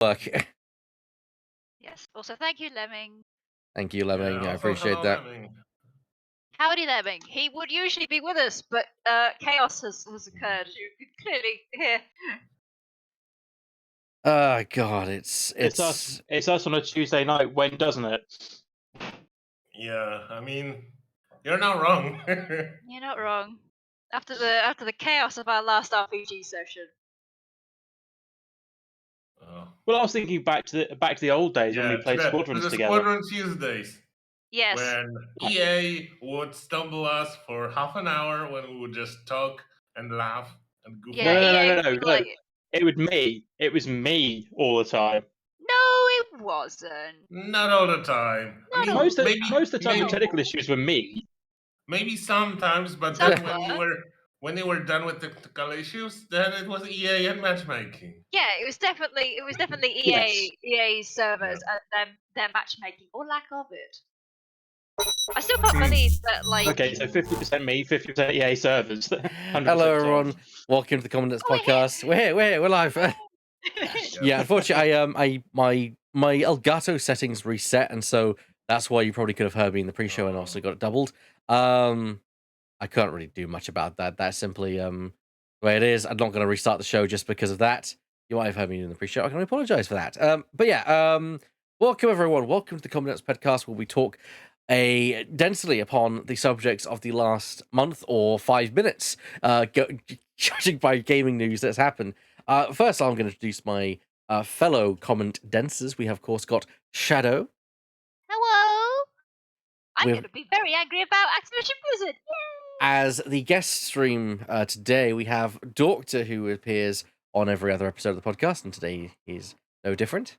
work. Yes. Also, thank you, Lemming. Thank you, Lemming. Yeah, I also, appreciate hello, that. Lemming. Howdy, Lemming. He would usually be with us, but chaos has occurred. You can clearly hear. Oh God, it's It's us on a Tuesday night. When doesn't it? Yeah, I mean, you're not wrong. You're not wrong. After the chaos of our last RPG session. Oh. Well, I was thinking back to the old days when we Yeah, played to Squadrons the together. Squadron Tuesdays. Yes. When EA would stumble us for half an hour when we would just talk and laugh and goof Yeah, around. EA would be like, It was me all the time. no, it wasn't. Not all the time. I Not mean, all Most of the time, the maybe technical issues were me. maybe sometimes, but Some then were. when you were done with technical issues, then it was EA and matchmaking. Yeah, it was definitely Yes. EA servers Yeah. and them their matchmaking or lack of it. I still can't believe that, like. Okay, so 50% me, 50% EA servers. 100% Hello, everyone. Tom. Welcome to the Commandant's Oh, we're here. podcast. We're here. We're live. Yeah, unfortunately, my Elgato settings reset, and so that's why you probably could have heard me in the pre-show and also got it doubled. I can't really do much about that. That's simply the way it is. I'm not going to restart the show just because of that. You might have heard me in the pre-show. I can apologize for that. But yeah, welcome everyone. Welcome to the Commandant's podcast, where we talk densely upon the subjects of the last month or 5 minutes, judging by gaming news that's happened. First, I'm going to introduce my fellow comment dancers. We have, of course, got Shadow. Hello. I'm We've- going to be very angry about Activision Blizzard. Yay! As the guest stream today, we have Doctor, who appears on every other episode of the podcast, and today he's no different.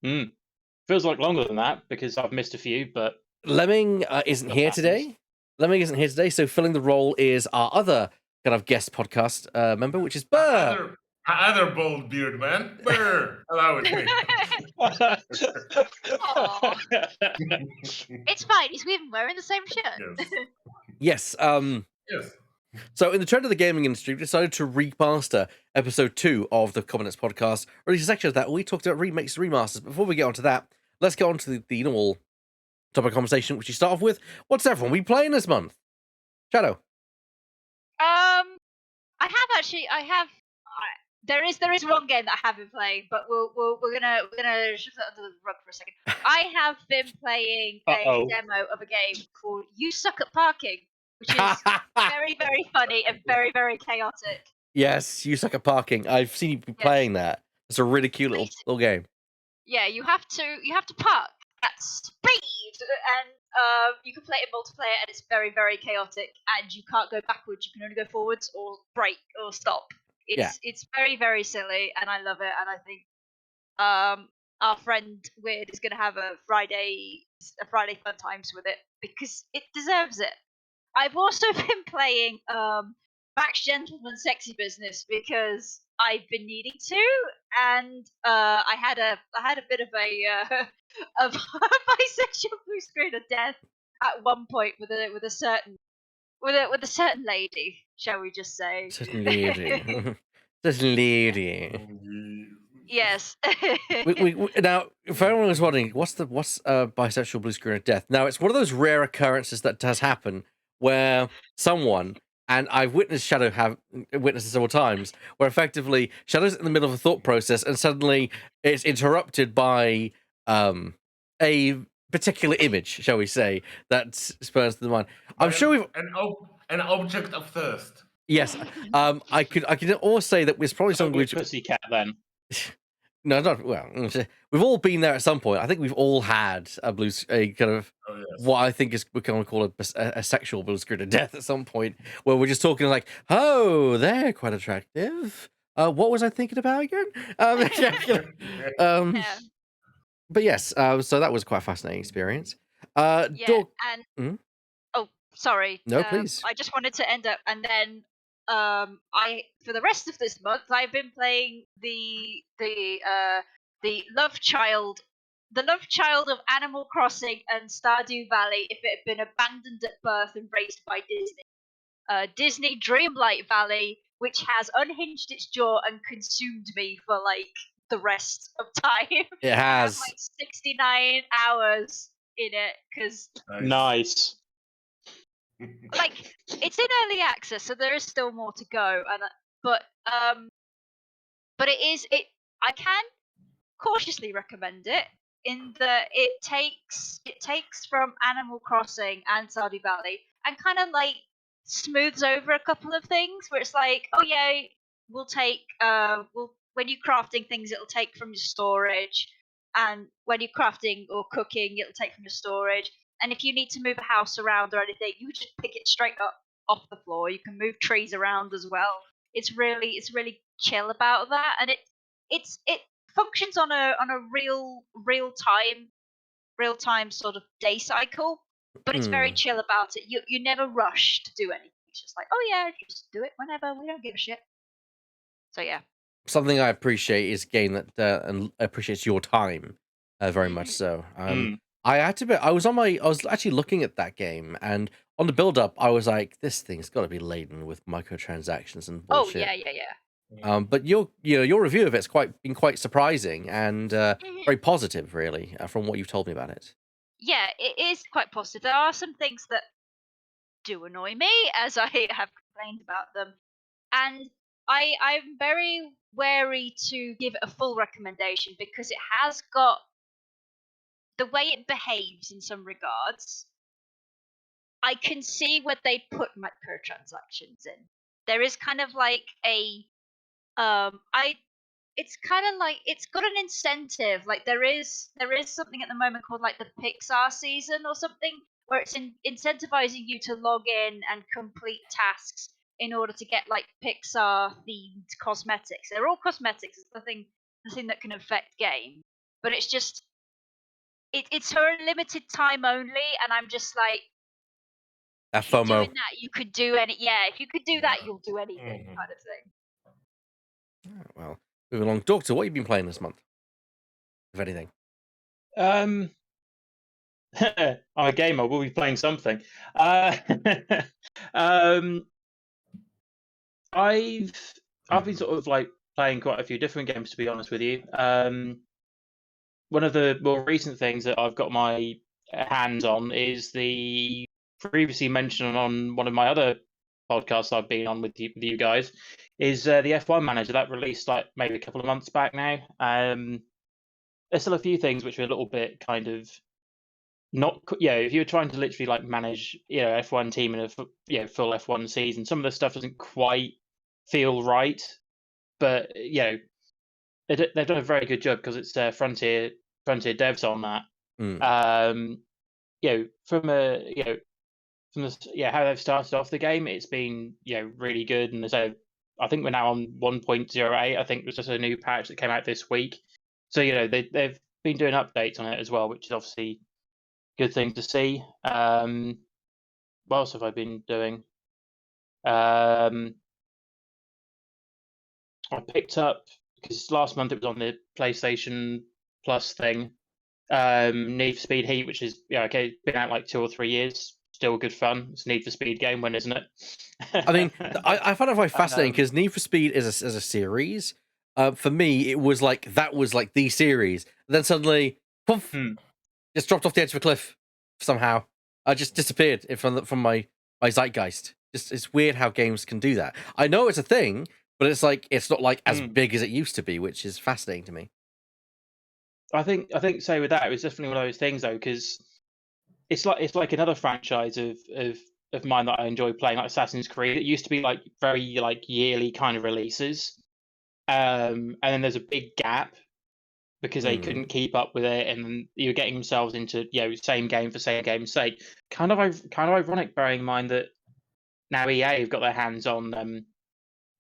Feels like longer than that because I've missed a few, but Lemming isn't Stuff here happens. today. Lemming isn't here today, so filling the role is our other kind of guest podcast member, which is Burr. Other bold beard man. Brr, allow it me. Aw. It's fine. He's even wearing the same shirt. Yes. Yes. Yes. So, in the trend of the gaming industry, we decided to remaster episode 2 of the Commandant's podcast, or at least a section of that. We talked about remakes and remasters. Before we get onto that, let's get on to the normal topic of conversation, which you start off with. What's everyone we playing this month? Shadow. There is one game that I have been playing, but we're gonna shift that under the rug for a second. I have been playing a demo of a game called You Suck at Parking, which is very, very funny and very, very chaotic. Yes, You Suck at Parking. I've seen you be playing that. It's a really cute little game. Yeah, you have to park at speed, and you can play it in multiplayer, and it's very, very chaotic, and you can't go backwards. You can only go forwards or brake or stop. It's very, very silly, and I love it, and I think our friend Weird is going to have a Friday fun times with it because it deserves it. I've also been playing Max Gentleman Sexy Business because I've been needing to, and I had a bit of a of bisexual blue screen of death at one point with a certain lady, shall we just say? Certain lady. Certain lady. Yes. we now, if anyone was wondering, what's bisexual blue screen of death? Now, it's one of those rare occurrences that does happen where someone, and I've witnessed Shadow have witnessed it several times, where effectively Shadow's in the middle of a thought process and suddenly it's interrupted by a particular image, shall we say, that spurs to the mind. I'm sure we've an object of thirst. Yes, I could almost say that it's probably something which pussycat then. No, not well. We've all been there at some point. I think we've all had a kind of what I think is we can call a sexual blue screen of death at some point, where we're just talking like, oh, they're quite attractive. What was I thinking about again? Yeah. But yes, so that was quite a fascinating experience. Sorry. No, please. I just wanted to end up, and then for the rest of this month, I've been playing the love child of Animal Crossing and Stardew Valley if it had been abandoned at birth and raised by Disney. Disney Dreamlight Valley, which has unhinged its jaw and consumed me for like the rest of time. It I have has. like 69 hours in it because Nice. like it's in early access, so there is still more to go. And but it. I can cautiously recommend it in that it takes from Animal Crossing and Stardew Valley and kind of like smooths over a couple of things where it's like, oh yeah, we'll take when you're crafting things, it'll take from your storage, and when you're crafting or cooking, it'll take from your storage. And if you need to move a house around or anything, you just pick it straight up off the floor. You can move trees around as well. It's really chill about that, and it functions on a real time sort of day cycle, but it's very chill about it. You never rush to do anything. It's just like, oh yeah, just do it whenever. We don't give a shit. So yeah. Something I appreciate is a game that and appreciates your time very much so. I had to be. I was actually looking at that game, and on the build up, I was like, this thing's got to be laden with microtransactions and bullshit. Oh yeah. But your review of it's been quite surprising and very positive, really, from what you've told me about it. Yeah, it is quite positive. There are some things that do annoy me, as I have complained about them, and I'm very wary to give it a full recommendation because it has got the way it behaves in some regards. I can see where they put microtransactions in. There is kind of like a it's kind of like it's got an incentive. Like there is something at the moment called like the Pixar season or something where it's incentivizing you to log in and complete tasks in order to get like Pixar themed cosmetics. They're all cosmetics. It's the thing that can affect game, but it's just it's for a limited time only, and I'm just like, That if you're FOMO. doing that, you could do any. Yeah, if you could do that, you'll do anything, kind of thing. Well, moving along. Doctor, what have you been playing this month? If anything. I'm a gamer. We'll be playing something. I've been sort of like playing quite a few different games, to be honest with you. One of the more recent things that I've got my hands on is the previously mentioned on one of my other podcasts I've been on with you guys, is the F1 Manager that released like maybe a couple of months back now. There's still a few things which are a little bit kind of not, if you're trying to literally like manage, F1 team in a full F1 season, some of the stuff doesn't quite feel right, but they've done a very good job because it's Frontier devs on that. From how they've started off the game, it's been really good, and so I think we're now on 1.08. I think it was just a new patch that came out this week, so they've been doing updates on it as well, which is obviously a good thing to see. What else have I been doing? I picked up, because last month it was on the PlayStation Plus thing, Need for Speed Heat, which is been out like 2 or 3 years, still good fun. It's a Need for Speed game, when isn't it? I mean, I find it quite fascinating because Need for Speed is a series. For me, it was like that was like the series. And then suddenly, poof, just dropped off the edge of a cliff somehow. I just disappeared from my zeitgeist. It's weird how games can do that. I know it's a thing, but it's like it's not like as big as it used to be, which is fascinating to me. I think so with that, it was definitely one of those things though, because it's like another franchise of mine that I enjoy playing, like Assassin's Creed. It used to be like very like yearly kind of releases, and then there's a big gap because they couldn't keep up with it, and you're getting themselves into same game for same game's sake. Kind of ironic, bearing in mind that now EA have got their hands on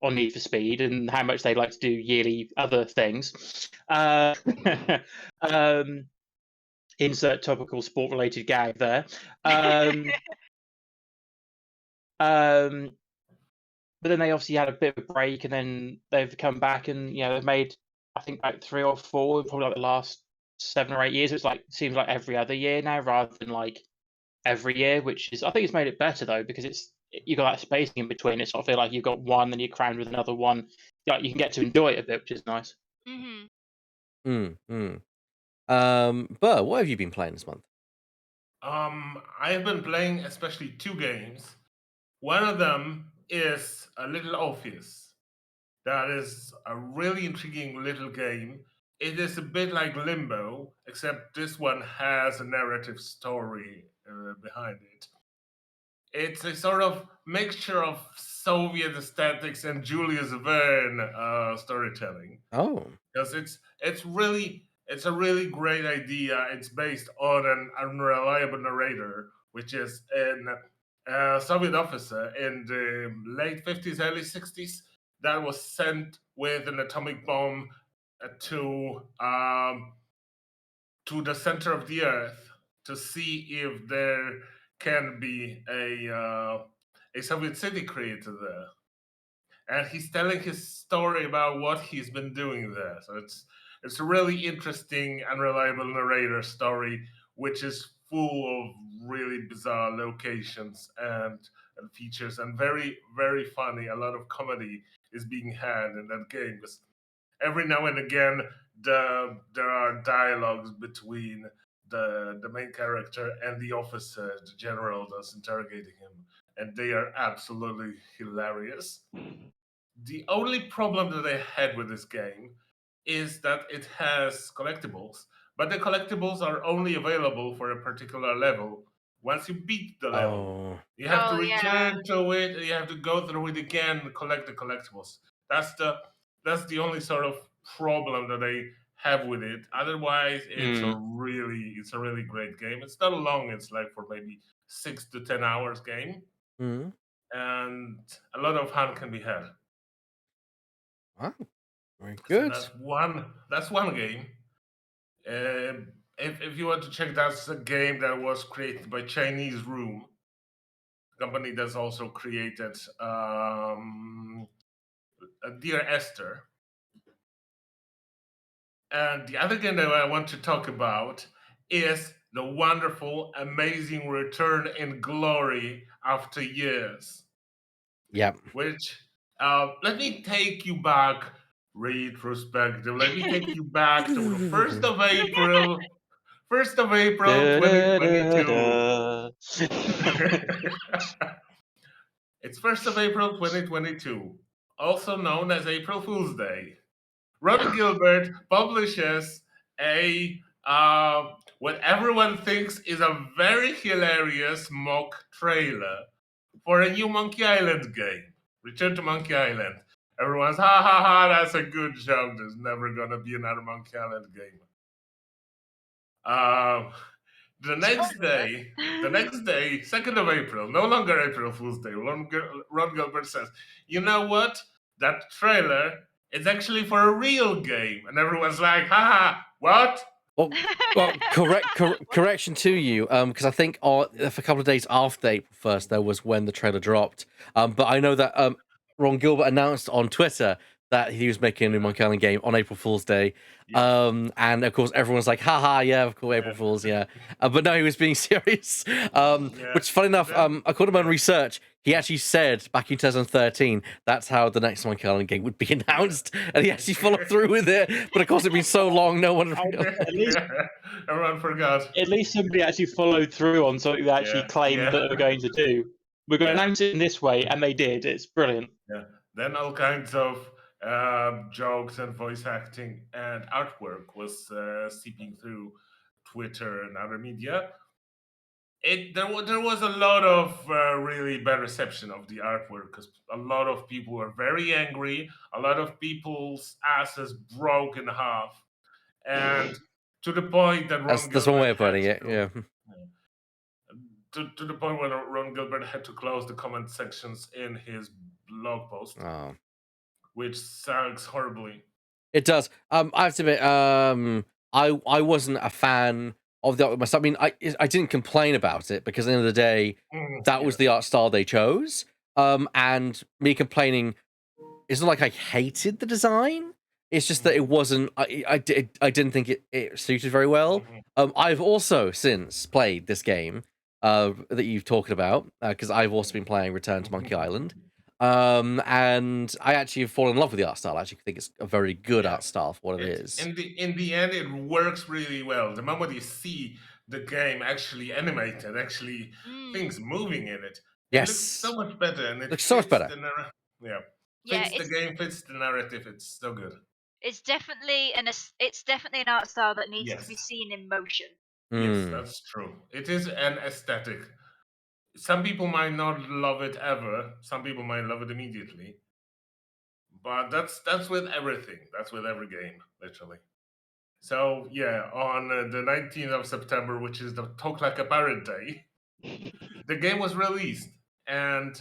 Need for Speed and how much they like to do yearly other things. Insert topical sport-related gag there. But then they obviously had a bit of a break, and then they've come back, and they've made, I think, like 3 or 4, probably like the last 7 or 8 years. It's like seems like every other year now rather than like every year, which is, I think it's made it better though, because you got that spacing in between. It's not feel like you've got one, then you're crammed with another one. Like you can get to enjoy it a bit, which is nice. Burr, what have you been playing this month? I have been playing especially two games. One of them is a little obvious. That is a really intriguing little game. It is a bit like Limbo, except this one has a narrative story behind it. It's a sort of mixture of Soviet aesthetics and Julius Verne storytelling Oh, because it's a really great idea. It's based on an unreliable narrator, which is an Soviet officer in the late 50s, early 60s that was sent with an atomic bomb to to the center of the earth to see if there can be a Soviet city created there, and he's telling his story about what he's been doing there. So it's a really interesting, unreliable narrator story, which is full of really bizarre locations and features, and very funny. A lot of comedy is being had in that game. 'Cause every now and again, there are dialogues between the main character and the officer, the general that's interrogating him, and they are absolutely hilarious. The only problem that I had with this game is that it has collectibles, but the collectibles are only available for a particular level. Once you beat the level, oh, you have to Oh yeah. return to it, and you have to go through it again and collect the collectibles. That's the that's the only sort of problem that I have with it. Otherwise, it's a really great game. It's not long. It's like for maybe 6 to 10 hours game, mm, and a lot of fun can be had. wow, very So good. that's one game. If you want to check, that's a game that was created by Chinese Room, company that's also created Dear Esther. And the other game that I want to talk about is the wonderful, amazing return in glory after years. Yep. Which let me take you back retrospective. Let me take you back to the first of April, Da, da, da, 2022. da. It's 1st of April 2022, also known as April Fool's Day. Ron Gilbert publishes a what everyone thinks is a very hilarious mock trailer for a new Monkey Island game. Return to Monkey Island. Everyone's ha ha ha, that's a good joke. There's never gonna be another Monkey Island game. Um, the next day, 2nd of April, no longer April Fool's Day, Ron Gilbert says, you know what? That trailer is actually for a real game. And everyone's like, haha, what? Well, correction to you, because I think for a couple of days after April 1st, there was when the trailer dropped. But I know that Ron Gilbert announced on Twitter that he was making a new Monkey Island game on April Fool's Day. Yes. And of course, everyone's like, haha, yeah, of course, April Fool's, yeah. But no, he was being serious. Yeah. Which, funny enough, Then- according to my own research, he actually said back in 2013 that's how the next Monkey Island game would be announced, and he actually followed through with it. But of course, it'd been so long, no one. At least, Everyone forgot. at least somebody actually followed through on something they actually Yeah, claimed yeah. that they're going to do. We're going to announce it in this way, and they did. It's brilliant. Yeah. Then all kinds of jokes and voice acting and artwork was seeping through Twitter and other media. There was a lot of really bad reception of the artwork because a lot of people were very angry. A lot of people's asses broke in half, and to the point that That's one way of putting it. Yeah. To the point where Ron Gilbert had to close the comment sections in his blog post, Oh. which sucks horribly. It does. I have to admit, I wasn't a fan of the art myself. I mean, I didn't complain about it because at the end of the day, that was Yes. the art style they chose. And me complaining, it's not like I hated the design. It's just that it wasn't. I didn't think it suited very well. I've also since played this game that you've talked about because I've also been playing Return to Monkey Island. And I actually have fallen in love with the art style. I actually think it's a very good Yeah. art style for what it It is. in the end it works really well. The moment you see the game actually animated, actually things moving in it, it looks so Yes, much better, and it looks so much fits better. the yeah, Yeah, fits the game, fits the narrative. It's so good. it's definitely it's definitely an art style that needs to be Yes, seen in motion. yes, Mm. that's true. It is an aesthetic. Some people might not love it ever. Some people might love it immediately. But that's with everything. That's with every game, literally. So yeah, on the 19th of September, which is the Talk Like a Pirate Day, the game was released, and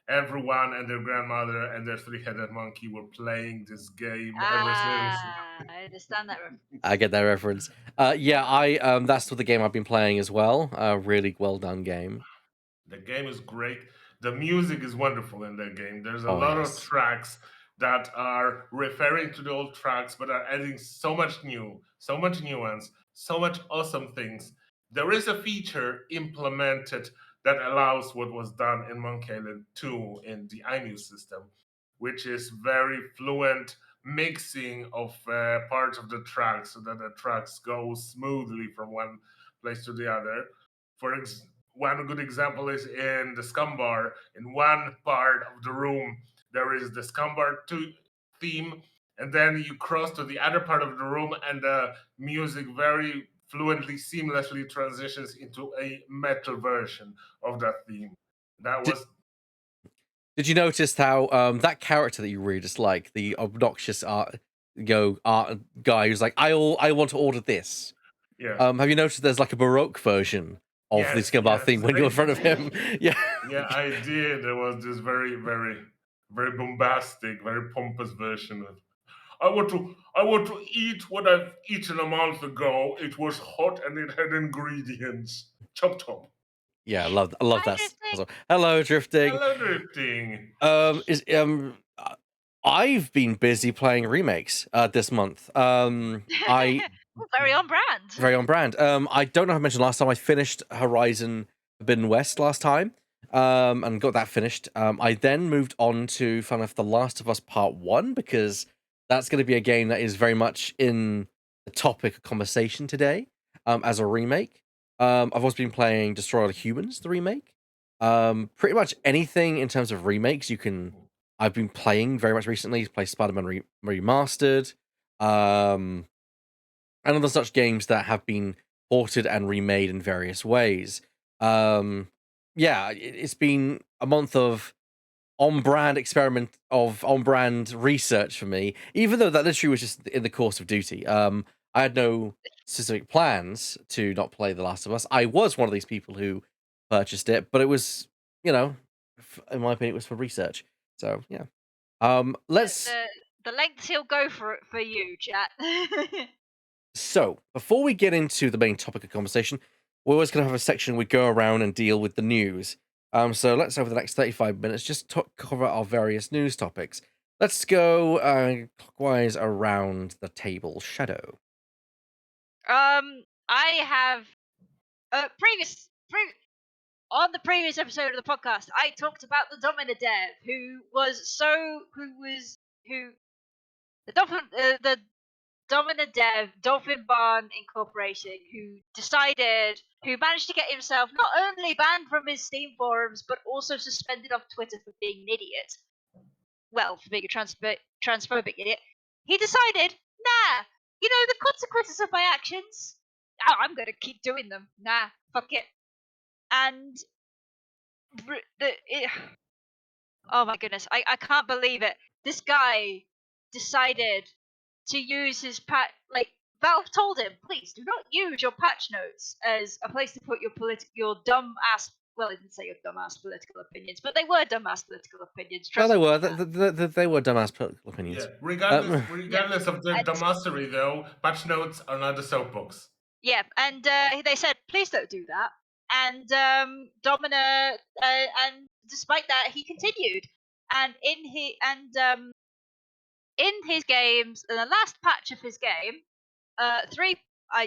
everyone and their grandmother and their three-headed monkey were playing this game ever since. I understand that. I get that reference. Yeah, I that's the game I've been playing as well. A really well done game. The game is great. The music is wonderful in that game. There's a Oh lot of yes. tracks that are referring to the old tracks, but are adding so much new, so much nuance, so much awesome things. There is a feature implemented that allows what was done in Monkey Island 2 in the iMuse system, which is very fluent mixing of parts of the track so that the tracks go smoothly from one place to the other. One good example is in the Scum Bar. In one part of the room, there is the Scum Bar 2 theme, and then you cross to the other part of the room, and the music very fluently, seamlessly transitions into a metal version of that theme. That Did was Did you notice how that character that you really dislike, the obnoxious art guy who's like, I want to order this. yeah, Have you noticed there's like a Baroque version of the yes, Scabar yes. theme when you're in front of him? Yeah. Yeah, I did. There was this very, very, very bombastic, very pompous version of I want to eat what I've eaten a month ago. It was hot and it had ingredients. Chop chop. Yeah, I love Hi, that. drifting. Hello, drifting. Hello drifting. Is I've been busy playing remakes this month. I Very on brand. Very on brand. I don't know if I mentioned last time I finished Horizon Forbidden West last time, and got that finished. I then moved on to Final Fantasy The Last of Us Part 1 because that's going to be a game that is very much in the topic of conversation today, as a remake. I've also been playing Destroy All Humans, the remake. Pretty much anything in terms of remakes I've been playing very much recently. Play Spider-Man Remastered. Um, and other such games that have been ported and remade in various ways. Yeah, it's been a month of on brand research for me, even though that literally was just in the course of duty. I had no specific plans to not play The Last of Us. I was one of these people who purchased it, but it was, you know, in my opinion, it was for research. So yeah. Let's The lengths he'll go for you, chat. So, before we get into the main topic of conversation, we're always going to have a section we go around and deal with the news. So let's over the next 35 minutes just cover our various news topics. Let's go clockwise around the table. Shadow. I have on the previous episode of the podcast, I talked about the Domina dev who the Domina dev Dolphin Barn Incorporation who managed to get himself not only banned from his Steam forums but also suspended off Twitter for being an idiot. Well, for being a transphobic idiot. He decided, nah, the consequences of my actions. I'm gonna keep doing them. Nah, fuck it. And oh my goodness, I can't believe it. This guy decided to use his Valve told him, please do not use your patch notes as a place to put your dumb ass. Well, I didn't say your dumb ass political opinions, but they were dumb ass political opinions. Well, Trust they me. were. They were dumbass political Yeah. opinions. Regardless Yeah, regardless of their and dumbassery though, patch notes are not a soapbox. yeah, and they said, please don't do that. And Domina, and despite that, he continued. And in his games, in the last patch of his game,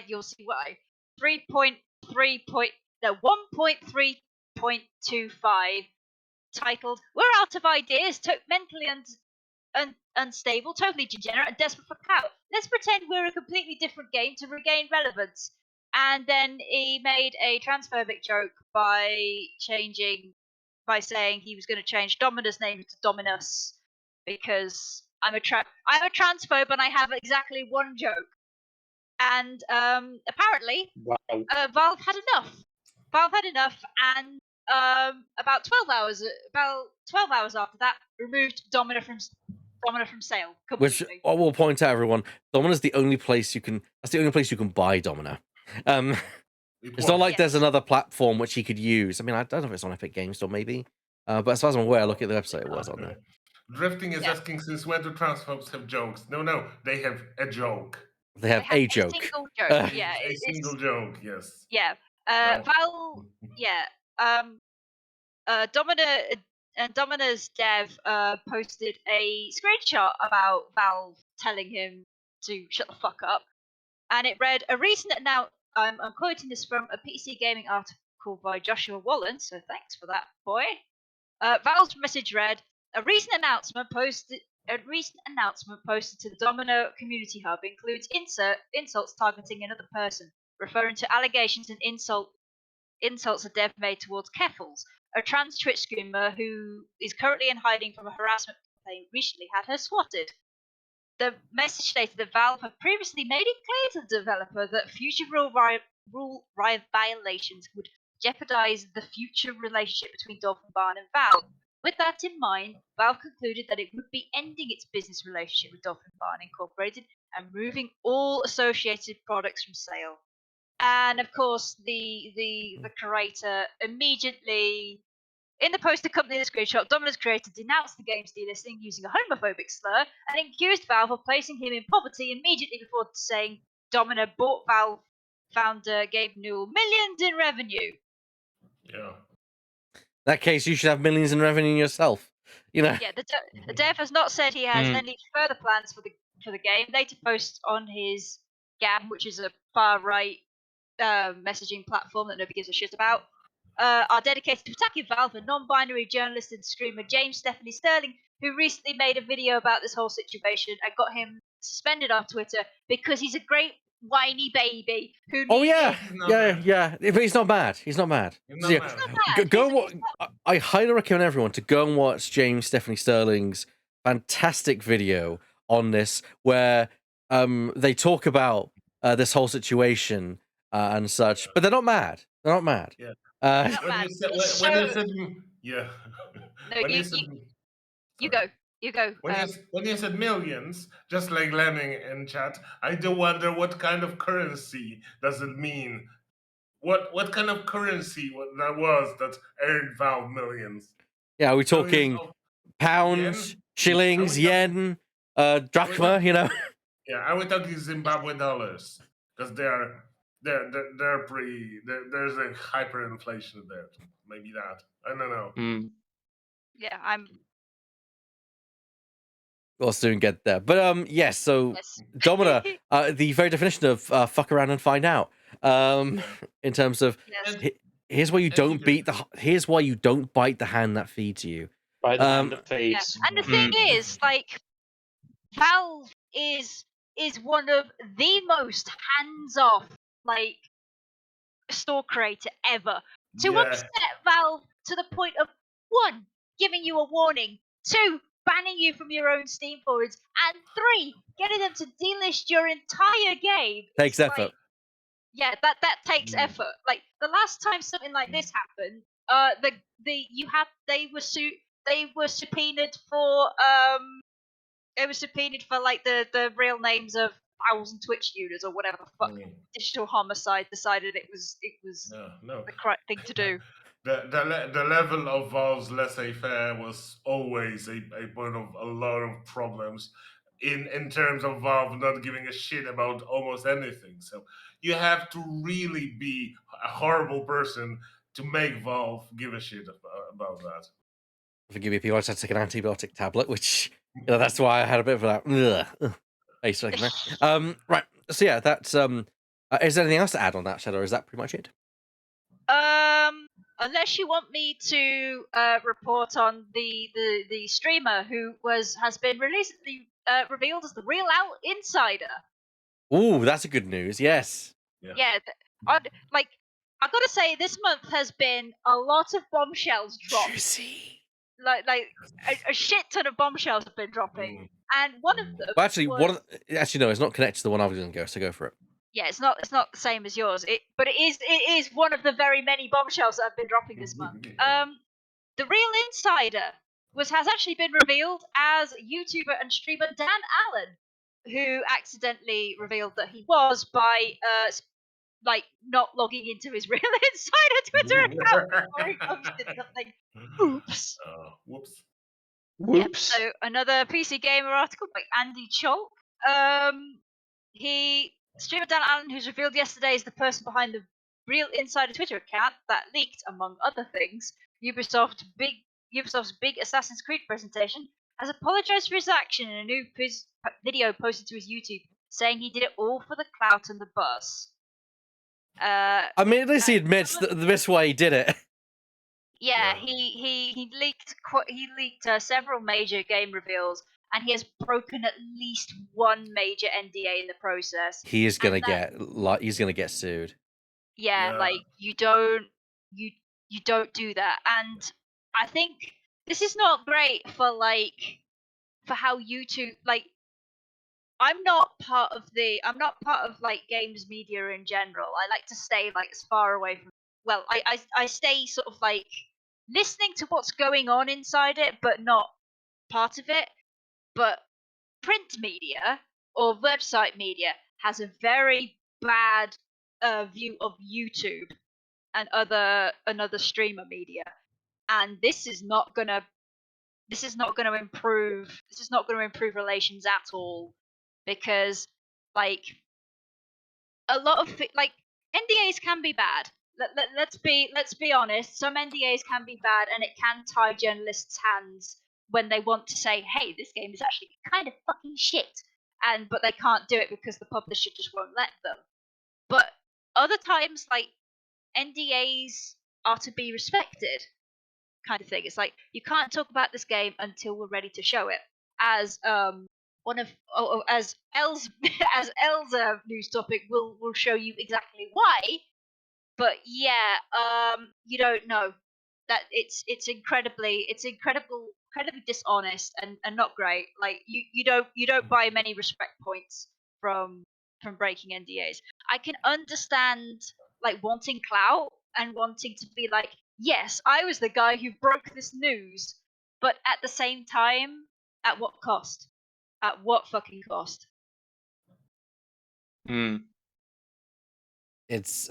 you'll see why. 3.3 point no 1.3.25 titled "We're Out of Ideas, mentally unstable, totally degenerate, and desperate for clout. Let's pretend we're a completely different game to regain relevance." And then he made a transphobic joke by saying he was going to change Domina's name to Dominus because I'm a transphobe and I have exactly one joke. And apparently, Wow. Valve had enough. And about 12 hours after that, removed Domina from sale Which completely. I will point out, everyone, Domina's the only place you can. That's the only place you can buy Domina. It's not like there's Yes. another platform which he could use. I mean, I don't know if it's on Epic Games Store, maybe. But as far as I'm aware, look at the website, it was on there. Drifting is Yeah. asking, since when do transphobes have jokes? No, they have a joke. They have a joke. Single joke. Yeah, A single joke, yes. Yeah. No. Val. Yeah. Domina's dev posted a screenshot about Valve telling him to shut the fuck up, and it read a recent I'm quoting this from a PC Gaming article by Joshua Wallen, so thanks for that, boy. Valve's message read, a recent announcement posted to the Domino Community Hub includes insults targeting another person, referring to allegations and insults a dev made towards Keffels, a trans Twitch streamer who is currently in hiding from a harassment complaint recently had her swatted. The message stated that Valve had previously made it clear to the developer that future rule violations would jeopardize the future relationship between Dolphin Barn and Valve. With that in mind, Valve concluded that it would be ending its business relationship with Dolphin Barn Incorporated and removing all associated products from sale. And of course, the creator immediately, in the post accompanying the screenshot, Domina's creator denounced the game's delisting using a homophobic slur and accused Valve of placing him in poverty immediately before saying Domina bought Valve founder Gabe Newell millions in revenue. Yeah. In that case, you should have millions in revenue yourself. Yeah, the dev has not said he has any further plans for the game. Later posts on his Gab, which is a far right messaging platform that nobody gives a shit about, are dedicated to attacking Valve and non-binary journalist and streamer James Stephanie Sterling, who recently made a video about this whole situation and got him suspended off Twitter because he's a great whiny baby who yeah, but he's not mad. He's not mad. I highly recommend everyone to go and watch James Stephanie Sterling's fantastic video on this, where they talk about this whole situation and such, but they're not mad. They're not mad. Yeah. When you said, yeah. No, you go. When you said millions, just like Lemming in chat, I do wonder what kind of currency does it mean? What kind of currency that was that earned Valve millions? Yeah, are we talking pounds, yen? shillings, yen, drachma? Yeah, are we talking Zimbabwe dollars? Because they're pretty. There's a hyperinflation there. Maybe that. I don't know. Yeah, I'm. We'll soon get there. But yes, so Domina, the very definition of fuck around and find out. In terms of here's why you don't here's why you don't bite the hand that feeds you. Bite the hand that feeds. And the thing is, like, Valve is one of the most hands-off, like, store creator ever. To upset Valve to the point of 1, giving you a warning, 2, banning you from your own Steam forwards, and 3, getting them to delist your entire game. Takes effort. Yeah, that takes effort. Like, the last time something like this happened, they were subpoenaed for like the real names of 1,000 Twitch users or whatever the fuck. Digital Homicide decided it was the correct thing to do. The level of Valve's laissez-faire was always a point of a lot of problems in terms of Valve not giving a shit about almost anything. So you have to really be a horrible person to make Valve give a shit about that. Forgive me, people. I just had to take an antibiotic tablet, which that's why I had a bit of that. Right. So yeah, that's is there anything else to add on that, Shadow? Or is that pretty much it? unless you want me to report on the streamer who has been recently revealed as the real insider. Ooh, that's a good news. Yes. Yeah, like I gotta say, this month has been a lot of bombshells dropped. Juicy. Like a shit ton of bombshells have been dropping, and one of them. Well, actually, was, no, it's not connected to the one I was going to go. So go for it. Yeah, it's not the same as yours. But it is one of the very many bombshells that have been dropping this month. The Real Insider has actually been revealed as YouTuber and streamer Dan Allen, who accidentally revealed that he was by not logging into his Real Insider Twitter account before he posted something. Oops. Whoops. Yep, so another PC Gamer article by Andy Chalk. Streamer Dan Allen, who's revealed yesterday, is the person behind the Real Insider Twitter account that leaked, among other things, Ubisoft's big Assassin's Creed presentation, has apologized for his action in a new video posted to his YouTube, saying he did it all for the clout and the buzz. I mean, at least he admits that this way he did it. Yeah, he leaked several major game reveals, and he has broken at least one major NDA in the process. He is gonna he's gonna get sued. Yeah, like you don't do that, and I think this is not great for how YouTube I'm not part of games media in general. I like to stay as far away from. Well, I stay sort of listening to what's going on inside it, but not part of it. But print media or website media has a very bad view of YouTube and other streamer media, and this is not gonna improve. This is not gonna improve relations at all, because a lot of NDAs can be bad. Let's be honest. Some NDAs can be bad, and it can tie journalists' hands when they want to say, "Hey, this game is actually kind of fucking shit," but they can't do it because the publisher just won't let them. But other times, NDAs are to be respected, kind of thing. It's you can't talk about this game until we're ready to show it. As as El's news topic will show you exactly why. But yeah, you don't know that it's incredibly dishonest and not great. You don't buy many respect points from breaking NDAs. I can understand wanting clout and wanting to be yes, I was the guy who broke this news, but at the same time, at what cost? At what fucking cost? It's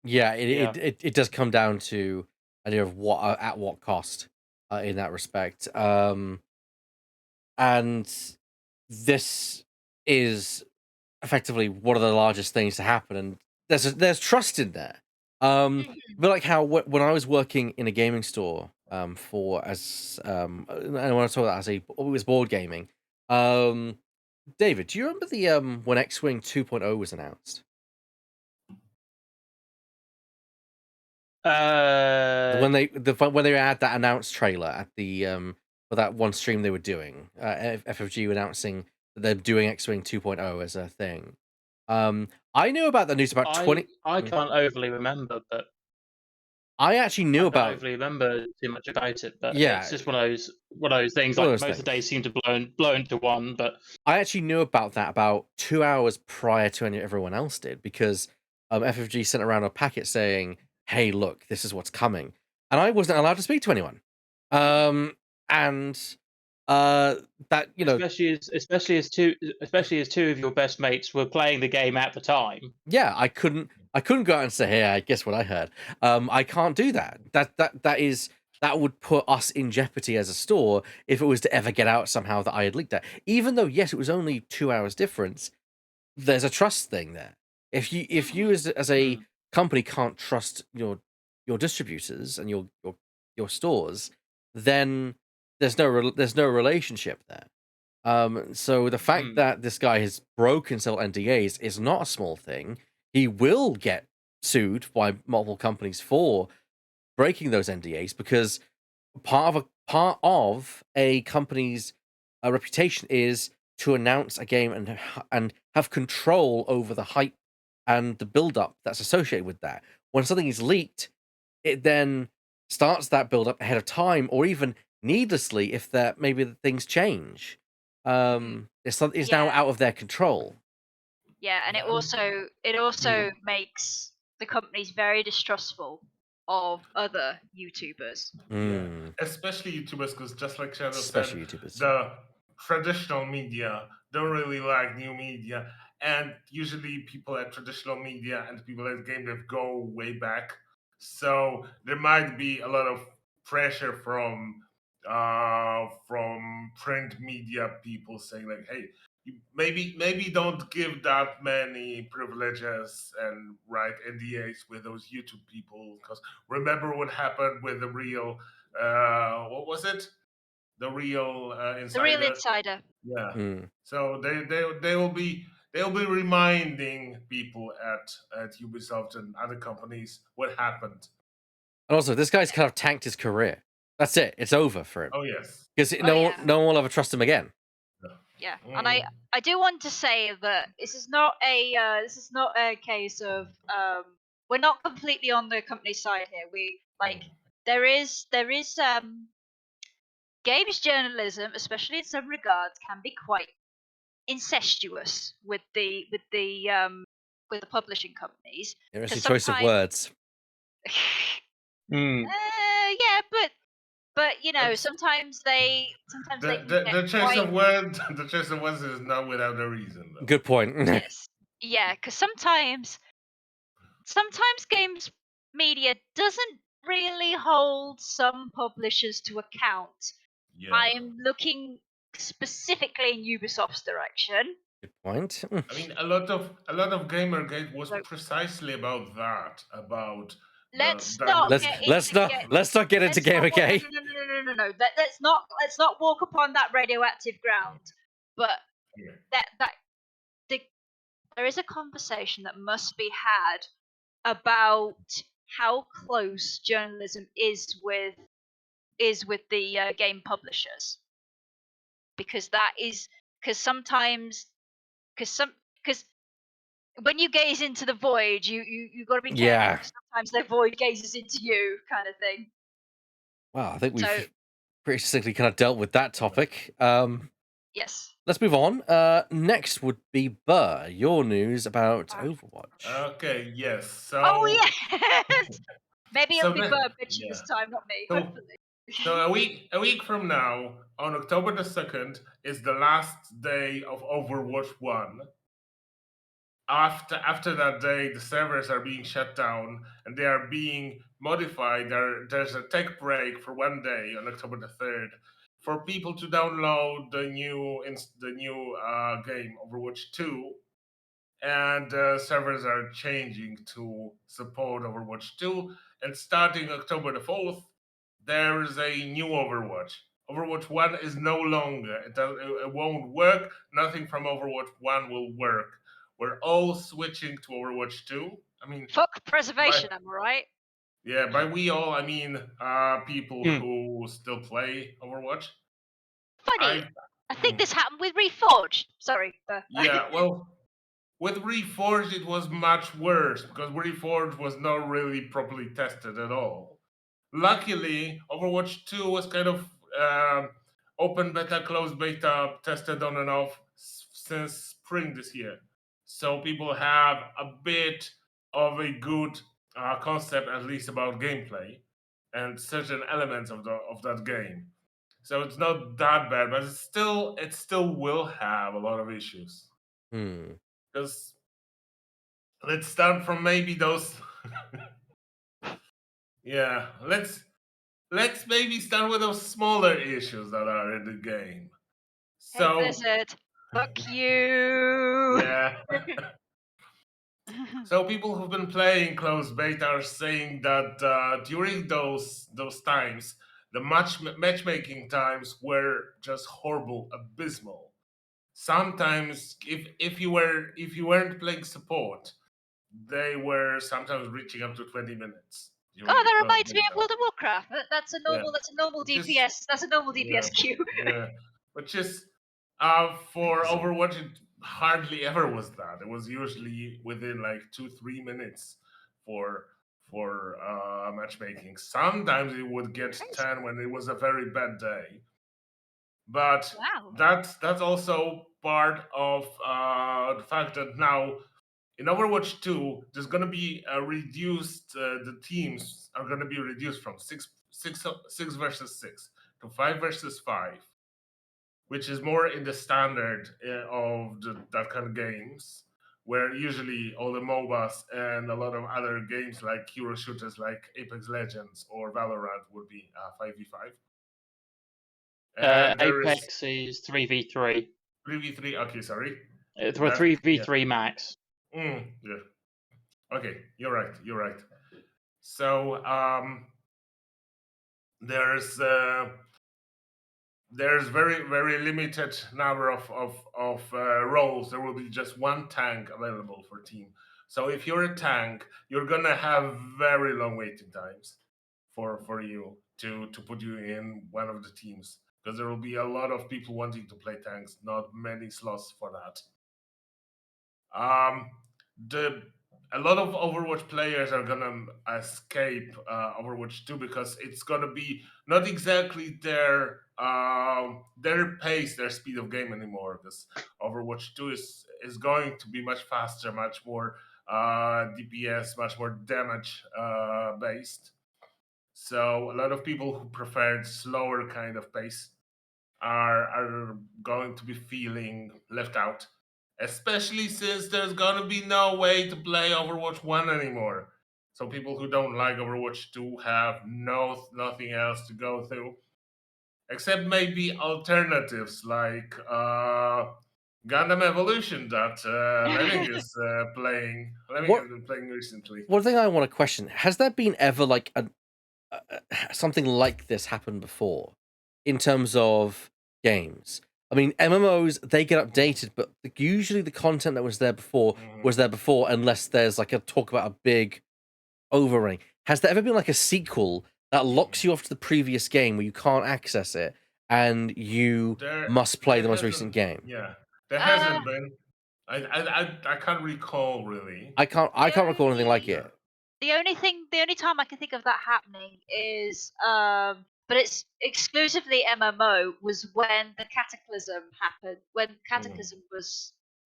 it does come down to idea of what at what cost in that respect. And this is effectively one of the largest things to happen, and there's trust in there. But like how when I was working in a gaming store and when I talk about it was board gaming. David, do you remember the when X-Wing 2.0 was announced? When they had that announced trailer at the for that one stream they were doing, FFG announcing that they're doing X-Wing 2.0 as a thing. I knew about the news about 20. I can't overly remember, but I actually knew I about. don't overly remember too much about it, but yeah, it's just one of those things. Most of the days seem to blow into one. But I actually knew about that about 2 hours prior to everyone else did, because FFG sent around a packet saying, "Hey, look, this is what's coming," and I wasn't allowed to speak to anyone. And that especially as two of your best mates were playing the game at the time. Yeah, I couldn't go out and say, "Hey, I guess what I heard." I can't do that. That would put us in jeopardy as a store if it was to ever get out somehow that I had leaked that. Even though, yes, it was only 2 hours difference, there's a trust thing there. If you as a company can't trust your distributors and your stores, then there's no relationship there. So the fact that this guy has broken several NDAs is not a small thing. He will get sued by multiple companies for breaking those NDAs because part of a company's reputation is to announce a game and have control over the hype and the build up that's associated with that. When something is leaked, it then starts that build up ahead of time, or even needlessly if that maybe the things change. It's now Yeah. out of their control. Yeah, and Yeah, it also makes the companies very distrustful of other YouTubers. yeah. Mm, Especially YouTubers, because just like Shadow said, especially YouTubers. the traditional media don't really like new media, and usually people at traditional media and people at game dev go way back, so there might be a lot of pressure from print media people saying like, hey, you maybe don't give that many privileges and write NDAs with those YouTube people, because remember what happened with the real what was it? The real The Real insider. Insider. Yeah. Mm. So they will be reminding people at Ubisoft and other companies what happened. And also, this guy's kind of tanked his career. That's it. It's over for him Oh yes. because Oh yeah. no one will ever trust him again. Yeah, and Mm, I do want to say that this is not a case of we're not completely on the company side here. We like there is games journalism, especially in some regards, can be quite incestuous with the publishing companies Interesting because choice of sometimes words. Mm. yeah, but you know That's sometimes they the, can the get the choice quite of words. The choice of words is not without a reason, though. Good point. yes, yeah, because sometimes games media doesn't really hold some publishers to account. Yeah. I am looking specifically in Ubisoft's direction. Good point. I mean, a lot of Gamergate was So precisely about that, about the let's that not the get into get Let's not get into let's not no Gamergate. no. Let's not walk upon that radioactive ground. But yeah. that the, there is a conversation that must be had about how close journalism is with the game publishers, because that is because sometimes because when you gaze into the void, you got to be careful, Yeah. because sometimes the void gazes into you, kind of thing. Wow, I think So we've pretty succinctly kind of dealt with that topic. yes. Let's move on. Next would be Burr. Your news about Ah. Overwatch. Okay. Yes. Oh yes. Maybe it'll So be that Bird bitching yeah. this time, not me. So Hopefully. so a week from now, on October the 2nd, is the last day of Overwatch 1. After that day, the servers are being shut down and they are being modified. There's a tech break for 1 day on October the 3rd for people to download the new game Overwatch 2, and servers are changing to support Overwatch 2. And starting October the 4th, there is a new Overwatch. Overwatch 1 is no longer. It won't work. Nothing from Overwatch 1 will work. We're all switching to Overwatch 2. I mean, Fuck by preservation, am I right? yeah, by we all, I mean people Mm. who still play Overwatch. Funny. I I think this happened with Reforged. Sorry. Yeah, well, with Reforged, it was much worse because Reforged was not really properly tested at all. Luckily, Overwatch 2 was kind of open beta, closed beta, tested on and off since spring this year. So people have a bit of a good concept, at least about gameplay and certain elements of that game. So it's not that bad, but it still will have a lot of issues. Hmm. Because let's start from maybe those. Yeah, let's maybe start with those smaller issues that are in the game. Hey So Blizzard. Fuck you. yeah, so people who've been playing closed beta are saying that during those times, the matchmaking times were just horrible, abysmal. Sometimes, if you weren't playing support, they were sometimes reaching up to 20 minutes. Oh, that not reminds me of beta. World of Warcraft. That's a Yeah. normal. That's a normal Just DPS. That's a normal yeah, DPS queue. yeah. But just for Overwatch, it hardly ever was that. It was usually within like 2-3 minutes for matchmaking. Sometimes it would get Crazy. 10 when it was a very bad day. But Wow. that's also part of the fact that now in Overwatch 2, there's going to be a reduced. The teams are going to be reduced from six versus 6 to 5 versus 5, which is more in the standard of that kind of games, where usually all the MOBAs and a lot of other games like hero shooters like Apex Legends or Valorant would be 5v5. And there is Apex is 3v3. 3v3. Okay, sorry. For That yeah. 3v3 max. Yeah. Okay, you're right. You're right. So there's very limited number of roles. There will be just one tank available for team. So if you're a tank, you're gonna have very long waiting times for you to put you in one of the teams, because there will be a lot of people wanting to play tanks, not many slots for that. Um, the A lot of Overwatch players are gonna escape Overwatch 2 because it's gonna be not exactly their pace, their speed of game anymore. Because Overwatch 2 is going to be much faster, much more DPS, much more damage based. So a lot of people who preferred slower kind of pace are going to be feeling left out, especially since there's gonna be no way to play Overwatch 1 anymore. So people who don't like Overwatch 2 have nothing else to go through, except maybe alternatives like Gundam Evolution that Lemming is playing. Lemming What has been playing recently. one thing I want to question: has there been ever like something like this happen before in terms of games? I mean, MMOs they get updated, but usually the content that was there before Mhm. was there before, unless there's like a talk about a big overrunning. Has there ever been like a sequel that locks you off to the previous game where you can't access it and you must play There the most hasn't, recent game? yeah, there Uh, hasn't been. I can't recall really. I the can't recall anything like only Yeah. it. the only time I can think of that happening is but it's exclusively MMO, was when the Cataclysm happened, when Cataclysm was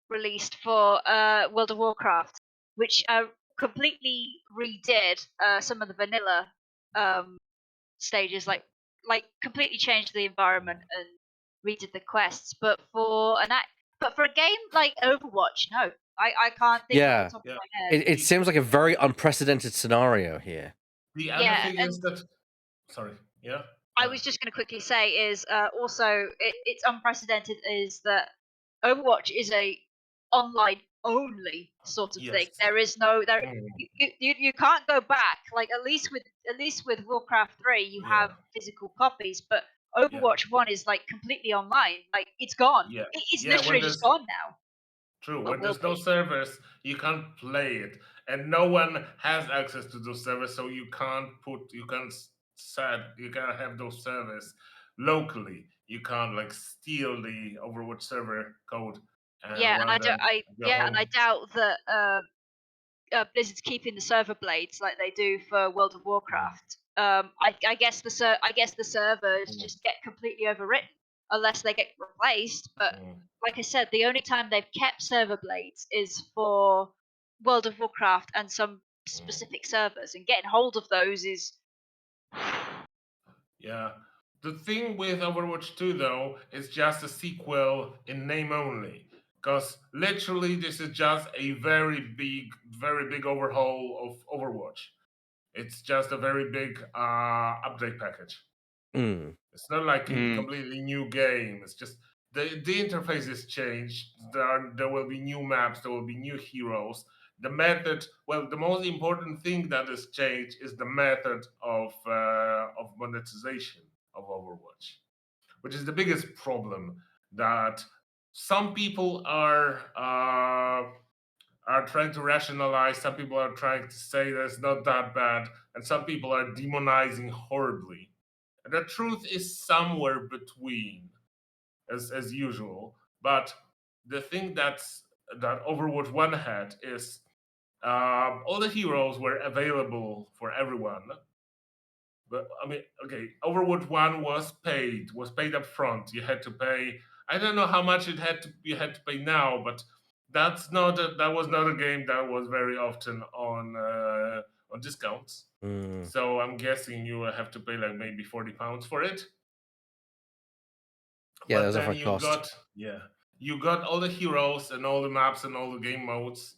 released for World of Warcraft, which completely redid some of the vanilla um stages, like completely changed the environment and redid the quests. But for a game like Overwatch, no, I can't think off the Yeah, top of Yeah. my head. it seems like a very unprecedented scenario here. The other Yeah, thing and is that, sorry, yeah, I was just going to quickly say is also it's unprecedented is that Overwatch is a online only sort of thing. yes, There is no there mm, you can't go back. Like at least with Warcraft 3 you yeah, have physical copies, but yeah, Overwatch 1 is like completely online. Like it's gone. yeah, It's yeah. When literally just there's gone now. true, Or when will there's no be. servers, you can't play it, and no one has access to those servers, so you can't have those servers locally. You can't like steal the Overwatch server code and Yeah, and run I don't them I at your yeah, and I home. doubt that Blizzard's keeping the server blades like they do for World of Mm, Warcraft. I guess I guess the servers mm, just get completely overwritten unless they get replaced. But mm, like I said, the only time they've kept server blades is for World of Warcraft and some mm. specific servers, and getting hold of those is Yeah. The thing with Overwatch 2 though is just a sequel in name only. Because literally this is just a very big overhaul of Overwatch. It's just a very big update package. Mm. It's not like a completely new game. It's just the interface is changed. There will be new maps. There will be new heroes. The method. Well, the most important thing that is changed is the method of monetization of Overwatch, which is the biggest problem that some people are trying to rationalize. Some people are trying to say that it's not that bad, and some people are demonizing horribly. And the truth is somewhere between, as usual. But the thing that Overwatch 1 had is all the heroes were available for everyone. But I mean, okay, Overwatch 1 was paid up front. You had to pay. I don't know how much you had to pay now, but that was not a game that was very often on discounts. Mm. So I'm guessing you will have to pay like maybe £40 for it. Yeah, But there's a then cost. you got all the heroes and all the maps and all the game modes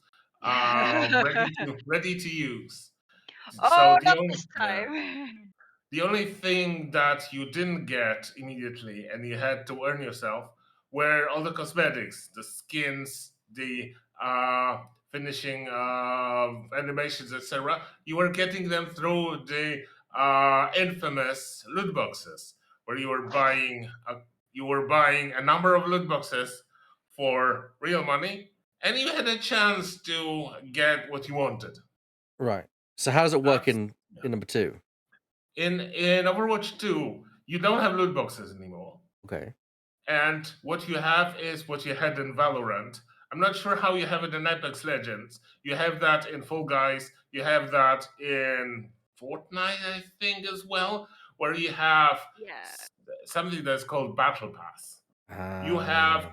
ready to use. Oh, So not this time. the only thing that you didn't get immediately and you had to earn yourself were all the cosmetics, the skins, the finishing animations, etc. You were getting them through the infamous loot boxes, where you were buying a number of loot boxes for real money, and you had a chance to get what you wanted. Right. So how does it work That's in number 2? in Overwatch 2, you don't have loot boxes anymore. Okay. And what you have is what you had in Valorant. I'm not sure how you have it in Apex Legends. You have that in Fall Guys. You have that in Fortnite, I think, as well, where you have Yeah. something that's called Battle Pass. You Ah.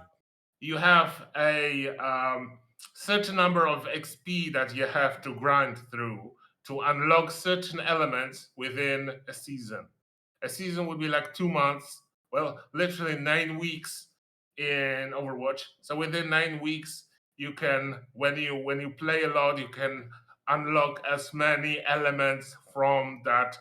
have a certain number of XP that you have to grind through to unlock certain elements within a season. A season would be like 2 months, well, literally 9 weeks in Overwatch. So within 9 weeks, you can, when you play a lot, you can unlock as many elements from that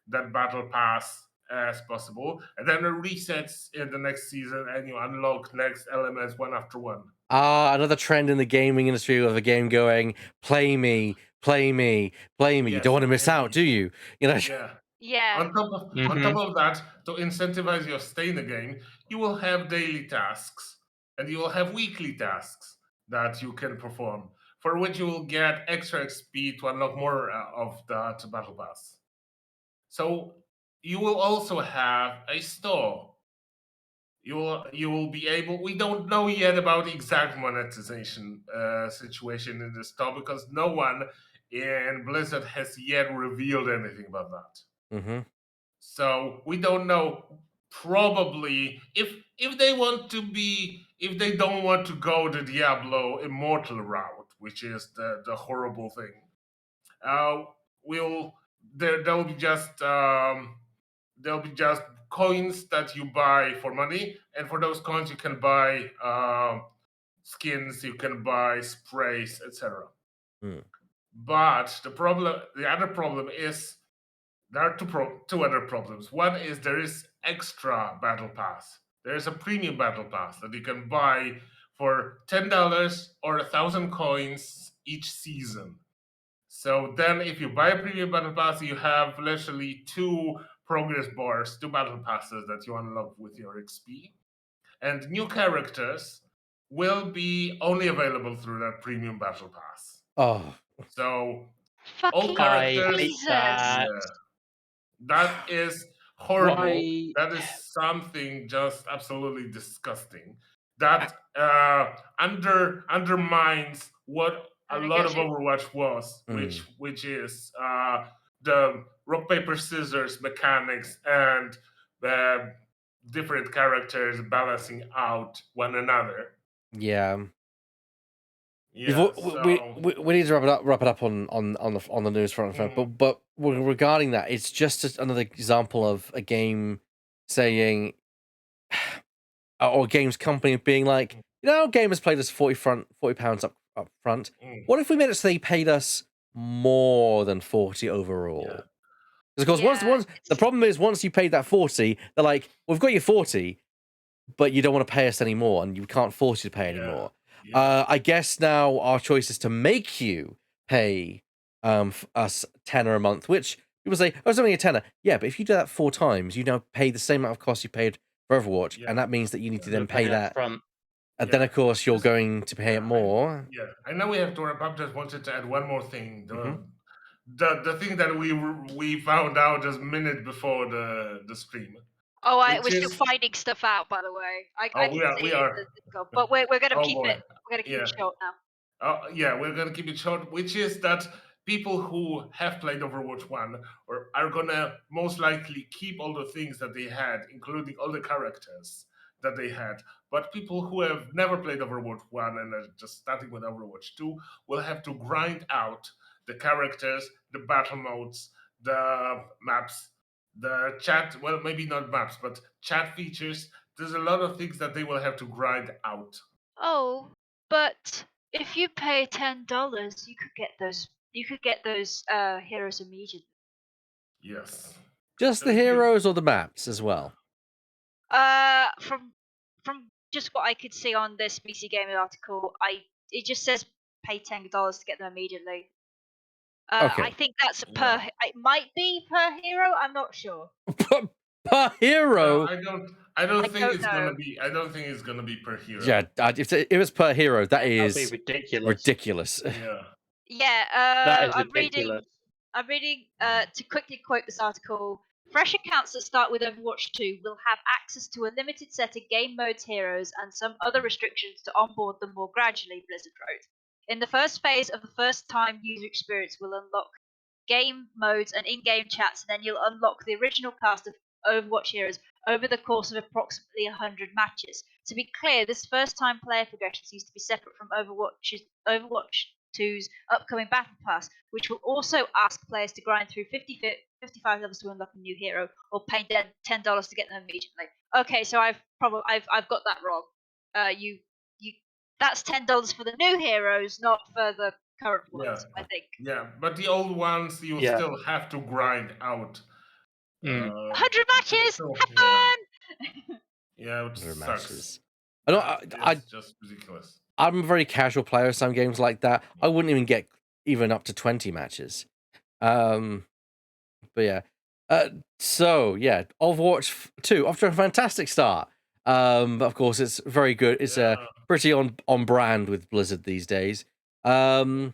battle pass as possible, and then it resets in the next season, and you unlock next elements one after one. Another trend in the gaming industry of a game going, play me, play me, play me. You Yes, don't want to miss out, indeed. do you? You know. Yeah. Yeah. On top of that, to incentivize your stay in the game, you will have daily tasks and you will have weekly tasks that you can perform, for which you will get extra XP to unlock more of that battle pass. So you will also have a store. You will be able. We don't know yet about the exact monetization situation in the store, because no one in Blizzard has yet revealed anything about that. Mm-hmm. So we don't know. Probably, if they don't want to go the Diablo Immortal route, which is the horrible thing, will there'll be just coins that you buy for money, and for those coins you can buy skins, you can buy sprays, etc. Mm. But the other problem is, there are two other problems. One is there is extra battle pass. There is a premium battle pass that you can buy for $10 or 1,000 coins each season. So then, if you buy a premium battle pass, you have literally 2 progress bars, 2 battle passes that you unlock with your XP. And new characters will be only available through that premium battle pass. Oh. So Fucking characters- hate that. yeah, that is horrible. Why? That is something just absolutely disgusting. That undermines what a And it lot gets of you- Overwatch was, which is the rock paper scissors mechanics and different characters balancing out one another. Yeah. Yeah, we need to wrap it up on the news front. But regarding that, it's just another example of a game saying, or games company being like, gamers paid us £40 up front. What if we made it so they paid us more than 40 overall? Because of course, once the problem is, once you paid that 40, they're like, we've got you 40, but you don't want to pay us anymore, and we can't force you to pay anymore. I guess now our choice is to make you pay us £10 a month, which people say, oh, it's only a £10. Yeah, but if you do that 4 times, you now pay the same amount of cost you paid for Overwatch, and that means that you need to then pay that. Front. And then, of course, you're Yes. going to pay it more. I know we have to wrap up. Just wanted to add one more thing. The thing that we found out just a minute before the stream. Oh, Which we're still is finding stuff out, by the way. I oh can we see are the Discord, but we're gonna oh keep boy it. We're gonna keep it short now. we're gonna keep it short. Which is that people who have played Overwatch 1 or are gonna most likely keep all the things that they had, including all the characters that they had. But people who have never played Overwatch 1 and are just starting with Overwatch 2 will have to grind out the characters, the battle modes, the maps, the chat. Well, maybe not maps, but chat features. There's a lot of things that they will have to grind out. Oh, but if you pay $10, you could get those. You could get those heroes immediately. Yes. Just So the if you- heroes or the maps as well? From just what I could see on this PC Gamer article, it just says pay $10 to get them immediately. Okay. I think that's per. It might be per hero. I'm not sure. Per hero? No, I don't think don't it's know. gonna be. I don't think it's gonna be per hero. Yeah, if it's per hero, that That'd be is ridiculous. ridiculous. Yeah. Yeah, That is I'm ridiculous. reading to quickly quote this article. Fresh accounts that start with Overwatch 2 will have access to a limited set of game modes, heroes, and some other restrictions to onboard them more gradually, Blizzard wrote. In the first phase of the first time user experience will unlock game modes and in-game chats, and then you'll unlock the original cast of Overwatch heroes over the course of approximately 100 matches. To be clear, this first-time player progression seems to be separate from Overwatch 2's upcoming Battle Pass, which will also ask players to grind through 55 levels to unlock a new hero, or pay $10 to get them immediately. Okay, so I've got that wrong. You that's $10 for the new heroes, not for the current ones. I think. Yeah, but the old ones you Yeah. still have to grind out. 100 matches. So, Have fun. Yeah, which 100 sucks. matches. I Just ridiculous. I'm a very casual player of some games like that. I wouldn't even get even up to 20 matches. But yeah. So yeah, Overwatch 2 off to a fantastic start. But of course it's very good. It's pretty on brand with Blizzard these days. Oy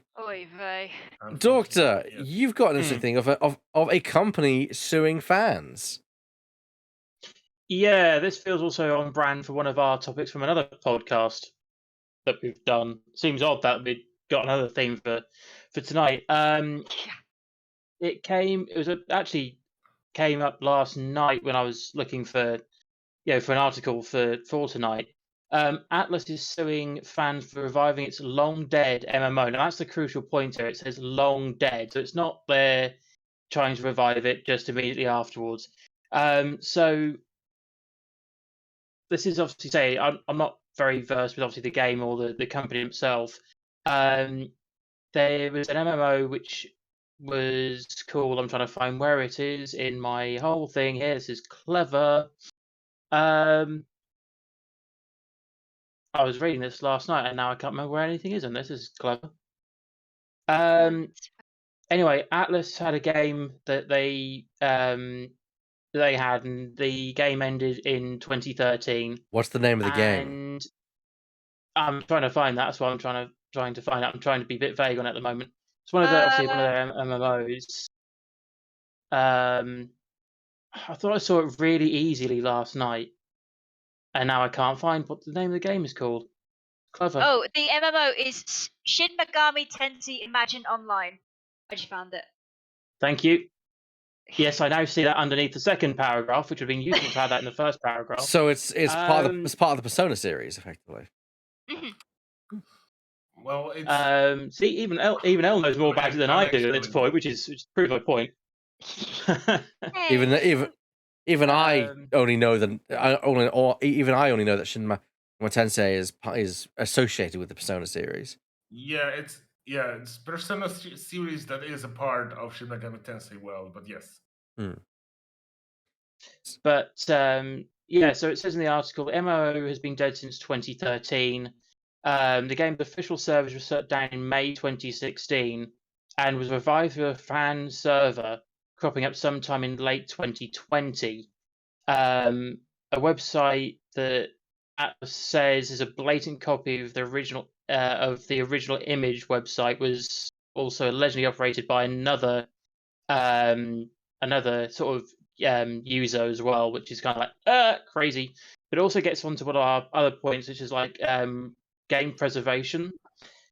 vey. Doctor, you've got an interesting thing of a company suing fans. Yeah, this feels also on brand for one of our topics from another podcast that we've done. Seems odd that we got another theme for tonight. Actually came up last night when I was looking for an article for tonight. Atlus is suing fans for reviving its long dead MMO. Now that's the crucial point here. It says long dead, so it's not they're trying to revive it just immediately afterwards. So this is obviously I'm not very versed with obviously the game or the company itself. There was an MMO which was called. I'm trying to find where it is in my whole thing here. This is clever. I was reading this last night and now I can't remember where anything is, and this is clever. Anyway, Atlus had a game that they had, and the game ended in 2013. What's the name of the game? And I'm trying to find that. That's what I'm trying to find out. I'm trying to be a bit vague on it at the moment. It's one of their MMOs. I thought I saw it really easily last night, and now I can't find what the name of the game is called. Clever. Oh, the MMO is Shin Megami Tensei Imagine Online. I just found it. Thank you. Yes, I now see that underneath the second paragraph, which would have been useful to have that in the first paragraph. So it's part of the Persona series, effectively. Well, it's see, even Elle knows more about it than I do at this point, which proves my point. Even I only know that Shin Megami Tensei is associated with the Persona series. It's Persona series that is a part of Shin Megami Tensei world, but yes. But so it says in the article, MMO has been dead since 2013. The game's official servers were shut down in May 2016 and was revived through a fan server cropping up sometime in late 2020. A website that Atlus says is a blatant copy of the original image website was also allegedly operated by another sort of user as well, which is kind of like crazy. But it also gets onto one of our other points, which is like game preservation.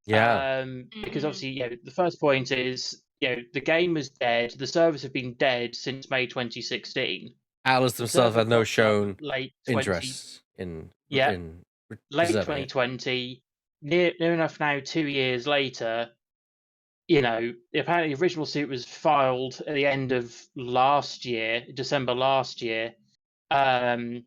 Yeah. Because obviously, the first point is, the game was dead. The servers have been dead since May 2016. Atlus The themselves server had no popped up shown late interest in yeah, late preserving it. 2020. Near enough now, 2 years later. Apparently the original suit was filed at the end of last year, December last year. But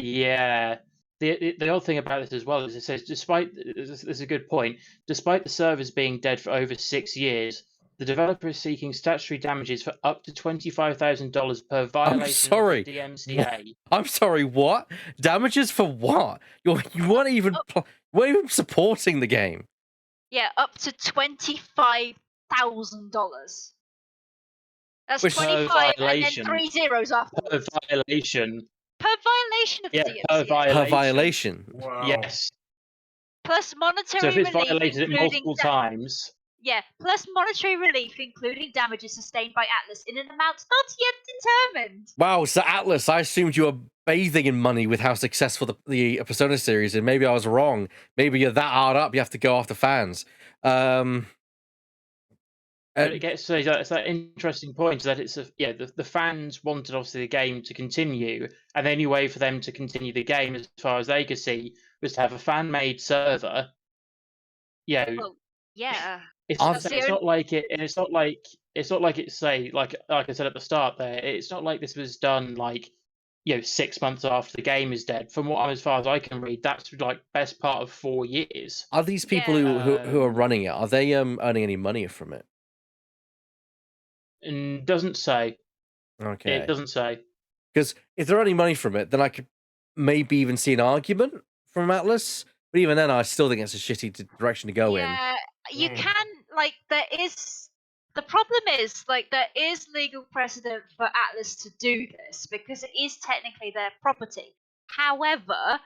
yeah, the odd thing about this as well is it says, despite this is a good point, despite the servers being dead for over 6 years, the developer is seeking statutory damages for up to $25,000 per I'm violation of the sorry. DMCA. I'm sorry. What? Damages for what? You weren't even supporting the game. Yeah, up to $25,000. That's Which- 25 and then violation. 3 zeros Per afterwards. violation. Per violation of Yeah, the per DMCA. Per violation. Wow. Yes. Plus monetary So if it's relief, violated it including multiple times, yeah, plus monetary relief, including damages sustained by Atlus in an amount not yet determined. Wow, so Atlus, I assumed you were bathing in money with how successful the Persona series is. Maybe I was wrong. Maybe you're that hard up, you have to go after fans. but it gets so it's that interesting point that it's the fans wanted obviously the game to continue, and the only way for them to continue the game, as far as they could see, was to have a fan-made server. Well, yeah. It's That's not like it, and it's not like it's say like I said at the start there. It's not like this was done like 6 months after the game is dead. From as far as I can read, that's like best part of 4 years. Are these people who are running it, are they earning any money from it? And doesn't say. Okay. It doesn't say. Because if they're earning money from it, then I could maybe even see an argument from Atlus. But even then, I still think it's a shitty direction to go in. Yeah, you can there is. The problem is there is legal precedent for Atlus to do this because it is technically their property. However,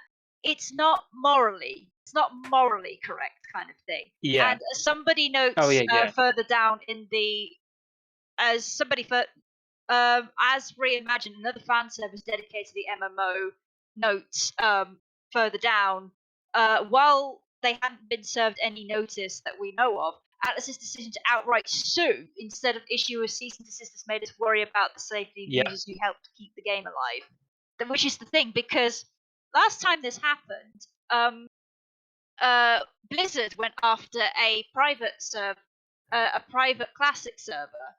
it's not morally correct kind of thing. Yeah. And as somebody notes further down in the as Reimagined, another fan service dedicated to the MMO, notes further down, while they hadn't been served any notice that we know of, Atlus's decision to outright sue instead of issue a cease and desist has made us worry about the safety of users who helped keep the game alive. Which is the thing, because last time this happened, Blizzard went after a private classic server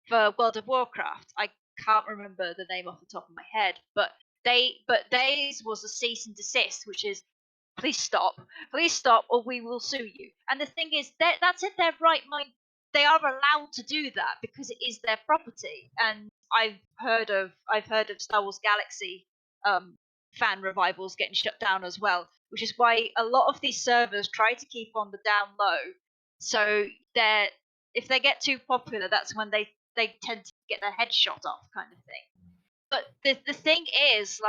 for World of Warcraft. I can't remember the name off the top of my head, but theirs was a cease and desist, which is please stop, or we will sue you. And the thing is, that's in their right mind. They are allowed to do that because it is their property. And I've heard of Star Wars Galaxy fan revivals getting shut down as well, which is why a lot of these servers try to keep on the down low. So if they get too popular, that's when they tend to get their head shot off, kind of thing. But the thing is,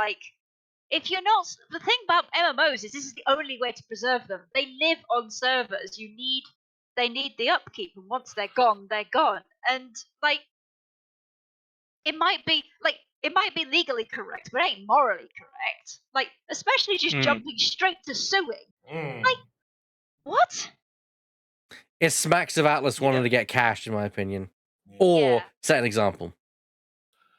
if you're not, the thing about MMOs is this is the only way to preserve them. They live on servers. They need the upkeep, and once they're gone, they're gone. And it might be legally correct, but it ain't morally correct. Especially just jumping straight to suing. What? It smacks of Atlus wanting to get cash, in my opinion, or set an example.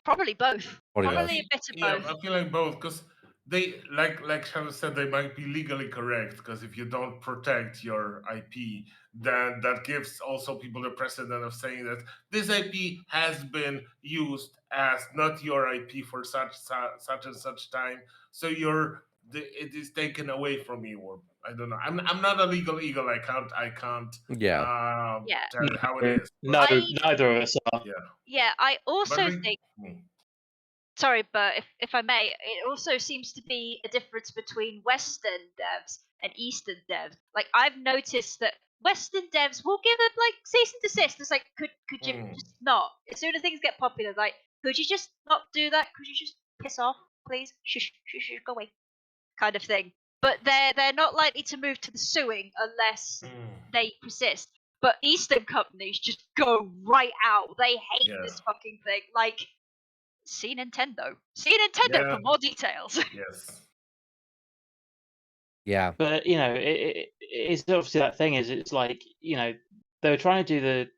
Probably both. Probably a bit of both. I feel like both, because they like Shadow said, they might be legally correct, because if you don't protect your IP, then that gives also people the precedent of saying that this IP has been used as not your IP for such and such time, so it is taken away from you, or I don't know. I'm not a legal eagle. I can't tell you how it is. No, neither of us are. Yeah, I also think. Sorry, but if I may, it also seems to be a difference between Western devs and Eastern devs. I've noticed that Western devs will give them cease and desist. It's could you just not? As soon as things get popular, could you just not do that? Could you just piss off, please? Shush, go away. kind of thing. But they're not likely to move to the suing unless they persist. But Eastern companies just go right out. They hate this fucking thing. Like, see Nintendo. See Nintendo for more details. Yes. Yeah. But it's obviously that thing. It's like they were trying to do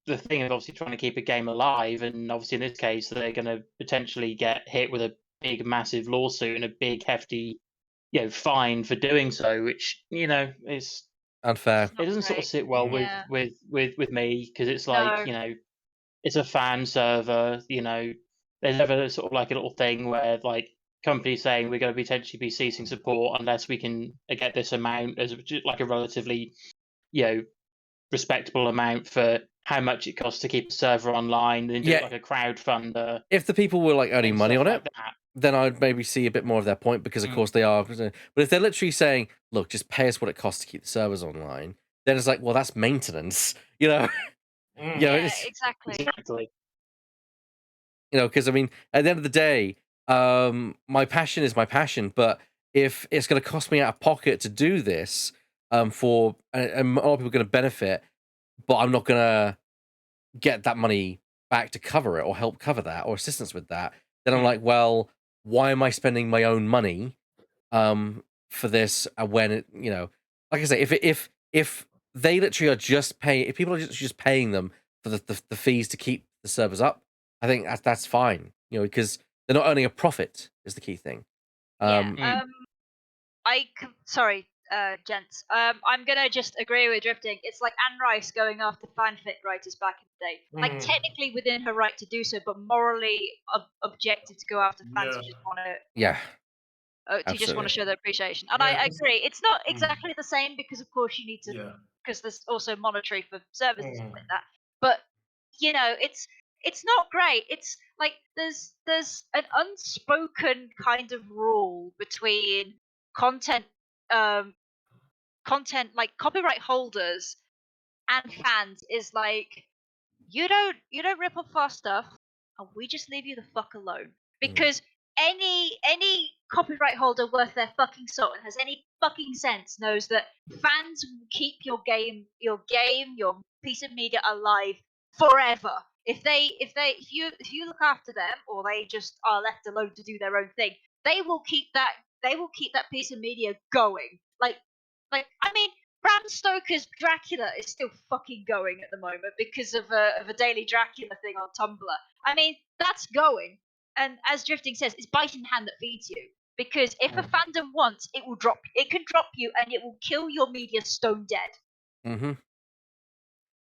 the thing of obviously trying to keep a game alive, and obviously in this case they're going to potentially get hit with a big, massive lawsuit and a big, hefty, fine for doing so, which is Unfair. It doesn't sort of sit well with me, because it's like it's a fan server. There's never sort of like a little thing where like companies saying we're going to potentially be ceasing support unless we can get this amount as like a relatively respectable amount for how much it costs to keep a server online, then do it like a crowdfunder. If the people were like earning money on it, that, then I'd maybe see a bit more of their point, because of course they are. But if they're literally saying, look, just pay us what it costs to keep the servers online, then it's like, well, that's maintenance, Exactly. Because I mean, at the end of the day, my passion is my passion, but if it's going to cost me out of pocket to do this, and a lot of people are going to benefit, but I'm not going to get that money back to cover it or help cover that or assistance with that, then I'm like, well, why am I spending my own money for this when it, like I say, if they literally are just paying, if people are just paying them for the fees to keep the servers up, I think that's fine, because they're not earning a profit is the key thing. Sorry, gents. I'm gonna just agree with Drifting. It's like Anne Rice going after fanfic writers back in the day. Like technically within her right to do so, but morally objective to go after fans who just want to just want to show their appreciation. And I agree. It's not exactly the same, because of course you need to, because there's also monetary for service and stuff like that. But it's not great. It's like there's an unspoken kind of rule between content like copyright holders and fans, is like, you don't rip off our stuff, and we just leave you the fuck alone. Because any copyright holder worth their fucking salt and has any fucking sense knows that fans will keep your piece of media alive forever. If you look after them, or they just are left alone to do their own thing, they will keep that piece of media going. Like I mean, Bram Stoker's Dracula is still fucking going at the moment because of a daily Dracula thing on Tumblr. I mean, that's going. And as Drifting says, it's biting the hand that feeds you. Because if a fandom wants, it will drop. It can drop you, and it will kill your media stone dead. We're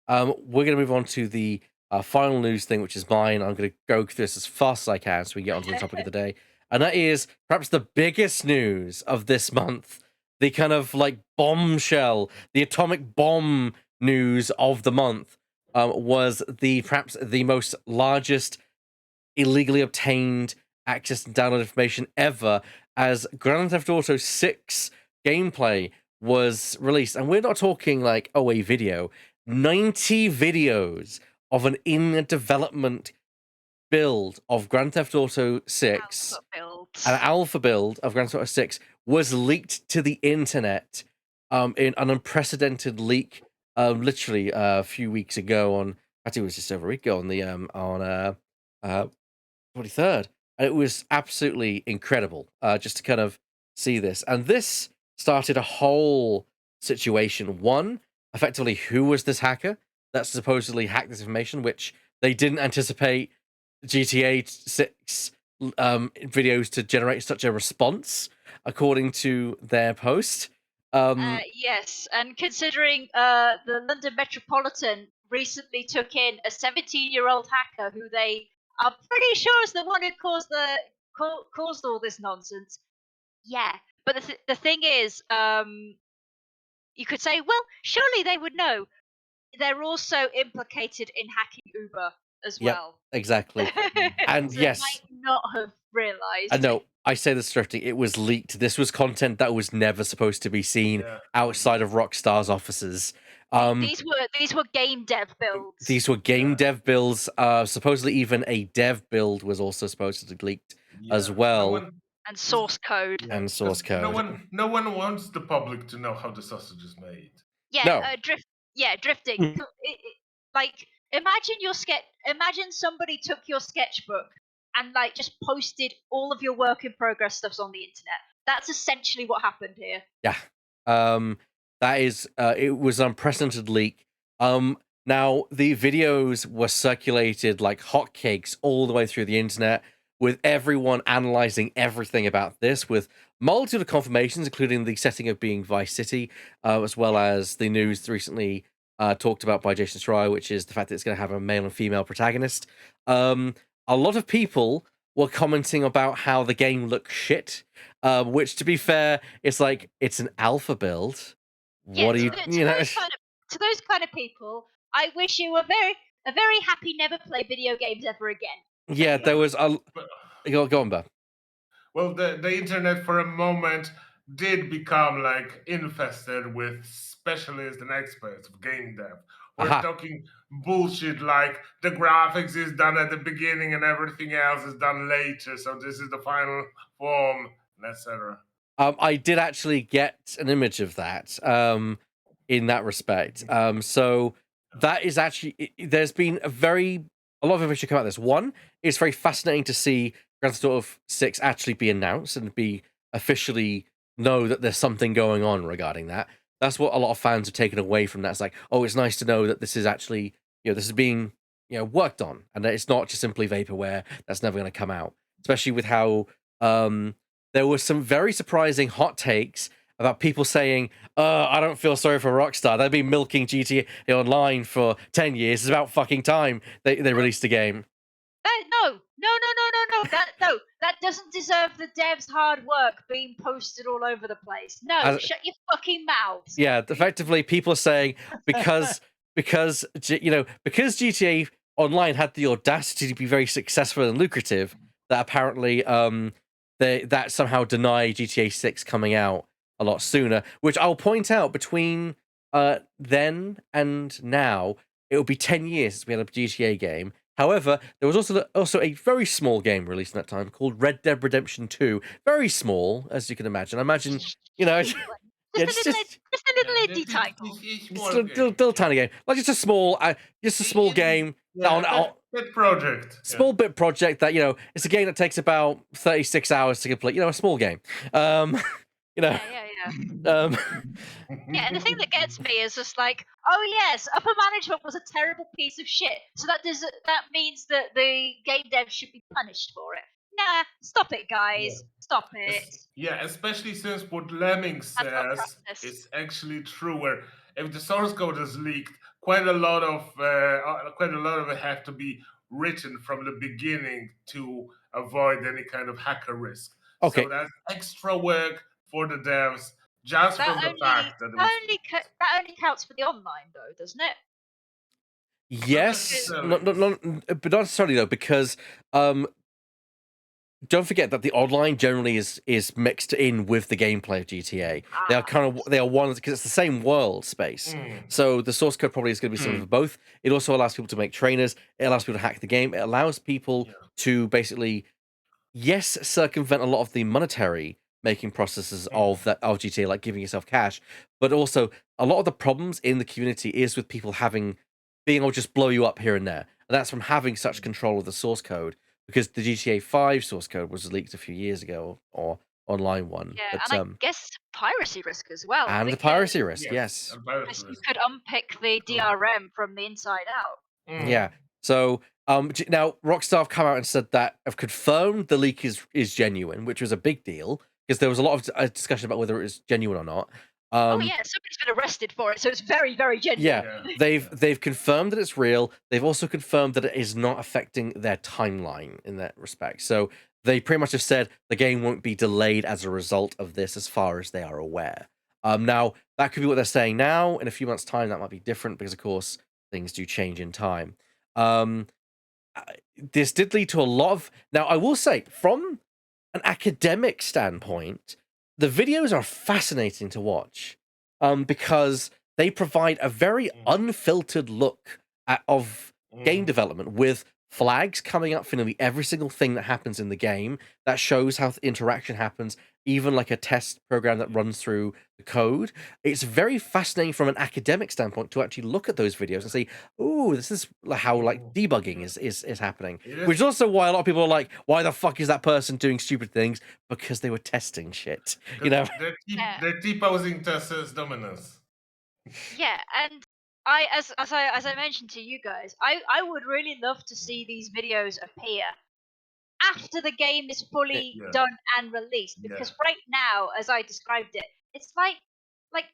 going to move on to the final news thing, which is mine. I'm going to go through this as fast as I can so we get onto the topic of the day. And that is perhaps the biggest news of this month. The kind of like bombshell, the atomic bomb news of the month was perhaps the most largest illegally obtained access and download information ever, as Grand Theft Auto 6 gameplay was released. And we're not talking like, a video. 90 videos of an in-development build of Grand Theft Auto 6, an alpha build of Grand Theft Auto 6, was leaked to the internet in an unprecedented leak literally a few weeks ago actually it was just over a week ago on the 23rd. And it was absolutely incredible just to kind of see this. And this started a whole situation. One, effectively, who was this hacker that supposedly hacked this information, which they didn't anticipate GTA 6 videos to generate such a response, according to their post. Yes, and considering the London Metropolitan recently took in a 17-year-old hacker who they are pretty sure is the one who caused all this nonsense. Yeah, but the thing is, you could say, well, surely they would know. They're also implicated in hacking Uber as well. Exactly. And so yes, they might not have realized. I know. I say this drifting. It was leaked. This was content that was never supposed to be seen outside of Rockstar's offices. These were game dev builds. These were game dev builds. Supposedly, even a dev build was also supposedly leaked as well. And source code. Yeah, And source 'cause code. no one wants the public to know how the sausage is made. Yeah, No. drifting. Like, imagine somebody took your sketchbook and like just posted all of your work in progress stuffs on the internet. That's essentially what happened here. Yeah. That is it was an unprecedented leak. Now the videos were circulated like hotcakes all the way through the internet, with everyone analyzing everything about this, with multitude of confirmations, including the setting of being Vice City, as well as the news recently talked about by Jason Schreier, which is the fact that it's going to have a male and female protagonist. A lot of people were commenting about how the game looks shit, which, to be fair, it's like it's an alpha build. Yeah, What do you, you know? to those kind of people, I wish you a very happy never play video games ever again. Yeah, there was a. But, Go on, Ben. well, the internet for a moment did become like infested with specialists and experts of game dev. We're Aha. talking bullshit like the graphics is done at the beginning and everything else is done later, so this is the final form, etc. I did actually get an image of that. In that respect. So that is actually there's been a lot of information come out of this. One, it's very fascinating to see Grand Theft Auto 6 actually be announced and be officially know that there's something going on regarding that. That's what a lot of fans have taken away from that. It's like, oh, it's nice to know that this is actually, this is being, worked on, and that it's not just simply vaporware that's never going to come out. Especially with how there were some very surprising hot takes about people saying, I don't feel sorry for Rockstar. They've been milking GTA Online for 10 years. It's about fucking time they released a game. No. That doesn't deserve the devs' hard work being posted all over the place. No, shut your fucking mouths. Yeah, effectively, people are saying because GTA Online had the audacity to be very successful and lucrative, that apparently that somehow deny GTA 6 coming out a lot sooner. Which I'll point out, between then and now, it will be 10 years since we had a GTA game. However, there was also a very small game released in that time called Red Dead Redemption 2. Very small, as you can imagine. I imagine, Just a little indie title. Just a little tiny game, like just a small game. Bit project. Small bit project that it's a game that takes about 36 hours to complete. A small game. Yeah. Um, Yeah, and the thing that gets me is just like, oh yes, upper management was a terrible piece of shit. So that means that the game devs should be punished for it. Nah, stop it, guys. Stop it. Yeah, especially since what Lemming says is actually true. Where if the source code is leaked, quite a lot of it have to be written from the beginning to avoid any kind of hacker risk. Okay. So that's extra work for the devs, just from the fact that that only counts for the online, though, doesn't it? Yes, but not necessarily though, because don't forget that the online generally is mixed in with the gameplay of GTA. They are one, because it's the same world space. So the source code probably is going to be similar for both. It also allows people to make trainers. It allows people to hack the game. It allows people to basically, yes, circumvent a lot of the monetary making processes of GTA, like giving yourself cash, but also a lot of the problems in the community is with people being able to just blow you up here and there, and that's from having such control of the source code, because the GTA 5 source code was leaked a few years ago, or online one. Yeah, but, and I guess piracy risk as well. And the piracy risk, yes. You could unpick the DRM from the inside out. Yeah. So now Rockstar have come out and said that have confirmed the leak is genuine, which was a big deal, because there was a lot of discussion about whether it was genuine or not. Oh yeah, somebody's been arrested for it, so it's very, very genuine. Yeah, they've confirmed that it's real. They've also confirmed that it is not affecting their timeline in that respect. So they pretty much have said the game won't be delayed as a result of this, as far as they are aware. Now that could be what they're saying now. In a few months' time, that might be different, because of course things do change in time. This did lead to a lot of. Now, I will say, from an academic standpoint, the videos are fascinating to watch, because they provide a very unfiltered look of game development, with flags coming up for nearly every single thing that happens in the game that shows how interaction happens, even like a test program that runs through the code. It's very fascinating from an academic standpoint to actually look at those videos and say, oh, this is how like debugging is happening. Which is also why a lot of people are like, why the fuck is that person doing stupid things? Because they were testing shit. You know? They're T-posing Tessa's dominance. Yeah, and as I mentioned to you guys, I would really love to see these videos appear after the game is fully done and released, because right now, as I described it, it's like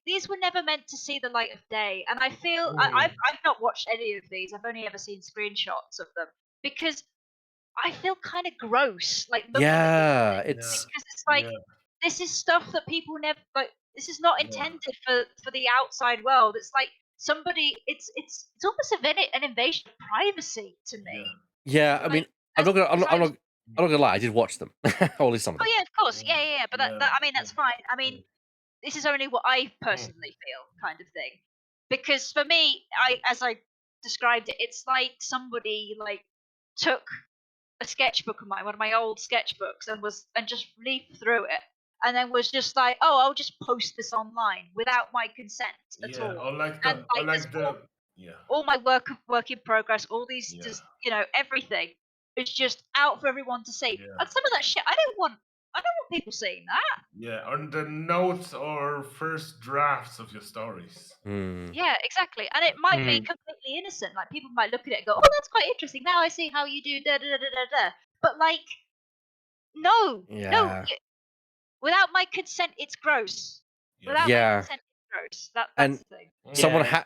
these were never meant to see the light of day, and I feel I've not watched any of these. I've only ever seen screenshots of them because I feel kind of gross, like looking at these things, because it's like this is stuff that people never like. This is not intended for the outside world. It's like somebody. It's almost an invasion of privacy to me. Yeah, I mean, I'm not gonna lie. I did watch them, or at least some of them. Oh yeah, of course, yeah. But that I mean, that's fine. I mean, this is only what I personally feel, kind of thing. Because for me, as I described it, it's like somebody like took a sketchbook of mine, one of my old sketchbooks, and just leafed through it, and then was just like, oh, I'll just post this online without my consent at all. All my work in progress, all these just everything is just out for everyone to see. And some of that shit, I don't want people seeing that. Yeah, on the notes or first drafts of your stories. Yeah, exactly. And it might be completely innocent. Like people might look at it and go, "Oh, that's quite interesting. Now I see how you do da da da da da." But like, no, without my consent, it's gross. Without my consent, it's gross. That's the thing.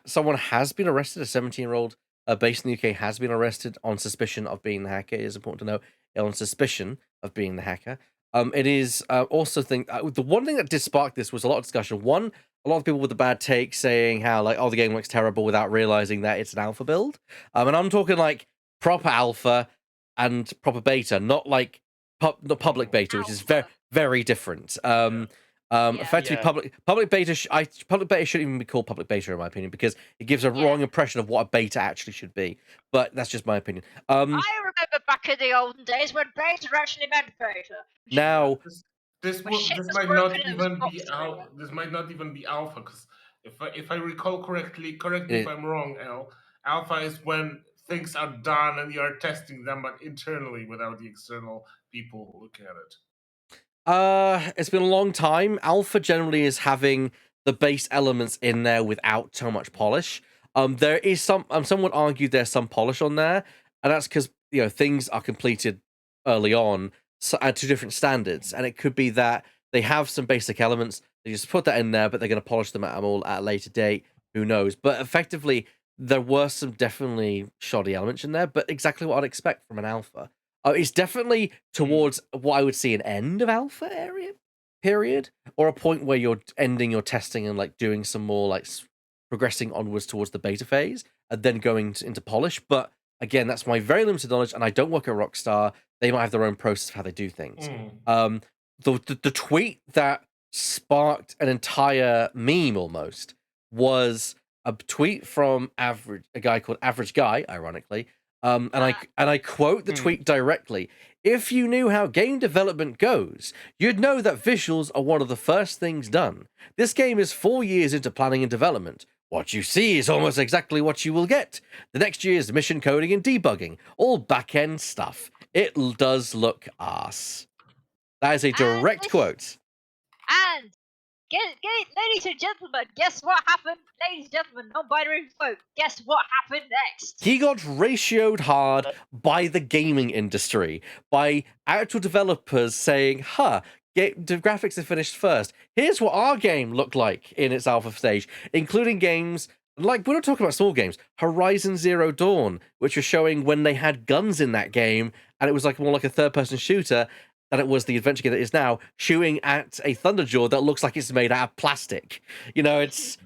Someone has been arrested. A 17-year-old based in the UK has been arrested on suspicion of being the hacker. It is important to know, on suspicion of being the hacker. It is also the one thing that did spark this was a lot of discussion. One, a lot of people with a bad take saying how like, oh, the game looks terrible without realizing that it's an alpha build. And I'm talking like proper alpha and proper beta, not like the public beta, which is very different. Effectively, public beta shouldn't even be called public beta in my opinion, because it gives a wrong impression of what a beta actually should be. But that's just my opinion. I remember back in the olden days when beta actually meant beta. Now, this might not even be alpha, because if I recall correctly, correct me if I'm wrong, Al. Alpha is when things are done and you are testing them, but internally without the external people looking at it. It's been a long time. Alpha generally is having the base elements in there without so much polish. There is some would argue there's some polish on there, and that's because things are completed early on at two different standards, and it could be that they have some basic elements. They just put that in there, but they're going to polish them at a later date. Who knows? But effectively, there were some definitely shoddy elements in there, but exactly what I'd expect from an alpha. It's definitely towards what I would see an end of alpha period, or a point where you're ending your testing and like doing some more like progressing onwards towards the beta phase and then going into polish. But again, that's my very limited knowledge, and I don't work at Rockstar. They might have their own process of how they do things. The tweet that sparked an entire meme almost was a tweet from a guy called Average Guy, ironically. And I quote the tweet directly. If you knew how game development goes, you'd know that visuals are one of the first things done. This game is 4 years into planning and development. What you see is almost exactly what you will get. The next year is mission coding and debugging, all back-end stuff. It does look arse. That is a direct quote. And ladies and gentlemen, guess what happened? Ladies and gentlemen, non-binary folk, guess what happened next? He got ratioed hard by the gaming industry, by actual developers saying, the graphics are finished first. Here's what our game looked like in its alpha stage, including games like, we're not talking about small games, Horizon Zero Dawn, which was showing when they had guns in that game, and it was like more like a third-person shooter than it was the adventure game that is now, shooting at a Thunderjaw that looks like it's made out of plastic. It's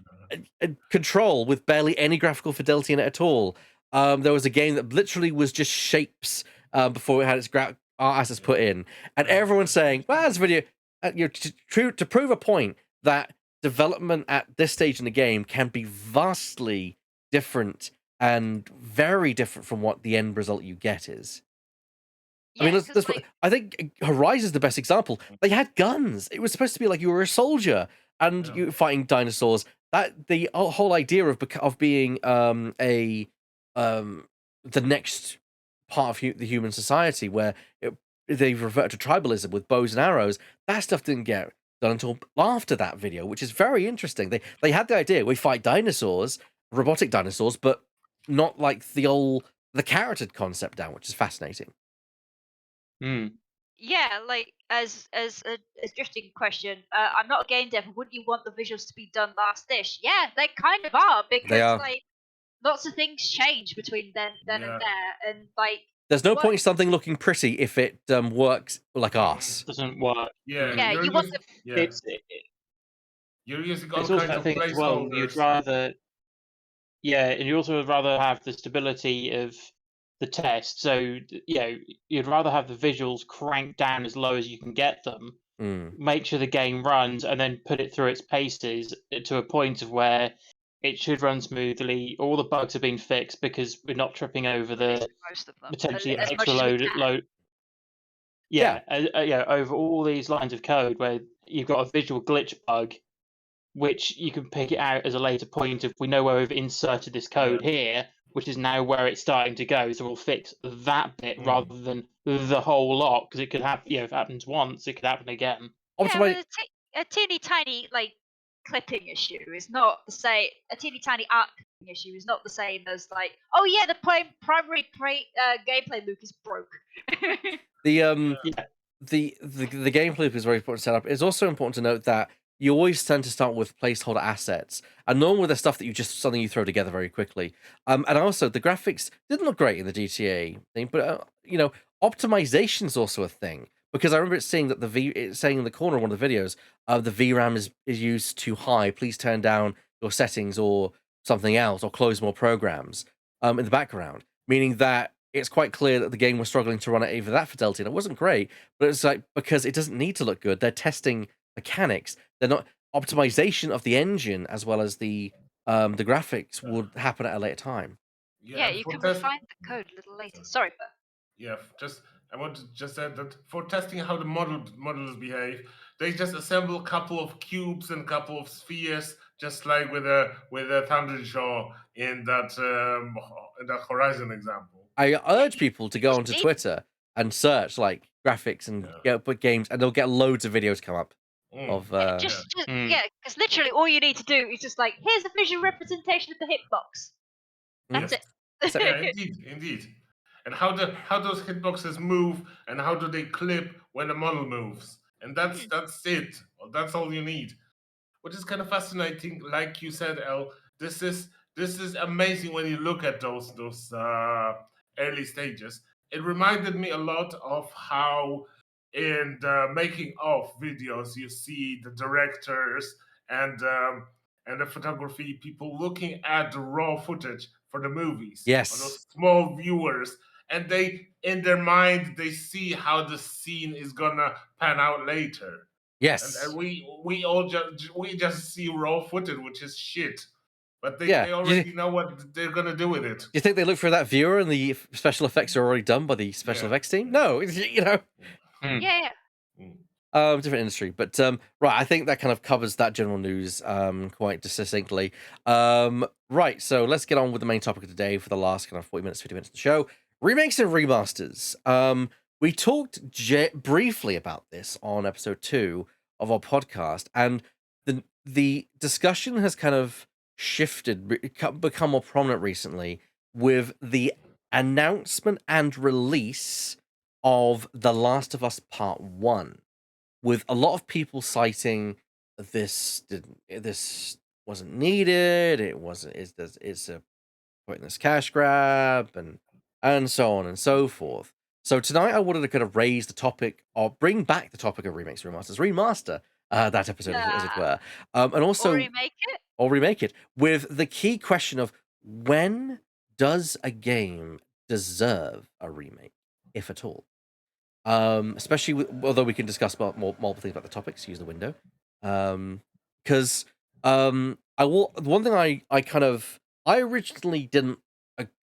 a Control with barely any graphical fidelity in it at all. There was a game that literally was just shapes before it had its art assets put in, and everyone's saying, "Well, that's a video." To prove a point that development at this stage in the game can be vastly different and very different from what the end result you get is. I mean, Yeah, let's, 'cause, let's, I think Horizon's the best example. They had guns. It was supposed to be like you were a soldier and Yeah. you were fighting dinosaurs. That the whole idea of being a the next part of the human society where they revert to tribalism with bows and arrows. That stuff didn't get done until after that video, which is very interesting. They had the idea we fight dinosaurs, robotic dinosaurs, but not like the character concept down, which is fascinating. Mm. yeah, like as a drifting question, I'm not a game dev. Wouldn't you want the visuals to be done last dish? Yeah, they kind of are They because are. like lots of things change between then and Yeah. there, and like There's no what? point in something looking pretty if it works like arse. Doesn't work. Yeah, Yeah, you're you want using, the yeah, It's you're using all it's also kinds that of thing as well. You'd placeholders. rather and you also would rather have the stability of the test. So you'd rather have the visuals cranked down as low as you can get them, Mm. make sure the game runs, and then put it through its paces to a point of where it should run smoothly. All the bugs have been fixed because we're not tripping over the most of them potentially as much extra as we load. can. Yeah. Over all these lines of code where you've got a visual glitch bug, which you can pick it out as a later point of we know where we've inserted this code here, which is now where it's starting to go. So we'll fix that bit rather than the whole lot because it could happen. If it happens once, it could happen again. Yeah, Optimize. but a teeny tiny like clipping issue is not the same. A teeny tiny art clipping issue is not the same as like, oh yeah, the primary gameplay loop is broke. The Yeah. the gameplay loop is very important to set up. It's also important to note that you always tend to start with placeholder assets, and normally they're stuff that something you throw together very quickly. And also the graphics didn't look great in the GTA thing, but optimization is also a thing because I remember it saying that it's saying in the corner of one of the videos, the VRAM is used too high. Please turn down your settings or something else, or close more programs in the background, meaning that it's quite clear that the game was struggling to run at either that fidelity, and it wasn't great. But it's like because it doesn't need to look good. They're testing mechanics. They're not optimization of the engine as well as the graphics would happen at a later time. Yeah, and you for can test, refine the code a little later. Sorry, but yeah, just I want to just add that for testing how the models behave, they just assemble a couple of cubes and a couple of spheres, just like with a Thunderjaw in that Horizon example. I yeah, urge people to go onto see? Twitter and search like graphics and put games, and they'll get loads of videos come up of Yeah, just because literally all you need to do is just like here's a visual representation of the hitbox. That's Yes. it. Yeah, indeed. And how those hitboxes move and how do they clip when the model moves. And that's it. Well, that's all you need. Which is kind of fascinating. Like you said, El, this is amazing when you look at those early stages. It reminded me a lot of how in the making of videos you see the directors and the photography people looking at the raw footage for the movies on yes, those small viewers, and they in their mind they see how the scene is gonna pan out later, and yes, we just see raw footage, which is shit, but they, yeah. they Do you, already know what they're gonna do with it. do you think they look through that viewer and the special effects are already done by the special Yeah. effects team? No, Yeah. Mm. different industry, but right. I think that kind of covers that general news quite succinctly. Right, so let's get on with the main topic of today for the last kind of 40 minutes, 50 minutes of the show. Remakes and remasters. We talked briefly about this on episode 2 of our podcast, and the discussion has kind of shifted, become more prominent recently with the announcement and release of The Last of Us Part 1, with a lot of people citing this wasn't needed, it wasn't it's a pointless cash grab, and so on and so forth. So tonight I wanted to kind of raise the topic, or bring back the topic of remakes and remasters, remaster that episode as it were, and Or also remake it. or remake it with the key question of when does a game deserve a remake, if at all? Especially although we can discuss about multiple things about the topics, use the window. Because I will. One thing I originally didn't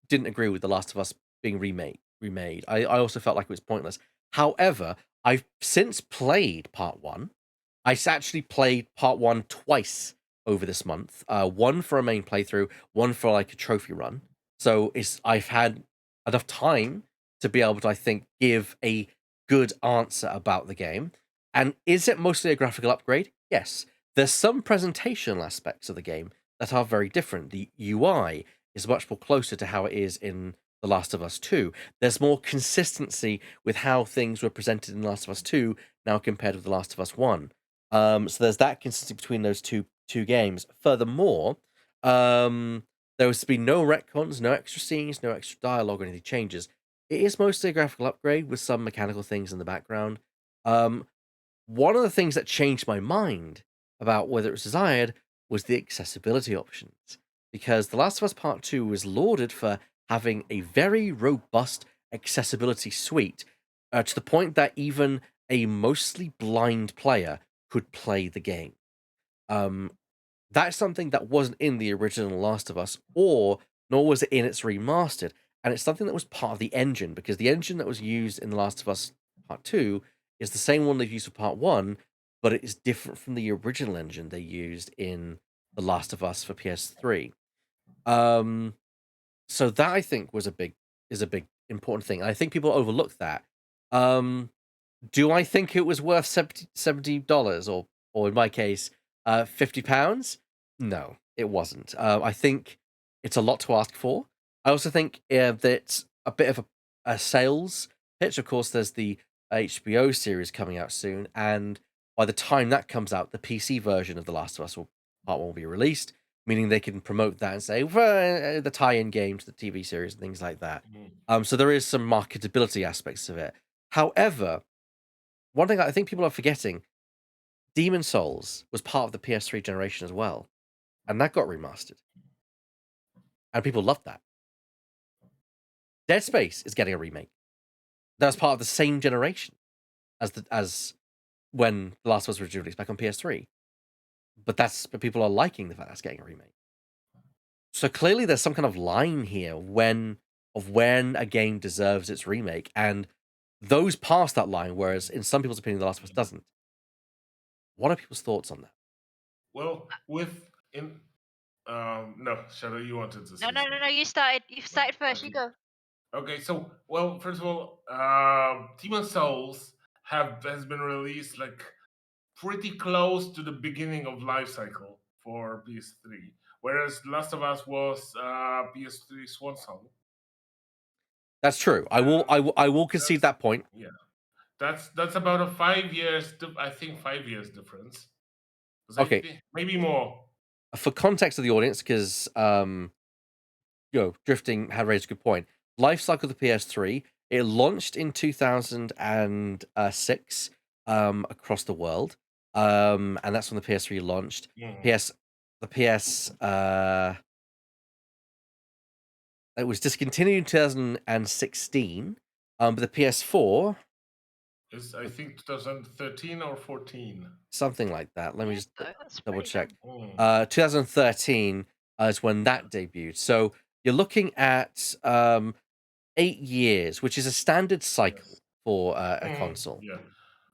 didn't agree with The Last of Us being remade. I also felt like it was pointless. However, I've since played part one. Actually played part one twice over this month. One for a main playthrough, one for like a trophy run. So I've had enough time to be able to, I think, give a good answer about the game. And is it mostly a graphical upgrade? Yes. There's some presentational aspects of the game that are very different. The UI is much more closer to how it is in The Last of Us 2. There's more consistency with how things were presented in The Last of Us 2 now compared with The Last of Us 1. So there's that consistency between those two games. Furthermore, there has been no retcons, no extra scenes, no extra dialogue or anything changes. It is mostly a graphical upgrade with some mechanical things in the background. Um, One of the things that changed my mind about whether it was desired was the accessibility options. Because The Last of Us Part 2 was lauded for having a very robust accessibility suite, to the point that even a mostly blind player could play the game. Um, that's something that wasn't in the original Last of Us, or nor was it in its remastered. And it's something that was part of the engine, because the engine that was used in The Last of Us Part 2 is the same one they've used for Part 1, but it is different from the original engine they used in The Last of Us for PS3. Um, so that I think is a big important thing. And I think people overlook that. Do I think it was worth $70 or in my case, £50? No, it wasn't. I think it's a lot to ask for. I also think that a bit of a sales pitch. Of course, there's the HBO series coming out soon, and by the time that comes out, the PC version of The Last of Us Part 1 will be released, meaning they can promote that and say, well, the tie-in game to the TV series and things like that. So there is some marketability aspects of it. However, one thing I think people are forgetting, Demon Souls was part of the PS3 generation as well, and that got remastered, and people loved that. Dead Space is getting a remake. That was part of the same generation as when The Last of Us was released back on PS3, but people are liking the fact that's getting a remake. So clearly, there's some kind of line here when a game deserves its remake, and those past that line, whereas in some people's opinion, The Last of Us doesn't. What are people's thoughts on that? Well, no, Shadow, you wanted to say No, no, no, something. no. You started. You started first. You go. Okay, so well, first of all, Demon Souls has been released like pretty close to the beginning of life cycle for PS3, whereas Last of Us was PS3 swan song. That's true. I will concede that point. Yeah, that's about a 5 years. I think 5 years difference. 'Cause Okay, maybe more. for context of the audience, because Drifting had raised a good point. Life cycle of the PS3, it launched in 2006 across the world, and that's when the PS3 launched. The PS it was discontinued in 2016, but the PS4 Is I think 2013 or 14. something like that. Let me just That's double pretty check. young. 2013 is when that debuted. So you're looking at 8 years, which is a standard cycle Yes. for a console. Yeah.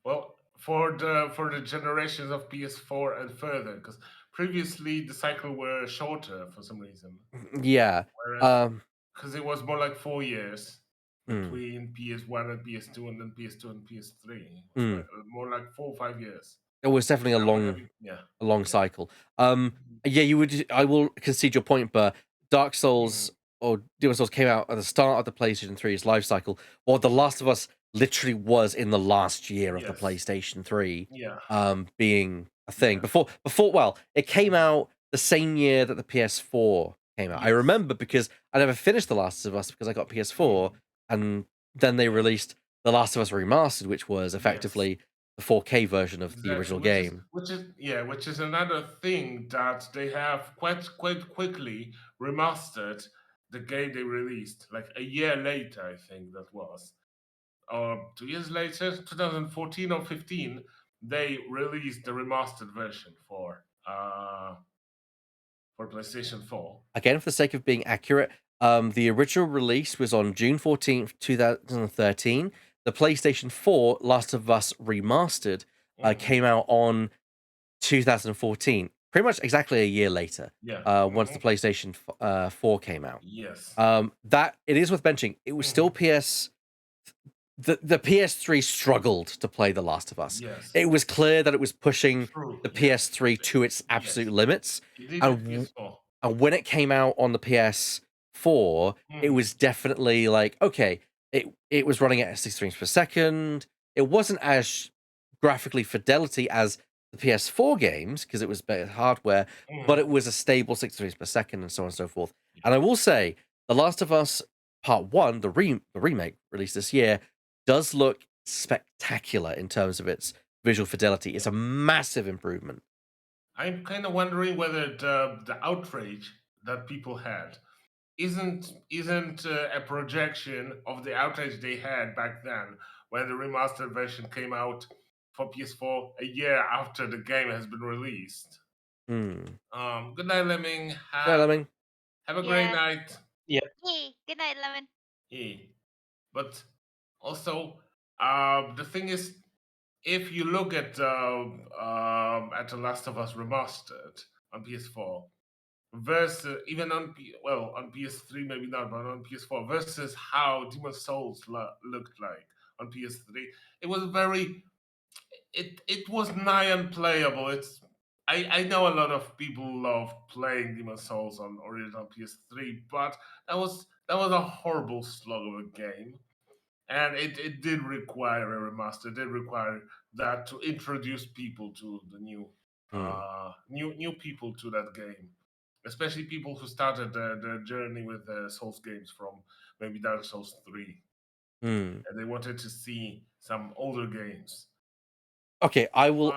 Well, for the generations of PS4 and further, because previously the cycle were shorter for some reason. Yeah. Whereas because it was more like 4 years mm, between PS1 and PS2, and then PS2 and PS3. It was mm. more like 4 or 5 years. It was definitely a Now we're having long cycle. Yeah, you would. I will concede your point, but Dark Souls or Demon Souls came out at the start of the PlayStation 3's life cycle, while The Last of Us literally was in the last year of the Yes. PlayStation 3, Yeah. being a thing. Yeah. Well, it came out the same year that the PS4 came out. I Yes. remember because I never finished The Last of Us because I got PS4, and then they released The Last of Us Remastered, which was effectively the 4K version of the original game. Which is another thing that they have quite quickly remastered the game they released like a year later. I think that was, or 2 years later, 2014 or 15. They released the remastered version for PlayStation 4. Again, for the sake of being accurate, The original release was on June 14th, 2013. The PlayStation 4 Last of Us Remastered came out on 2014, pretty much exactly a year later. Yeah. Once the PlayStation 4 came out. Yes. That it is worth mentioning. It was still the PS3 struggled to play The Last of Us. Yes. It was clear that it was pushing True. the Yes. PS3 to its absolute limits. It did And with PS4. And when it came out on the PS4, it was definitely like, okay, it was running at 60 frames per second. It wasn't as graphically fidelity as the PS4 games because it was better hardware, but it was a stable 60 frames per second and so on and so forth. And I will say, The Last of Us Part 1, the remake released this year, does look spectacular in terms of its visual fidelity. It's a massive improvement. I'm kind of wondering whether the outrage that people had isn't a projection of the outrage they had back then when the remastered version came out for PS4 a year after the game has been released. Good night, Lemming. Yeah, Lemming. Have a great night. Yeah. Hey, good night, Lemon. Yeah. But also, the thing is, if you look at The Last of Us Remastered on PS4 versus even on on PS3 maybe not, but on PS4 versus how Demon's Souls looked like on PS3, it was it was nigh unplayable. I know a lot of people love playing Demon's Souls on original PS3, but that was a horrible slug of a game. And it did require a remaster. It did require that to introduce people to the new people to that game, especially people who started their journey with Souls games from maybe Dark Souls 3, and they wanted to see some older games. Okay, I will.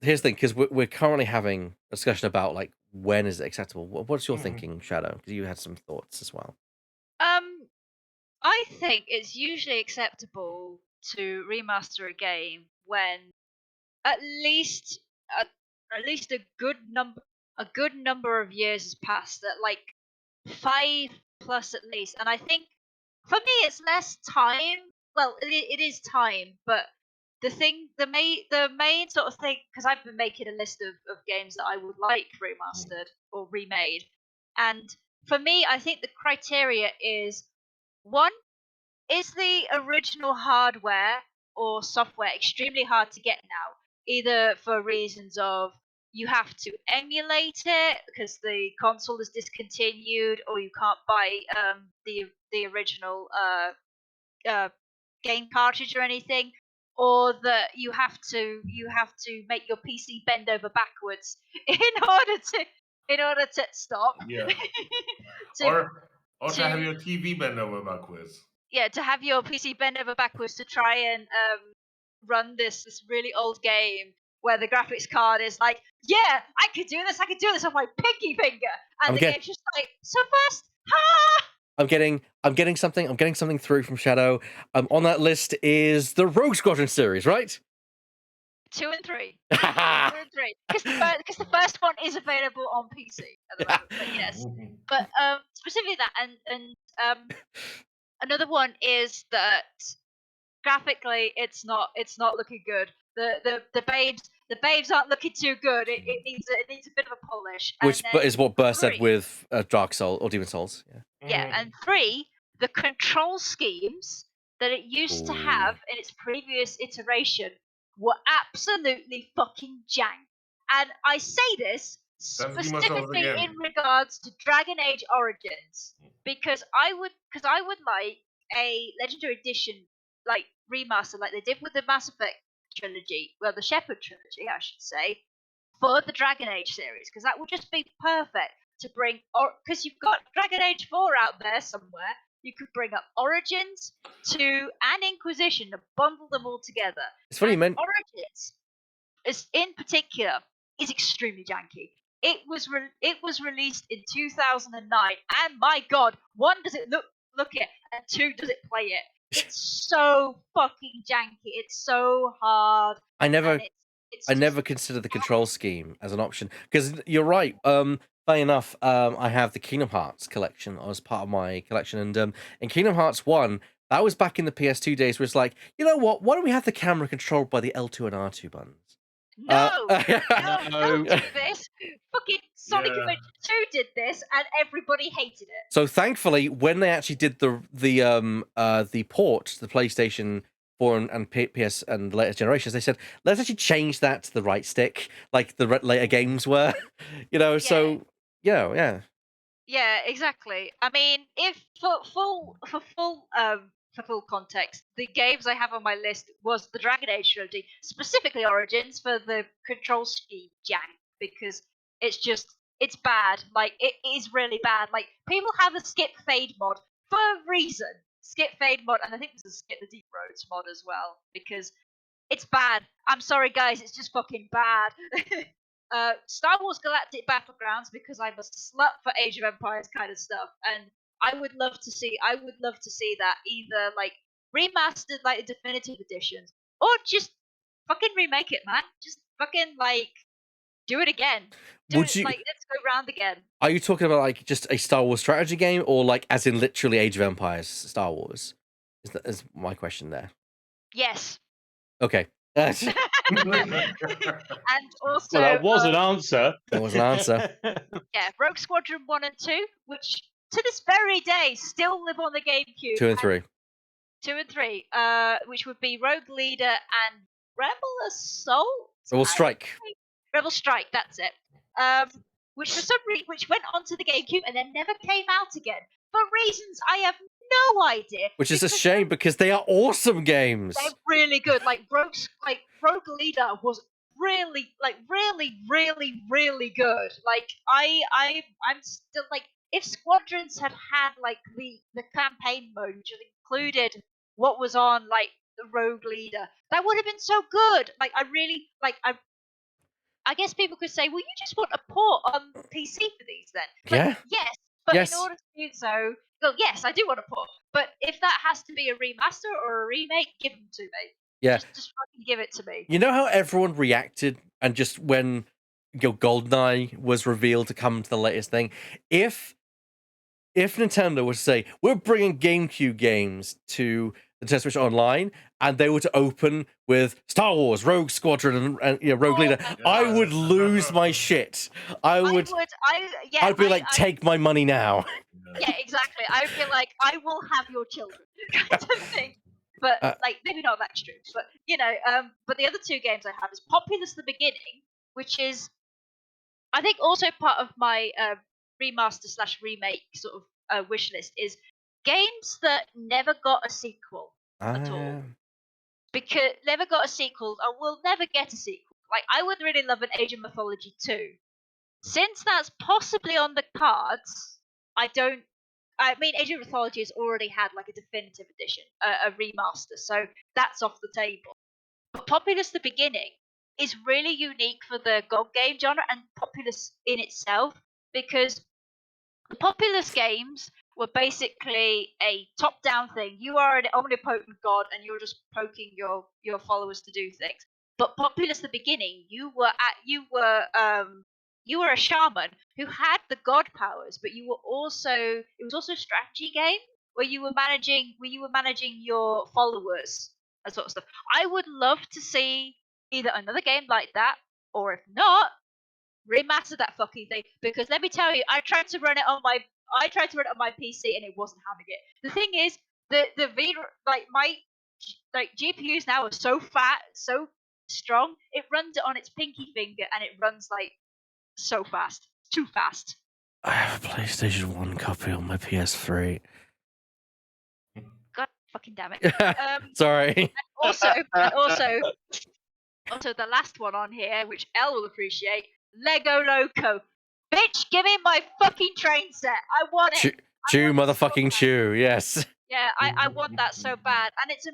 Here's the thing, because we're currently having a discussion about like when is it acceptable. What's your thinking, Shadow? Because you had some thoughts as well. I think it's usually acceptable to remaster a game when at least at least a good number of years has passed, that like 5 plus at least. And I think for me it's less time. Well, it is time, but the main sort of thing, because I've been making a list of games that I would like remastered or remade, and for me I think the criteria is, one, is the original hardware or software extremely hard to get now, either for reasons of you have to emulate it because the console is discontinued, or you can't buy the original game cartridge or anything, or that you have to make your PC bend over backwards in order to stop. Yeah. to, or to have your TV bend over backwards. Yeah, to have your PC bend over backwards to try and run this really old game where the graphics card is like, yeah, I could do this on my pinky finger, and the game's just like, so fast, I'm getting something through from Shadow. On that list is the Rogue Squadron series, right? 2 and 3. 2 and 3. Because the first one is available on PC at the moment. But yes. But specifically that, and another one is that graphically it's not looking good. The babes aren't looking too good. It needs a bit of a polish. Which is what Burr said 3. with Dark Soul or Demon Souls. Yeah, and 3, the control schemes that it used to have in its previous iteration were absolutely fucking jank. And I say this specifically in regards to Dragon Age Origins, because I would like a Legendary Edition like remaster, like they did with the Mass Effect trilogy, well, the Shepard trilogy, I should say, for the Dragon Age series, because that would just be perfect to bring, or because you've got Dragon Age 4 out there somewhere, you could bring up Origins, 2, and Inquisition and bundle them all together. It's funny you meant Origins, in particular, is extremely janky. It was released in 2009, and my god, 1, does it look it, and 2, does it play it? It's so fucking janky. It's so hard. I never It's I just never considered the control scheme as an option because you're right. Funny enough, I have the Kingdom Hearts collection as part of my collection, and in Kingdom Hearts 1, that was back in the PS2 days, where it's like, you know what? Why don't we have the camera controlled by the L2 and R2 buttons? no, No. don't do this. Fucking Sonic Yeah. Adventure 2 did this, and everybody hated it. So thankfully, when they actually did the port to the PlayStation 4 and PS and later generations, they said, let's actually change that to the right stick, like the later games were. So yeah. Yeah, exactly. I mean, if for full context, the games I have on my list was the Dragon Age trilogy, specifically Origins, for the control scheme jank, because it's bad. Like, it is really bad. Like, people have a skip fade mod for a reason. Skip fade mod, and I think there's a skip the deep roads mod as well, because it's bad. I'm sorry, guys. It's just fucking bad. Star Wars Galactic Battlegrounds, because I'm a slut for Age of Empires kind of stuff, and I would love to see that either like remastered, like the definitive editions, or just fucking remake it, man. Just fucking like do it again. Would you? Like, let's go round again. Are you talking about like just a Star Wars strategy game, or like as in literally Age of Empires Star Wars? Is my question there? Yes. Okay. And also, Well, that was an answer. That was an answer. yeah, Rogue Squadron 1 and 2, which to this very day still live on the GameCube. 2 and 3. 2 and 3, which would be Rogue Leader and Rebel Assault. Rebel Strike. Rebel Strike, that's it. Which for some reason, which went onto the GameCube and then never came out again for reasons I have no idea. Which is a shame because they are awesome games. They're really good. Like Rogue Leader was really good. Like I'm still like, if Squadrons had like the campaign mode, which included what was on like the Rogue Leader, that would have been so good. Like, I really like I guess people could say, well, you just want a port on PC for these then. Like, Yeah. yes, but Yes. in order to do so, well, yes, I do want a port. But if that has to be a remaster or a remake, give them to me. Yeah. Just fucking give it to me. You know how everyone reacted and just when GoldenEye was revealed to come to the latest thing? If Nintendo was to say, we're bringing GameCube games to the Nintendo Switch Online, and they were to open with Star Wars, Rogue Squadron, and Rogue Leader, I would lose my shit. I'd be like, take my money now. Yeah, exactly. I would be like, I will have your children, kind of thing. But like, maybe not that extreme. But but the other two games I have is Populous: The Beginning, which is, I think, also part of my remaster/remake sort of wish list, is games that never got a sequel at all. Because never got a sequel, or will never get a sequel. Like, I would really love an Age of Mythology 2. Since that's possibly on the cards, I mean, Age of Mythology has already had like a definitive edition, a remaster, so that's off the table. But Populous: The Beginning is really unique for the GOG game genre and Populous in itself, because the Populous games were basically a top-down thing. You are an omnipotent god, and you're just poking your followers to do things. But Populous: The Beginning, you were a shaman who had the god powers, but it was also a strategy game where you were managing your followers and sort of stuff. I would love to see either another game like that, or if not, remaster that fucking thing, because let me tell you, I tried to run it on my PC and it wasn't having it. The thing is, the my GPUs now are so fat, so strong, it runs it on its pinky finger and it runs like so fast, too fast. I have a PlayStation 1 copy on my PS3. God fucking damn it. Sorry. Also, the last one on here, which Elle will appreciate, Lego Loco. Bitch, give me my fucking train set. I want it. Chew, motherfucking chew. Yes. Yeah, I want that so bad, and it's a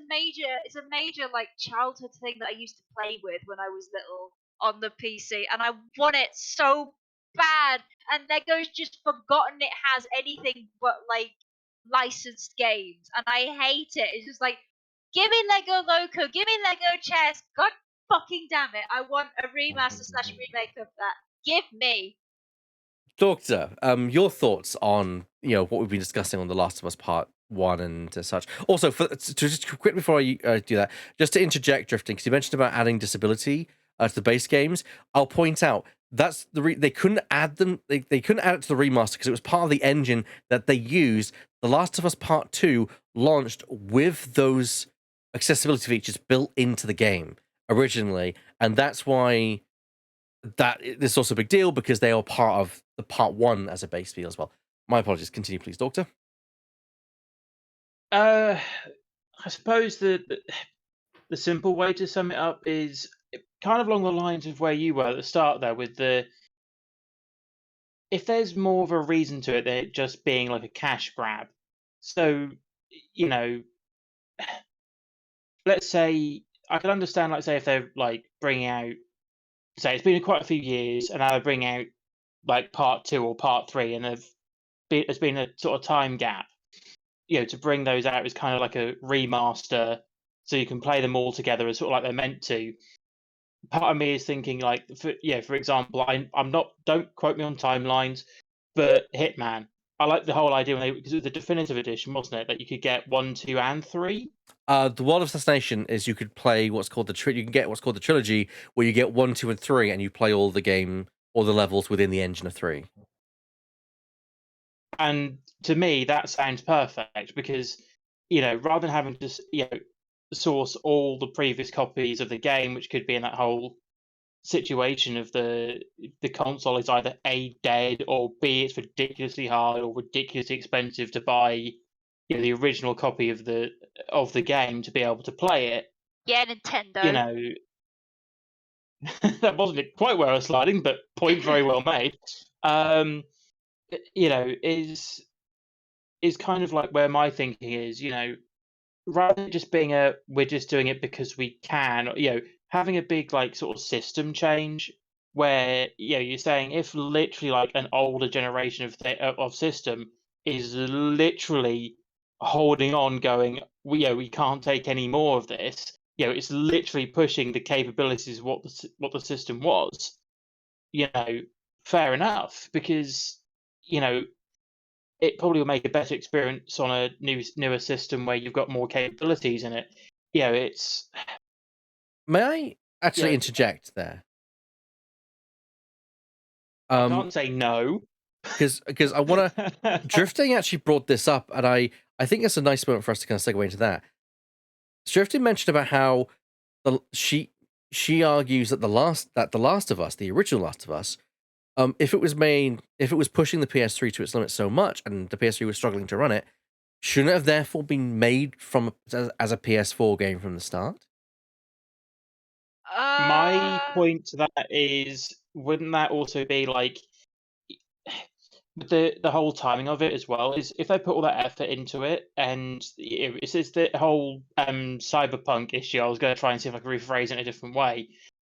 major like childhood thing that I used to play with when I was little on the PC, and I want it so bad. And Lego's just forgotten it has anything but like licensed games, and I hate it. It's just like, give me Lego Loco, give me Lego Chess. God fucking damn it! I want a remaster / remake of that. Give me. Doctor, your thoughts on what we've been discussing on The Last of Us Part 1 and such. Also, to just quick before I do that, just to interject, Drifting, because you mentioned about adding disability to the base games. I'll point out that's they couldn't add them. They couldn't add it to the remaster because it was part of the engine that they used. The Last of Us Part 2 launched with those accessibility features built into the game originally, and that's why that this is also a big deal because they are part of the part 1 as a base feel as well. My apologies. Continue, please, Doctor. I suppose the simple way to sum it up is kind of along the lines of where you were at the start there, with if there's more of a reason to it than it just being like a cash grab. So, let's say I can understand, like, say if they're like bringing out, say it's been quite a few years, and now they're bringing out like part 2 or part 3, and there's been a sort of time gap. To bring those out is kind of like a remaster, so you can play them all together as sort of like they're meant to. Part of me is thinking, like, for example, I'm not, don't quote me on timelines, but Hitman. I like the whole idea because it was the definitive edition, wasn't it? That you could get 1, 2, and 3. The World of Assassination is you could play what's called you can get what's called the trilogy, where you get 1, 2, and 3, and you play all the levels within the engine of 3. And to me, that sounds perfect because, rather than having to, source all the previous copies of the game, which could be in that whole situation of the console is either A, dead, or B, it's ridiculously hard or ridiculously expensive to buy, the original copy of the game to be able to play it. Yeah, Nintendo. That wasn't quite where I was sliding, but point very well made. Is kind of like where my thinking is, rather than just being we're just doing it because we can, having a big like sort of system change where you're saying if literally like an older generation of system is literally holding on, going, we can't take any more of this. It's literally pushing the capabilities of what the system was. Fair enough, because it probably will make a better experience on a newer system where you've got more capabilities in it. It's. May I actually interject there? I can't say no. Because I want to. Drifting actually brought this up, and I think it's a nice moment for us to kind of segue into that. Drifting mentioned about how she argues that the Last of Us, the original Last of Us, if it was pushing the PS3 to its limit so much, and the PS3 was struggling to run it, shouldn't it have therefore been made as a PS4 game from the start? My point to that is, wouldn't that also be like the whole timing of it as well? Is if they put all that effort into it, and it's the whole cyberpunk issue. I was going to try and see if I could rephrase it in a different way.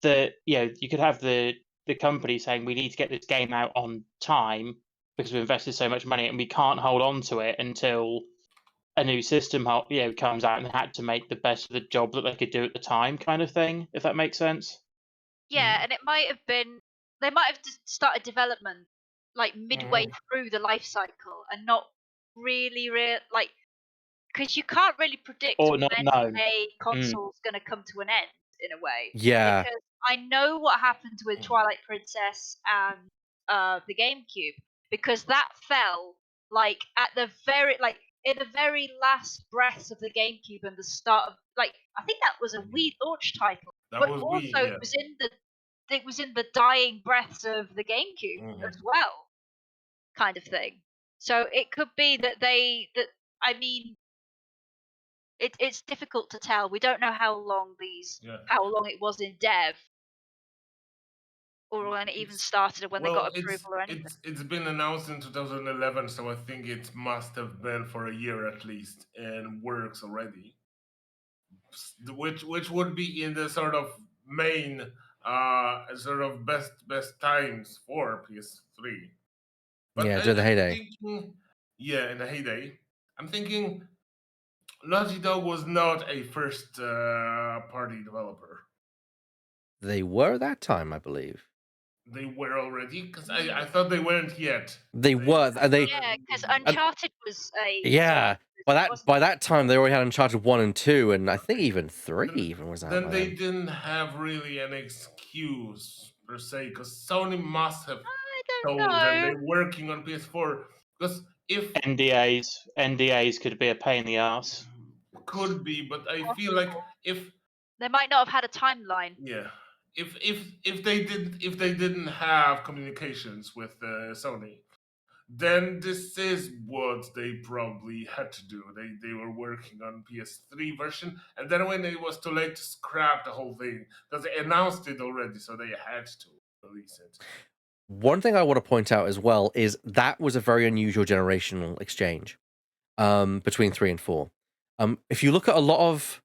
That you could have the company saying we need to get this game out on time because we've invested so much money and we can't hold on to it until a new system comes out, and they had to make the best of the job that they could do at the time, kind of thing, if that makes sense. Yeah, and it might have been they might have started development like midway through the life cycle and not really like, because you can't really predict Or not when known. a console's going to come to an end in a way. Yeah. Because I know what happened with Twilight Princess and the GameCube, because that fell like at the very in the very last breaths of the GameCube and the start of I think that was a Wii launch title, That but was also Wii, yeah. it was in the dying breaths of the GameCube as well, kind of thing. So it could be that I mean, it's difficult to tell. We don't know how long it was in dev, or when it even started, or when they got approval or anything. It's been announced in 2011, so I think it must have been for a year at least, and works already. Which would be in the sort of main sort of best times for PS3. But Yeah, during the I'm heyday. thinking, yeah, in the heyday, I'm thinking Naughty Dog was not a first party developer. They were that time, I believe. They were already, because I thought they weren't yet. They were, and they Yeah, because and Uncharted was a yeah. wasn't By it? that time, they already had Uncharted 1 and 2, and I think even 3 Then, even was out then by they then. didn't have really an excuse per se, because Sony must have I don't told them know. they're working on PS4. Because if NDAs could be a pain in the ass. could be, but I feel like if They might not have had a timeline. yeah, if they didn't have communications with Sony, then this is what they probably had to do. They were working on PS3 version, and then when it was too late to scrap the whole thing, because they announced it already, so they had to release it. One thing I want to point out as well is that was a very unusual generational exchange between 3 and 4. If you look at a lot of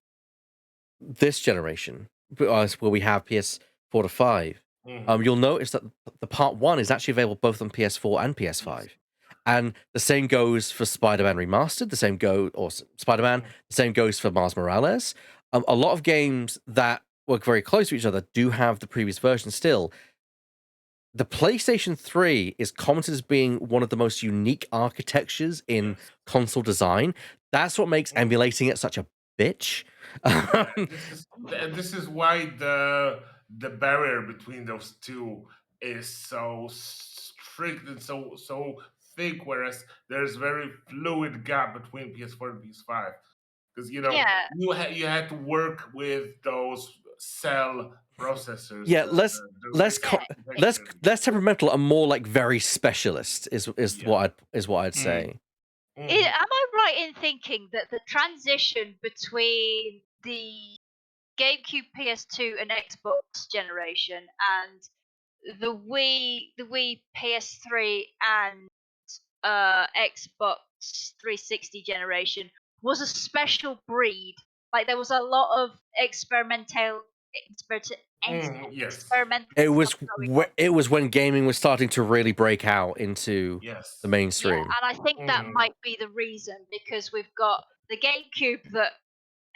this generation, where we have PS4 to 5, you'll notice that the part 1 is actually available both on PS4 and PS5. And the same goes for Spider-Man Remastered, Spider-Man, the same goes for Miles Morales. A lot of games that work very close to each other do have the previous version still. The PlayStation 3 is commented as being one of the most unique architectures in Yes. console design. That's what makes emulating it such a bitch. Yeah, this is why the barrier between those two is so strict and so thick, whereas there's very fluid gap between PS4 and PS5. Because Yeah. you had to work with those cell processors, Yeah, the less RISC architecture. less temperamental and more like very specialist is Yeah. what I'd say. Am I right in thinking that the transition between the GameCube, PS2, and Xbox generation and the Wii PS3 and Xbox 360 generation was a special breed? Like there was a lot of experimental Yes. stuff going on. It was when gaming was starting to really break out into Yes. the Yeah, mainstream. and I think that might be the reason because we've got the GameCube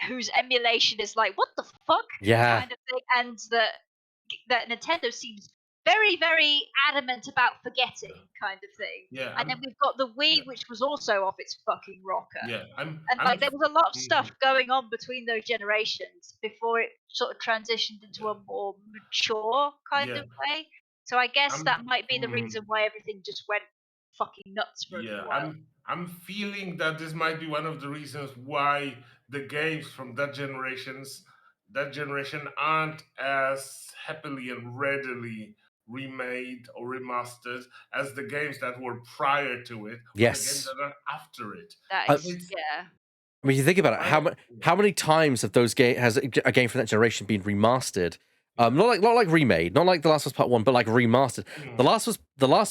whose emulation is like what the fuck Yeah. kind of thing, and that Nintendo seems very very adamant about forgetting kind of thing. Yeah. And then we've got the Wii, which was also off its fucking rocker. Yeah. And like there was a lot of stuff going on between those generations before it sort of transitioned into a more mature kind Yeah. of way. So I guess I'm- that might be the reason why everything just went fucking nuts for a Yeah, little while. I'm feeling that this might be one of the reasons why the games from that generation aren't as happily and readily remade or remastered as the games that were prior to it, or the games Yes. that are after it. That Uh, is, yeah. I mean, you think about it. How many times have those has a game from that generation been remastered? Not like remade, not like The Last of Us Part 1, but like remastered. The Last of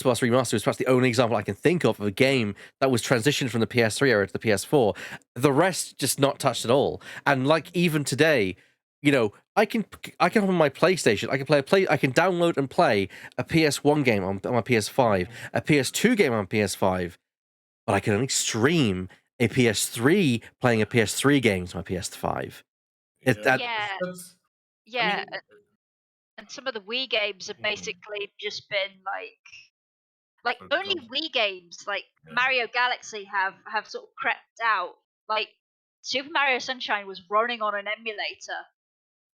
Us Remastered is perhaps the only example I can think of a game that was transitioned from the PS3 era to the PS4. The rest just not touched at all. And like even today, I can hop on my PlayStation. I can download and play a PS1 game on my PS5, a PS2 game on PS5, but I can only stream a PS3 playing a PS3 game to my PS5. Yeah. And some of the Wii games have basically just been like only Wii games like Mario Galaxy have sort of crept out. Like Super Mario Sunshine was running on an emulator.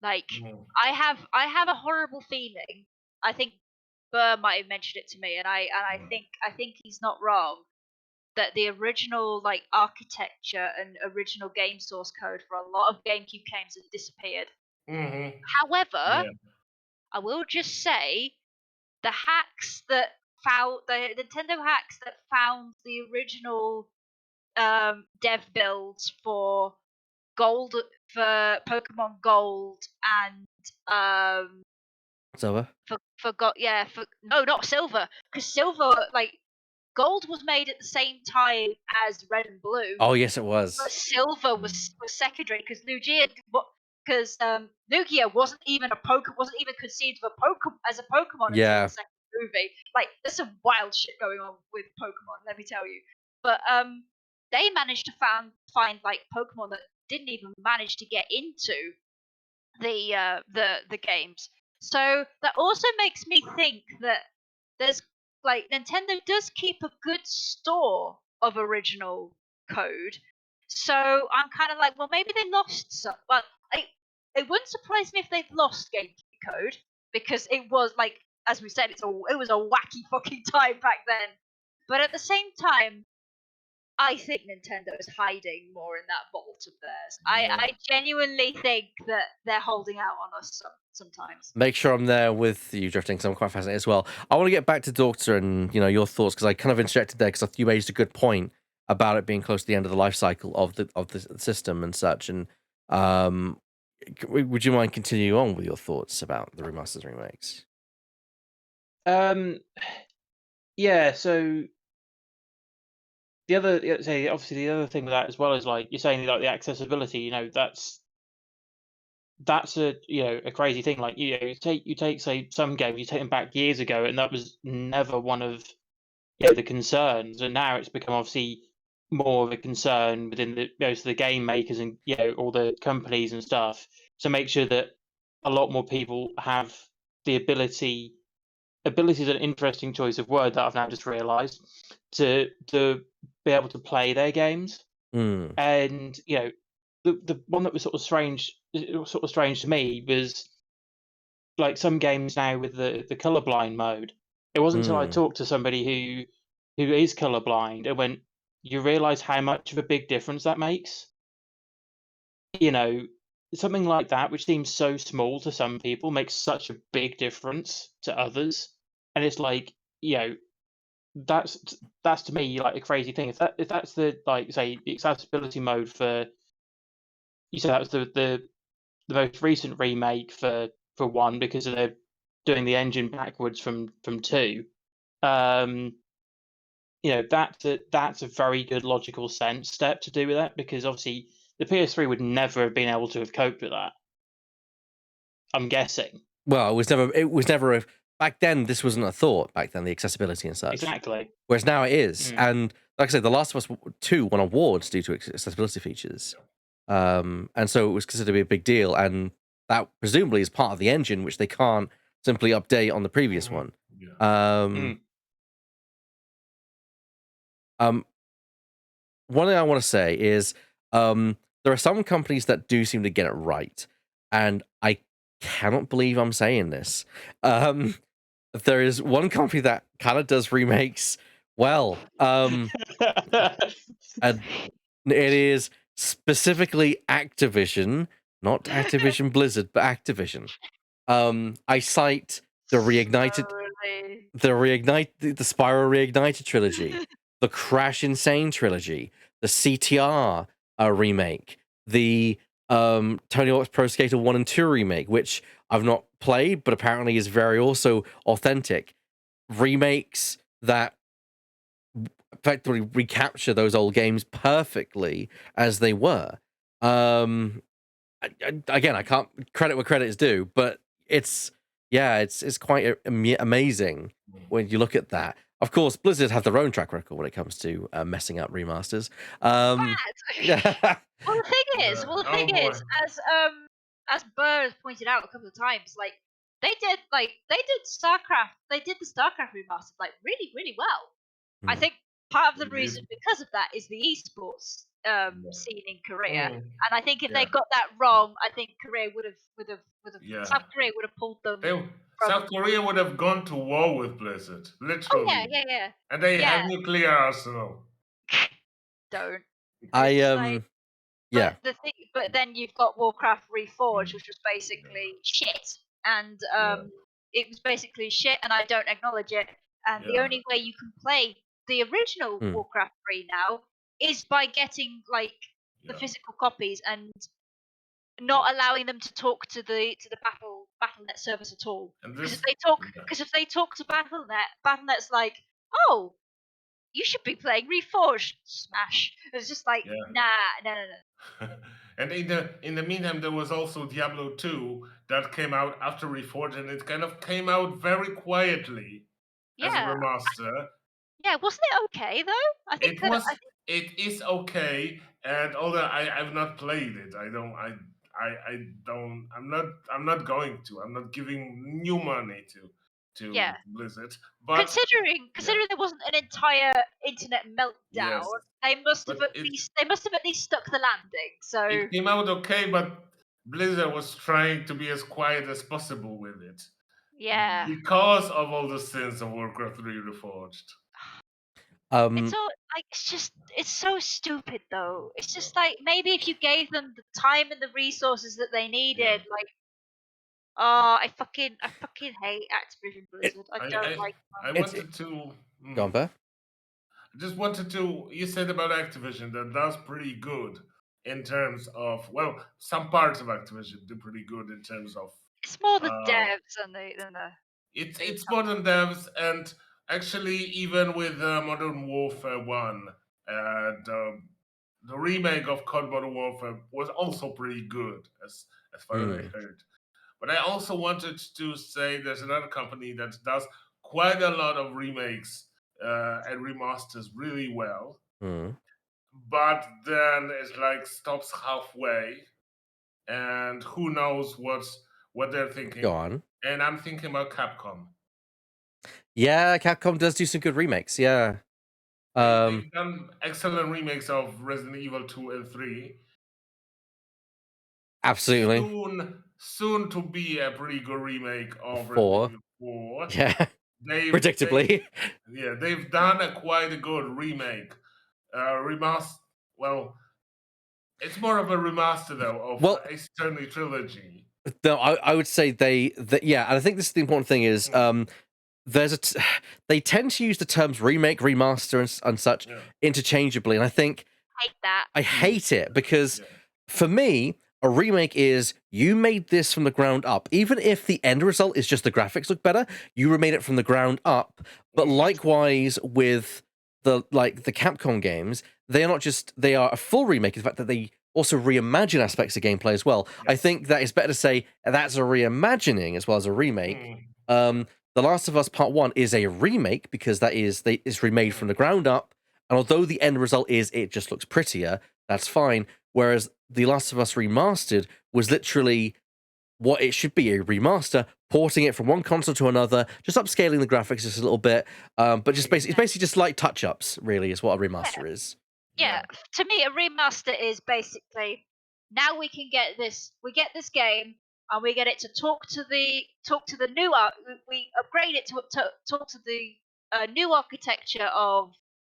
Like I have a horrible feeling. I think Burr might have mentioned it to me, and I think he's not wrong. That the original like architecture and original game source code for a lot of GameCube games has disappeared. However, I will just say the hacks that found the Nintendo hacks that found the original dev builds for Gold for Pokemon Gold and It's over. for no, not Silver, because Silver like Gold was made at the same time as Red and Blue. Oh yes, it was. But Silver was secondary because Lugia wasn't even conceived of as a Pokemon until the second movie. Like there's some wild shit going on with Pokemon, let me tell you. But they managed to find like Pokemon that didn't even manage to get into the games. So that also makes me think that there's like Nintendo does keep a good store of original code. So I'm kind of like, well, maybe they lost some. Well, it wouldn't surprise me if they'd lost GameCube code because it was like, as we said, it was a wacky fucking time back then. But at the same time, I think Nintendo is hiding more in that vault of theirs. I genuinely think that they're holding out on us sometimes. Make sure I'm there with you, Drifting, because I'm quite fascinated as well. I want to get back to Doctor and your thoughts, because I kind of interjected there because you raised a good point about it being close to the end of the life cycle of the system and such. And would you mind continuing on with your thoughts about the remasters and remakes? Yeah. So obviously the other thing with that as well is like you're saying, like the accessibility. That's a crazy thing. Like you take say some games, you take them back years ago, and that was never one of the concerns, and now it's become obviously more of a concern within the most of the game makers and all the companies and stuff to make sure that a lot more people have the ability is an interesting choice of word that I've now just realized to be able to play their games. And the one that was sort of strange to me was like some games now with the colorblind mode. It wasn't until I talked to somebody who is colorblind and went, you realize how much of a big difference that makes. Something like that, which seems so small to some people, makes such a big difference to others. And it's like, that's to me like a crazy thing. If that's the like say the accessibility mode for, you said that was the most recent remake for one because they're doing the engine backwards from two. That's a very good logical sense step to do with that, because obviously the PS3 would never have been able to have coped with that. I'm guessing. Well, it was never back then. This wasn't a thought back then, the accessibility and such. Exactly. Whereas now it is, and like I said, The Last of Us 2 won awards due to accessibility features, and so it was considered to be a big deal, and that presumably is part of the engine, which they can't simply update on the previous one. One thing I want to say is there are some companies that do seem to get it right, and I cannot believe I'm saying this. There is one company that kind of does remakes well, and it is specifically Activision, not Activision Blizzard, but Activision. I cite the Reignited, the Spyro Reignited trilogy, the Crash Insane trilogy, the CTR remake, the Tony Hawk's Pro Skater 1 and 2 remake, which I've not played, but apparently is very also authentic. Remakes that effectively recapture those old games perfectly as they were. Again, I can't credit where credit is due, but it's quite amazing when you look at that. Of course, Blizzard have their own track record when it comes to messing up remasters. Bad. Well, the thing is, as Burr has pointed out a couple of times, like they did StarCraft, they did the StarCraft remastered like really, really well. I think part of the reason because of that is the esports scene in Korea, and I think if they got that wrong, I think Korea would have South Korea would have pulled them. South Korea would have gone to war with Blizzard, literally. Oh yeah. And they have nuclear arsenal. Don't. Yeah. But then you've got Warcraft Reforged, which was basically shit, and it was basically shit, and I don't acknowledge it. And the only way you can play the original Warcraft 3 now is by getting like the physical copies and not allowing them to talk to the Battle.net service at all. Because if they talk to Battle.net's like, oh, you should be playing Reforged. Smash. It's just like, no. And in the meantime, there was also Diablo 2 that came out after Reforged, and it kind of came out very quietly as a remaster. Yeah, wasn't it okay though? I think it is okay, and although I've not played it, I'm not going to. I'm not giving new money to Yeah. Blizzard. But Considering there wasn't an entire internet meltdown, yes, they must have but at least stuck the landing. So it came out okay, but Blizzard was trying to be as quiet as possible with it yeah, because of all the sins of Warcraft 3 Reforged. it's all like it's so stupid though. It's just like maybe if you gave them the time and the resources that they needed, like I fucking hate Activision Blizzard. I don't like them. I It's wanted to. go on, Bear. I just wanted to. You said about Activision that that's pretty good in terms of, well, some parts of Activision do pretty good in terms of. It's more the Uh, devs than the it's modern devs, and actually even with Modern Warfare 1, the remake of COD Modern Warfare was also pretty good as far as I heard. But I also wanted to say there's another company that does quite a lot of remakes and remasters really well, but then it's like stops halfway, and who knows what they're thinking. Go on. And I'm thinking about Capcom. Yeah, Capcom does do some good remakes. Yeah. They've done excellent remakes of Resident Evil 2 and 3. Absolutely. Soon to be a pretty good remake of Resident 4. Evil 4. Yeah. They've Predictably. they've done a quite a good remake. Remaster. Well, it's more of a remaster though of Ace Attorney trilogy. No, I would say yeah, and I think this is the important thing is there's they tend to use the terms remake, remaster, and such interchangeably, and I think hate that. I hate it because for me, a remake is you made this from the ground up. Even if the end result is just the graphics look better, you remade it from the ground up. But likewise with the Capcom games, they are a full remake. In the fact that they also reimagine aspects of gameplay as well. I think that it's better to say that's a reimagining as well as a remake. The Last of Us Part 1 is a remake because it's remade from the ground up. And although the end result is it just looks prettier, that's fine. Whereas The Last of Us Remastered was literally what it should be, a remaster, porting it from one console to another, just upscaling the graphics just a little bit. But just it's basically just like touch-ups, really, is what a remaster is. Yeah, to me, a remaster is basically now we get this game and we get it to talk to the new art. We upgrade it to talk to the new architecture of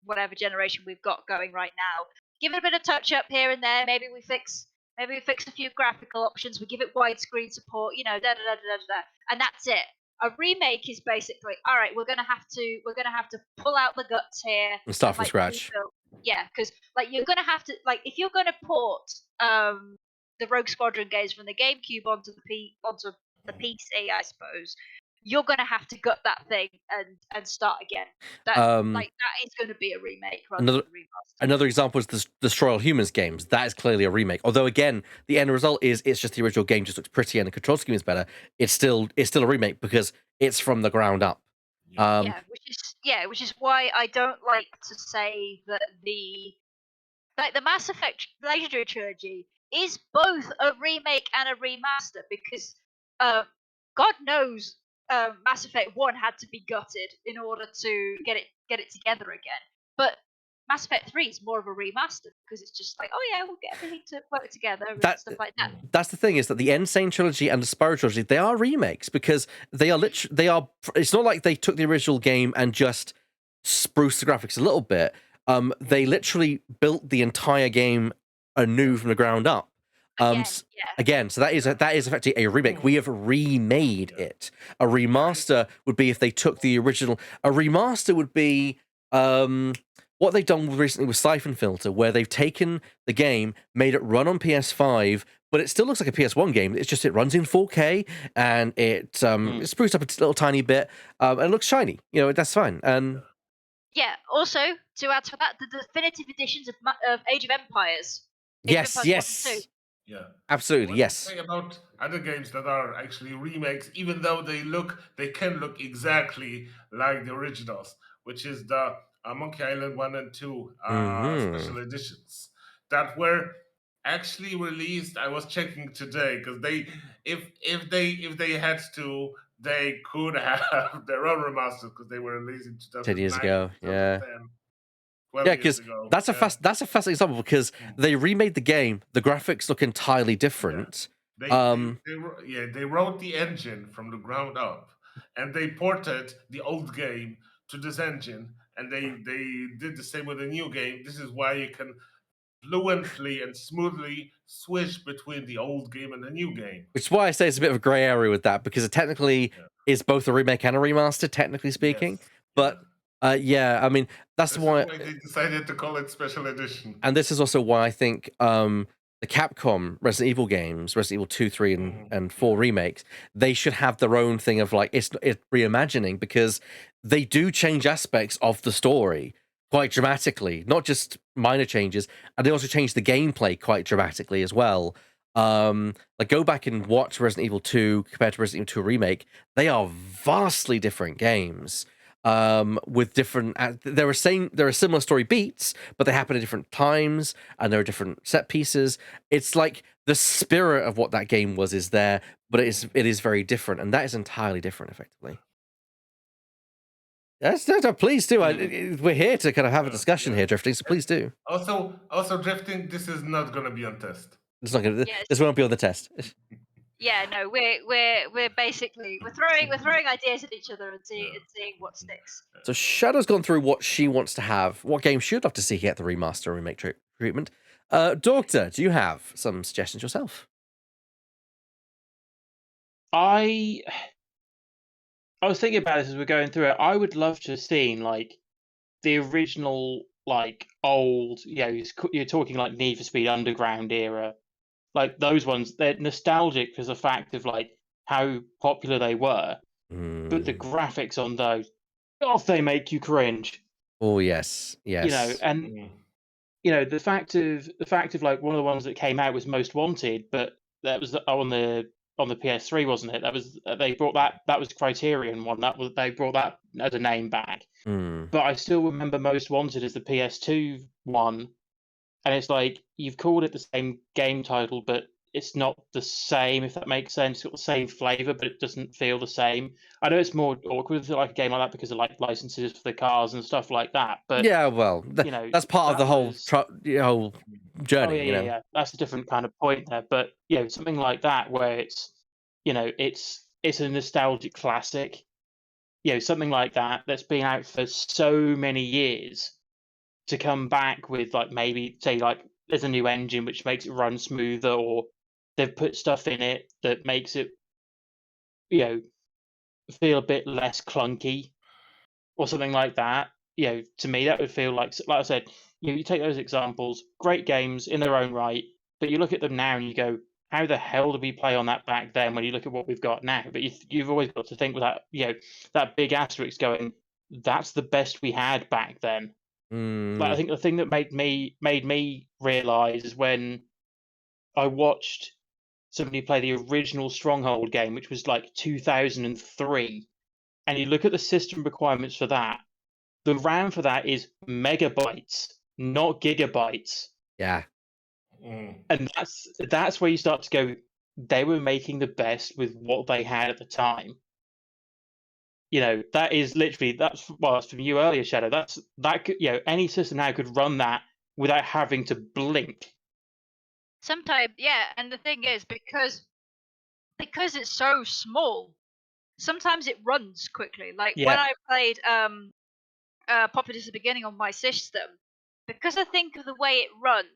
whatever generation we've got going right now. Give it a bit of touch up here and there. Maybe we fix a few graphical options. We give it widescreen support. And that's it. A remake is basically all right. We're gonna have to pull out the guts here and start from scratch. Yeah, because you're gonna have to if you're gonna port the Rogue Squadron games from the GameCube onto the PC, I suppose you're gonna have to gut that thing and start again. That is gonna be a remake rather than a remaster. Another example is the Destroy All Humans games. That is clearly a remake. Although again, the end result is it's just the original game just looks prettier and the control scheme is better. It's still a remake because it's from the ground up. Which is why I don't like to say that the Mass Effect Legendary Trilogy is both a remake and a remaster because God knows Mass Effect 1 had to be gutted in order to get it together again. But Mass Effect 3 is more of a remaster because it's just like, oh yeah, we'll get everything to work together and stuff like that. That's the thing, is that the Insane trilogy and the Spyro trilogy, they are remakes because they are it's not like they took the original game and just spruced the graphics a little bit. They literally built the entire game anew from the ground up. Again, so that is effectively a remake. We have remade it. A remaster would be if they took the original. A remaster would be what they've done recently with Siphon Filter, where they've taken the game, made it run on PS5, but it still looks like a PS1 game. It's just it runs in 4K and it's spruced up a little tiny bit and it looks shiny. That's fine. And also to add to that, the definitive editions of Age of Empires. Yes. Yeah, absolutely. Yes. Thing about other games that are actually remakes, even though they can look exactly like the originals, which is the Monkey Island 1 and 2 special editions that were actually released. I was checking today because if they had to, they could have their own remasters because they were released in 10 years 2009, ago, yeah. 2010, 12 Yeah, years because ago. that's a fast example because they remade the game. The graphics look entirely different. They wrote the engine from the ground up, and they ported the old game to this engine, and they did the same with the new game. This is why you can fluently and smoothly switch between the old game and the new game. Which is why I say it's a bit of a grey area with that, because it technically is both a remake and a remaster, technically speaking. Yes, But yeah, I mean, that's this why. is why they decided to call it Special Edition. And this is also why I think the Capcom Resident Evil games, Resident Evil 2, 3, and 4 remakes, they should have their own thing of like it's reimagining, because they do change aspects of the story quite dramatically, not just minor changes, and they also change the gameplay quite dramatically as well. Like go back and watch Resident Evil 2 compared to Resident Evil 2 remake, they are vastly different games. With different, there are similar story beats, but they happen at different times, and there are different set pieces. It's like the spirit of what that game was is there, but it is very different, and that is entirely different, effectively. Yes, no, please do. We're here to kind of have a discussion here, Drifting. So please do. Also, Drifting. This is not going to be on test. It's not going to. This won't be on the test. Yeah, no, we're basically throwing ideas at each other and seeing what sticks. So Shadow's gone through what she wants to have. What game she'd love to see get the remaster or remake treatment. Doctor, do you have some suggestions yourself? I was thinking about this as we're going through it. I would love to have seen like the original, like old, you're talking like Need for Speed Underground era, like those ones. They're nostalgic because the fact of like how popular they were, but the graphics on those, they make you cringe. Oh yes, yes. And the fact of like one of the ones that came out was Most Wanted, but that was on the PS3, wasn't it? That was they brought that was the Criterion one. They brought that as a name back. But I still remember Most Wanted as the PS2 one, and it's like you've called it the same game title, but it's not the same, if that makes sense. It's got the same flavor, but it doesn't feel the same. I know it's more awkward with like a game like that because of like licenses for the cars and stuff like that. But yeah, well, that's part of the whole whole journey. Yeah, that's a different kind of point there. But something like that where it's it's a nostalgic classic. Something like that's been out for so many years, to come back with like maybe say like there's a new engine which makes it run smoother, or they've put stuff in it that makes it feel a bit less clunky or something like that. To me that would feel like I said, you take those examples, great games in their own right, but you look at them now and you go, how the hell did we play on that back then when you look at what we've got now? But you've always got to think with that, that big asterisk going, that's the best we had back then. Like I think the thing that made me realize is when I watched somebody play the original Stronghold game, which was like 2003, and you look at the system requirements for that, the RAM for that is megabytes, not gigabytes. Yeah. And that's where you start to go, they were making the best with what they had at the time. That is literally, that's from you earlier, Shadow. That could, any system now could run that without having to blink. Sometimes, yeah, and the thing is, because it's so small, sometimes it runs quickly. Like when I played Populous at the beginning on my system, because I think of the way it runs,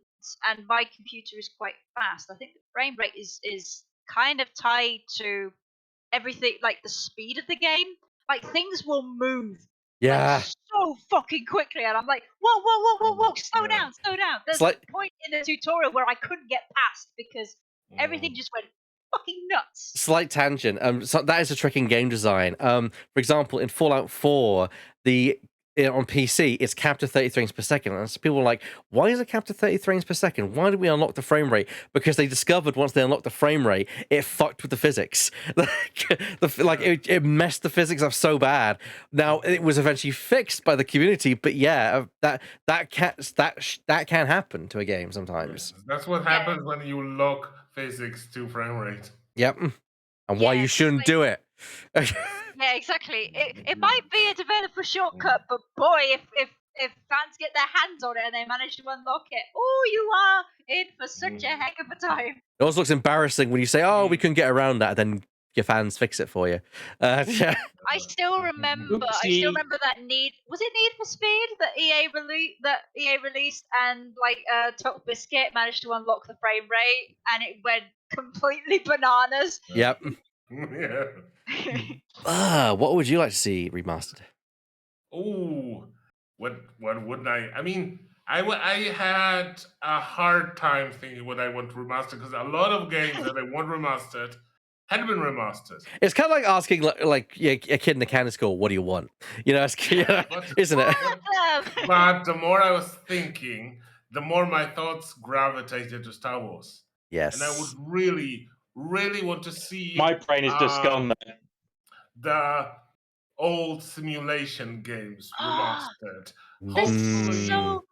and my computer is quite fast, I think the frame rate is kind of tied to everything, like the speed of the game. Like things will move like, so fucking quickly, and I'm like, whoa, slow down. There's a point in the tutorial where I couldn't get past because everything just went fucking nuts. Slight tangent. So that is a trick in game design. For example, in Fallout 4, on PC, it's capped to 30 frames per second. And so people are like, why is it capped to 30 frames per second? Why did we unlock the frame rate? Because they discovered once they unlocked the frame rate, it fucked with the physics. It messed the physics up so bad. Now it was eventually fixed by the community, but yeah, that can happen to a game sometimes. Yes, that's what happens when you lock physics to frame rate. Yep, and why you shouldn't do it. Yeah, exactly. It might be a developer shortcut, but boy, if fans get their hands on it and they manage to unlock it, oh, you are in for such a heck of a time. It always looks embarrassing when you say, "Oh, we couldn't get around that," and then your fans fix it for you. Yeah. I still remember. That Need for Speed that EA released, and like Total Biscuit managed to unlock the frame rate, and it went completely bananas. Yep. Yeah. What would you like to see remastered? Oh, what wouldn't I? I mean, I had a hard time thinking what I want remastered because a lot of games that I want remastered had been remastered. It's kind of like asking like a kid in the candy school, "What do you want?" Isn't it? But the more I was thinking, the more my thoughts gravitated to Star Wars. Yes. And I would really, really want to see. My brain is just gone there. The old simulation games remastered. There's so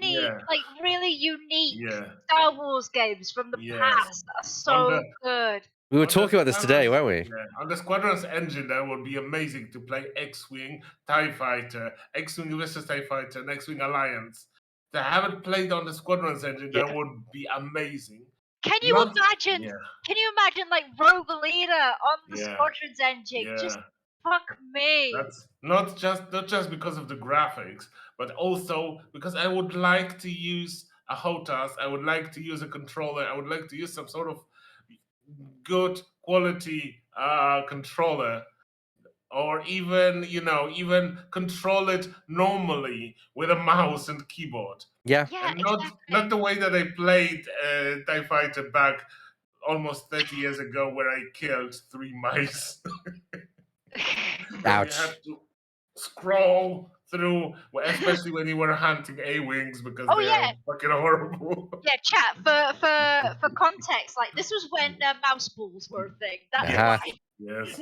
many like really unique Star Wars games from the past that are so good. We were talking about this today, weren't we? Yeah. On the Squadrons engine, that would be amazing to play X-Wing, TIE Fighter, X-Wing versus TIE Fighter, and X-Wing Alliance. To have it played on the Squadrons engine, that would be amazing. Can you imagine? Can you imagine like Rogue Leader on the Squadrons engine? Just fuck me. That's not just because of the graphics, but also because I would like to use a HOTAS. I would like to use a controller. I would like to use some sort of good quality controller, or even control it normally with a mouse and keyboard. Yeah. And not the way that I played TIE Fighter back almost 30 years ago, where I killed 3 mice. Ouch. You have to scroll through, especially when you were hunting A-Wings, because they're fucking horrible. Yeah, chat, for context, like this was when mouse balls were a thing. That's why. Yes.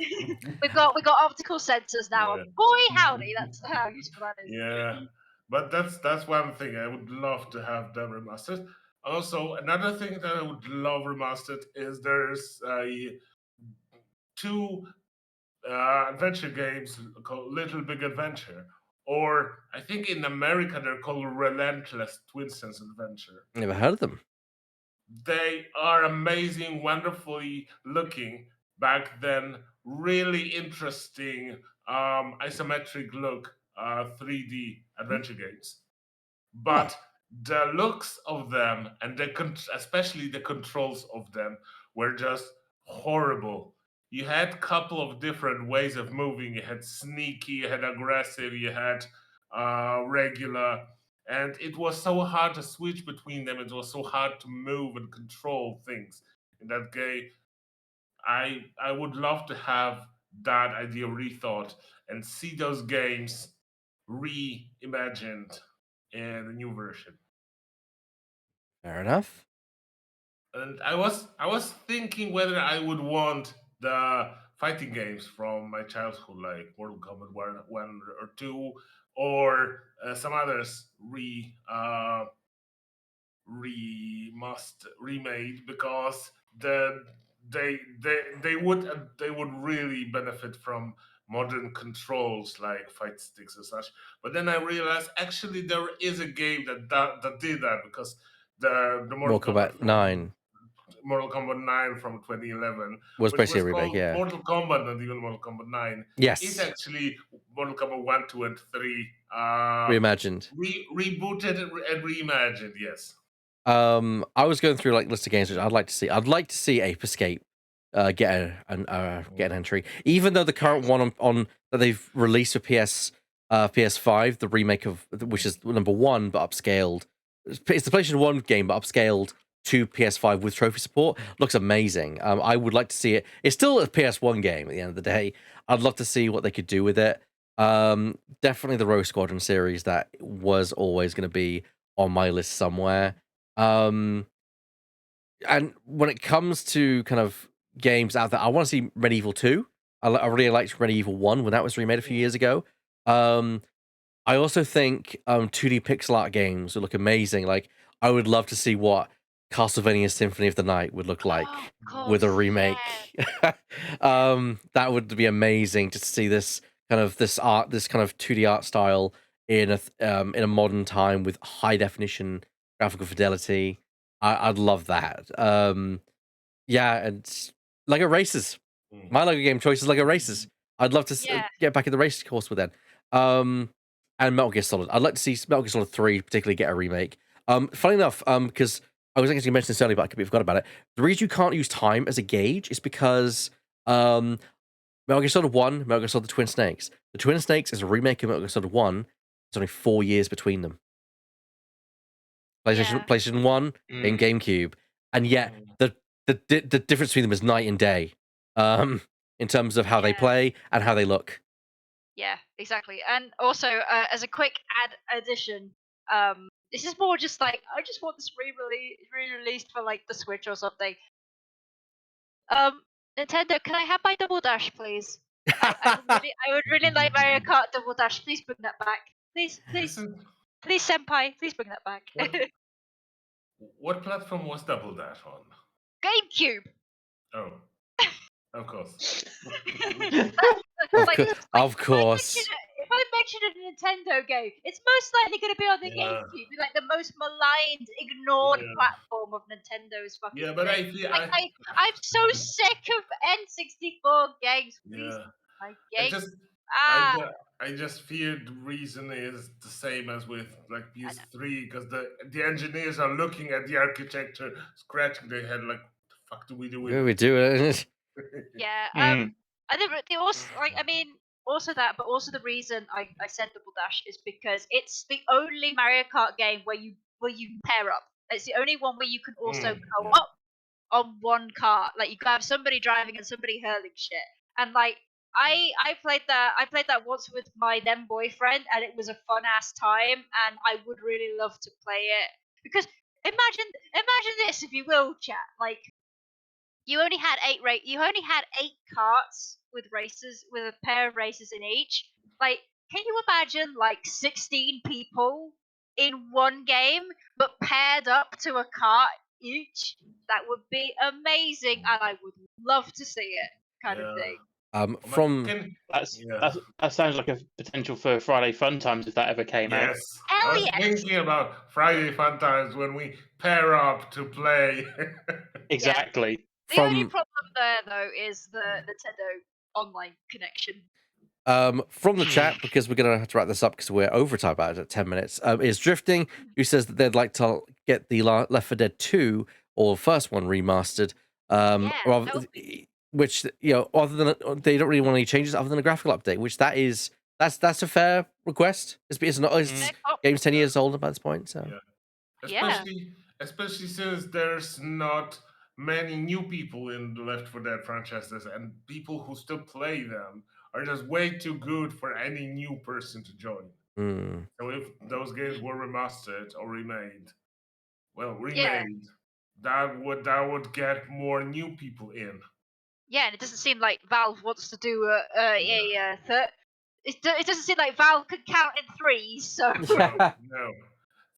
we got optical sensors now. Yeah. Boy howdy, that's how useful that is. Yeah. But that's one thing I would love to have done remastered. Also, another thing that I would love remastered is there's 2 adventure games called Little Big Adventure, or I think in America they're called Relentless Twin Sense Adventure. Never heard of them. They are amazing, wonderfully looking back then, really interesting isometric look 3D adventure games. But the looks of them and especially the controls of them were just horrible. You had a couple of different ways of moving. You had sneaky, you had aggressive, you had regular. And it was so hard to switch between them. It was so hard to move and control things in that game. I would love to have that idea rethought and see those games reimagined in a new version. Fair enough. And I was thinking whether I would want the fighting games from my childhood, like Mortal Kombat 1 or 2, or some others remade, because they would really benefit from modern controls like fight sticks and such. But then I realized actually there is a game that did that, because the Mortal Kombat 9. Mortal Kombat 9 from 2011 was basically a remake, yeah. Mortal Kombat, not even Mortal Kombat 9. Yes. It's actually Mortal Kombat 1, 2, and 3. Reimagined. Rebooted and reimagined, yes. I was going through like list of games which I'd like to see. I'd like to see Ape Escape get an entry, even though the current one on that they've released for PS5, the remake of which is number 1 but upscaled. It's the PlayStation 1 game but upscaled to PS5 with trophy support. Looks amazing. I would like to see it. It's still a PS1 game at the end of the day. I'd love to see what they could do with it. Definitely the Rogue Squadron series that was always going to be on my list somewhere. Um, and when it comes to kind of games out there, I want to see Medieval 2. I really liked Medieval 1 when that was remade a few years ago. I also think 2D pixel art games would look amazing. Like, I would love to see what Castlevania Symphony of the Night would look like Oh, with a God, remake. yeah. That would be amazing to see this kind of 2D art style in a modern time with high definition graphical fidelity. I'd love that. Yeah, and Lego Races. My Lego game choice is Lego Races. I'd love to Yeah. get back in the race course with that. And Metal Gear Solid. I'd like to see Metal Gear Solid 3 particularly get a remake. Funny enough, because I was actually going to mention this earlier, but I completely forgot about it. The reason you can't use time as a gauge is because Metal Gear Solid 1, Metal Gear Solid the Twin Snakes. The Twin Snakes is a remake of Metal Gear Solid 1. There's only 4 years between them. PlayStation 1 and GameCube. And yet the difference between them is night and day. In terms of how they play and how they look. Yeah, exactly. And also, as a quick addition, this is more just like I just want this re-released for like the Switch or something. Nintendo, can I have my Double Dash, please? I would really like Mario Kart Double Dash. Please bring that back. Please, Senpai, please bring that back. What platform was Double Dash on? GameCube. Oh, of course. Of course. If I mention a Nintendo game, it's most likely going to be on the GameCube, like the most maligned, ignored platform of Nintendo's fucking. Yeah, but I'm so sick of N64 games. Please, my game. I just fear the reason is the same as with like PS3 because the engineers are looking at the architecture, scratching their head like, "The fuck do we do with What do we do it?" Yeah. I think they also like. I mean, also that, but also the reason I said Double Dash is because it's the only Mario Kart game where you pair up. It's the only one where you can also go up on one cart. Like you can have somebody driving and somebody hurling shit. And like I played that once with my then boyfriend, and it was a fun ass time. And I would really love to play it because imagine this, if you will, chat. Like you only had eight carts with races, with a pair of races in each. Like, can you imagine like 16 people in one game but paired up to a cart each? That would be amazing, and I would love to see it, kind of thing. That sounds like a potential for Friday Fun Times if that ever came out. Yes, I was thinking about Friday Fun Times when we pair up to play. Exactly. The only problem there, though, is the Nintendo online connection. From the chat, because we're gonna have to wrap this up because we're over time about it at 10 minutes. Is Drifting, who says that they'd like to get the Left 4 Dead 2 or first one remastered. Which other than they don't really want any changes other than a graphical update, which that's a fair request. It's not game's 10 years old by this point, so especially since there's not many new people in the Left 4 Dead franchises, and people who still play them are just way too good for any new person to join. So if those games were remastered or remade, that would get more new people in. Yeah, and it doesn't seem like Valve wants to do a third. It doesn't seem like Valve could count in threes, so no.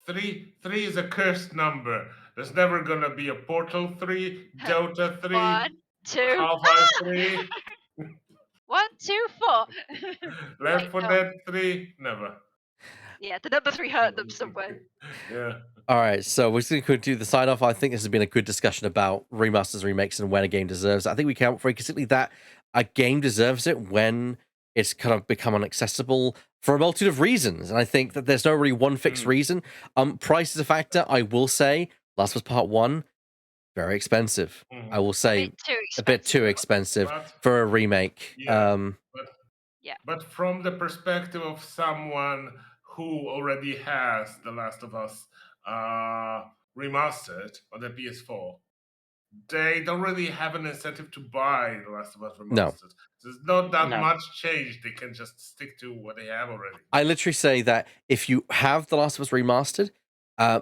Three is a cursed number. There's never gonna be a Portal 3, Dota 3, 1, 2, Half-Life 3. 1, 2, 4. Left 4 Dead 3, never. Yeah, the number 3 hurt them somewhere. Yeah. All right, so we're just going to do the sign off. I think this has been a good discussion about remasters, remakes, and when a game deserves it. I think we came up very consistently that a game deserves it when it's kind of become inaccessible for a multitude of reasons. And I think that there's no really one fixed reason. Price is a factor. I will say, Last of Us Part 1, very expensive. I will say a bit too expensive for a remake. But from the perspective of someone who already has The Last of Us remastered on the PS4, they don't really have an incentive to buy The Last of Us Remastered. No. There's not that No. much change. They can just stick to what they have already. I literally say that if you have The Last of Us Remastered,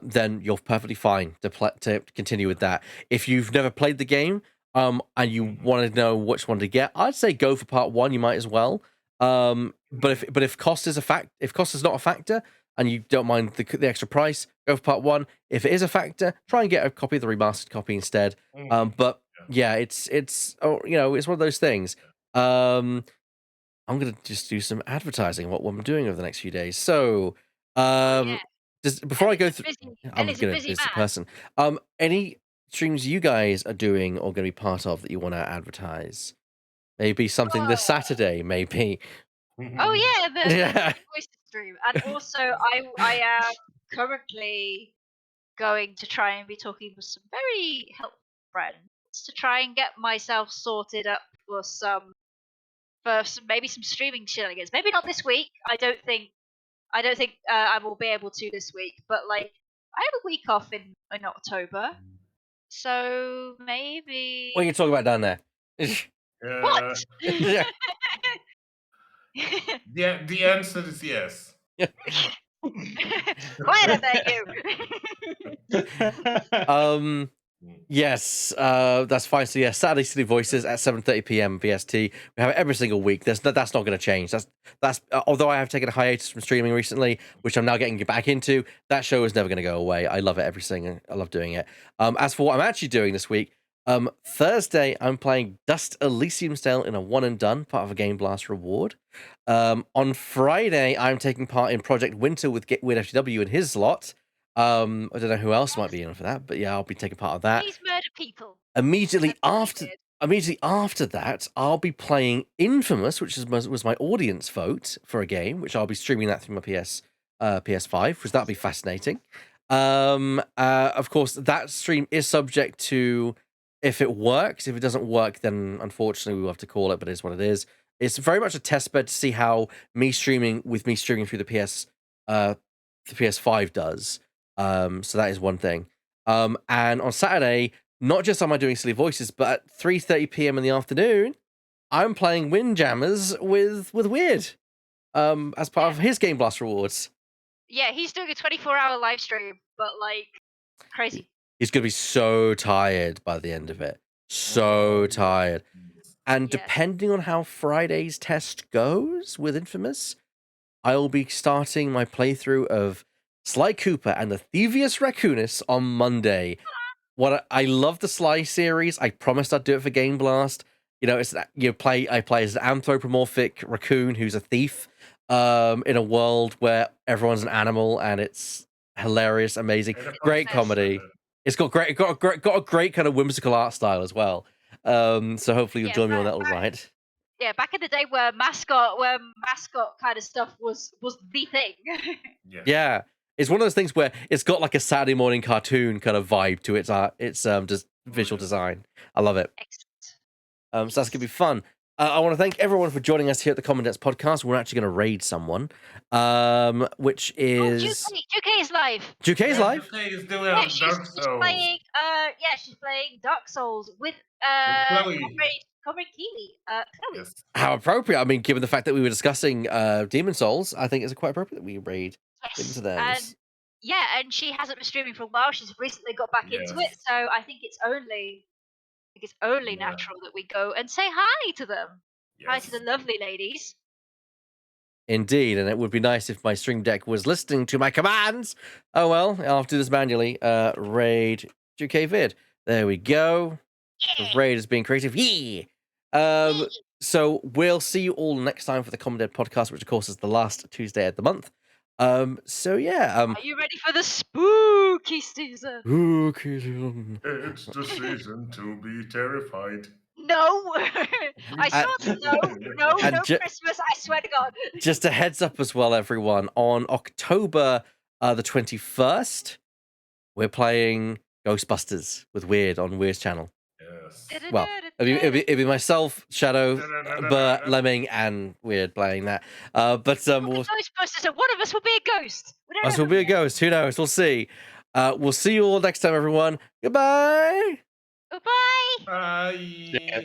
then you're perfectly fine to continue with that. If you've never played the game, and you want to know which one to get, I'd say go for part 1. You might as well. But if cost is not a factor, and you don't mind the extra price, go for part 1. If it is a factor, try and get a copy of the remastered copy instead. But yeah, it's it's one of those things. I'm gonna just do some advertising what I'm doing over the next few days. So, before I go through, I'm Ellie's a gonna busy busy man. person. Any streams you guys are doing or going to be part of that you want to advertise? Maybe something this Saturday, maybe. Oh yeah, the Yeah. voice stream, and also I am currently going to try and be talking with some very helpful friends to try and get myself sorted up for maybe some streaming shenanigans. Maybe not this week. I don't think I will be able to this week. But like, I have a week off in October, so maybe. What are you talking about down there? What? Yeah. Yeah, the answer is yes. Quiet there, you. Yes, that's fine. So yeah, Saturday City Voices at 7:30 p.m. VST. We have it every single week. That's not going to change. That's although I have taken a hiatus from streaming recently, which I'm now getting back into. That show is never going to go away. I love it I love doing it. As for what I'm actually doing this week, Thursday I'm playing Dust Elysium Stale in a one and done, part of a Game Blast reward. On Friday I'm taking part in Project Winter with Weird FTW in his slot. I don't know who else might be in for that, but yeah, I'll be taking part of that. Please murder people. Immediately after that, I'll be playing Infamous, which was my audience vote for a game, which I'll be streaming that through my PS5, because that'll be fascinating. Of course, that stream is subject to if it works. If it doesn't work, then unfortunately we'll have to call it, but it is what it is. It's very much a test bed to see how me streaming through the PS5 does. So that is one thing. And on Saturday, not just am I doing Silly Voices, but at 3:30 p.m. in the afternoon, I'm playing Windjammers with Weird, as part of his Game Blast rewards. Yeah, he's doing a 24-hour live stream, but like crazy. He's gonna be so tired by the end of it. So tired. And depending on how Friday's test goes with Infamous, I will be starting my playthrough of Sly Cooper and the Thievius Raccoonus on Monday. I love the Sly series. I promised I'd do it for Game Blast. You know, I play as an anthropomorphic raccoon who's a thief, in a world where everyone's an animal, and it's hilarious, amazing, great comedy. It's got a great kind of whimsical art style as well. So hopefully you'll join me on that little ride. Yeah, back in the day where mascot kind of stuff was the thing. Yeah. It's one of those things where it's got like a Saturday morning cartoon kind of vibe to its just visual design. I love it. Excellent. So that's gonna be fun. I want to thank everyone for joining us here at the Commandant's podcast. We're actually going to raid someone, which is Juke is live. Juke is live. Juke is doing Dark Souls. She's playing Dark Souls with Chloe. Comrade Keely. Chloe. Yes. How appropriate! I mean, given the fact that we were discussing Demon Souls, I think it's quite appropriate that we raid into those. And she hasn't been streaming for a while. She's recently got back into it, so I think it's only natural that we go and say hi to them. Yes. Hi to the lovely ladies. Indeed, and it would be nice if my stream deck was listening to my commands. Oh well, I'll have to do this manually. Raid Juke Vid. There we go. Yeah. The raid is being creative. Yeah. So we'll see you all next time for the Common Dead podcast, which of course is the last Tuesday of the month. So yeah. Are you ready for the spooky season? Spooky season. It's the season to be terrified. No, I saw no Christmas. I swear to God. Just a heads up as well, everyone. On October the 21st, we're playing Ghostbusters with Weird on Weird's channel. Yes. Well, it'll be myself, Shadow, Bert, Lemming, and Weird playing that. But Ghostbusters, and one of us will be a ghost. Us will be a ghost. Who knows? We'll see. We'll see you all next time, everyone. Goodbye. Goodbye. Bye. Yeah.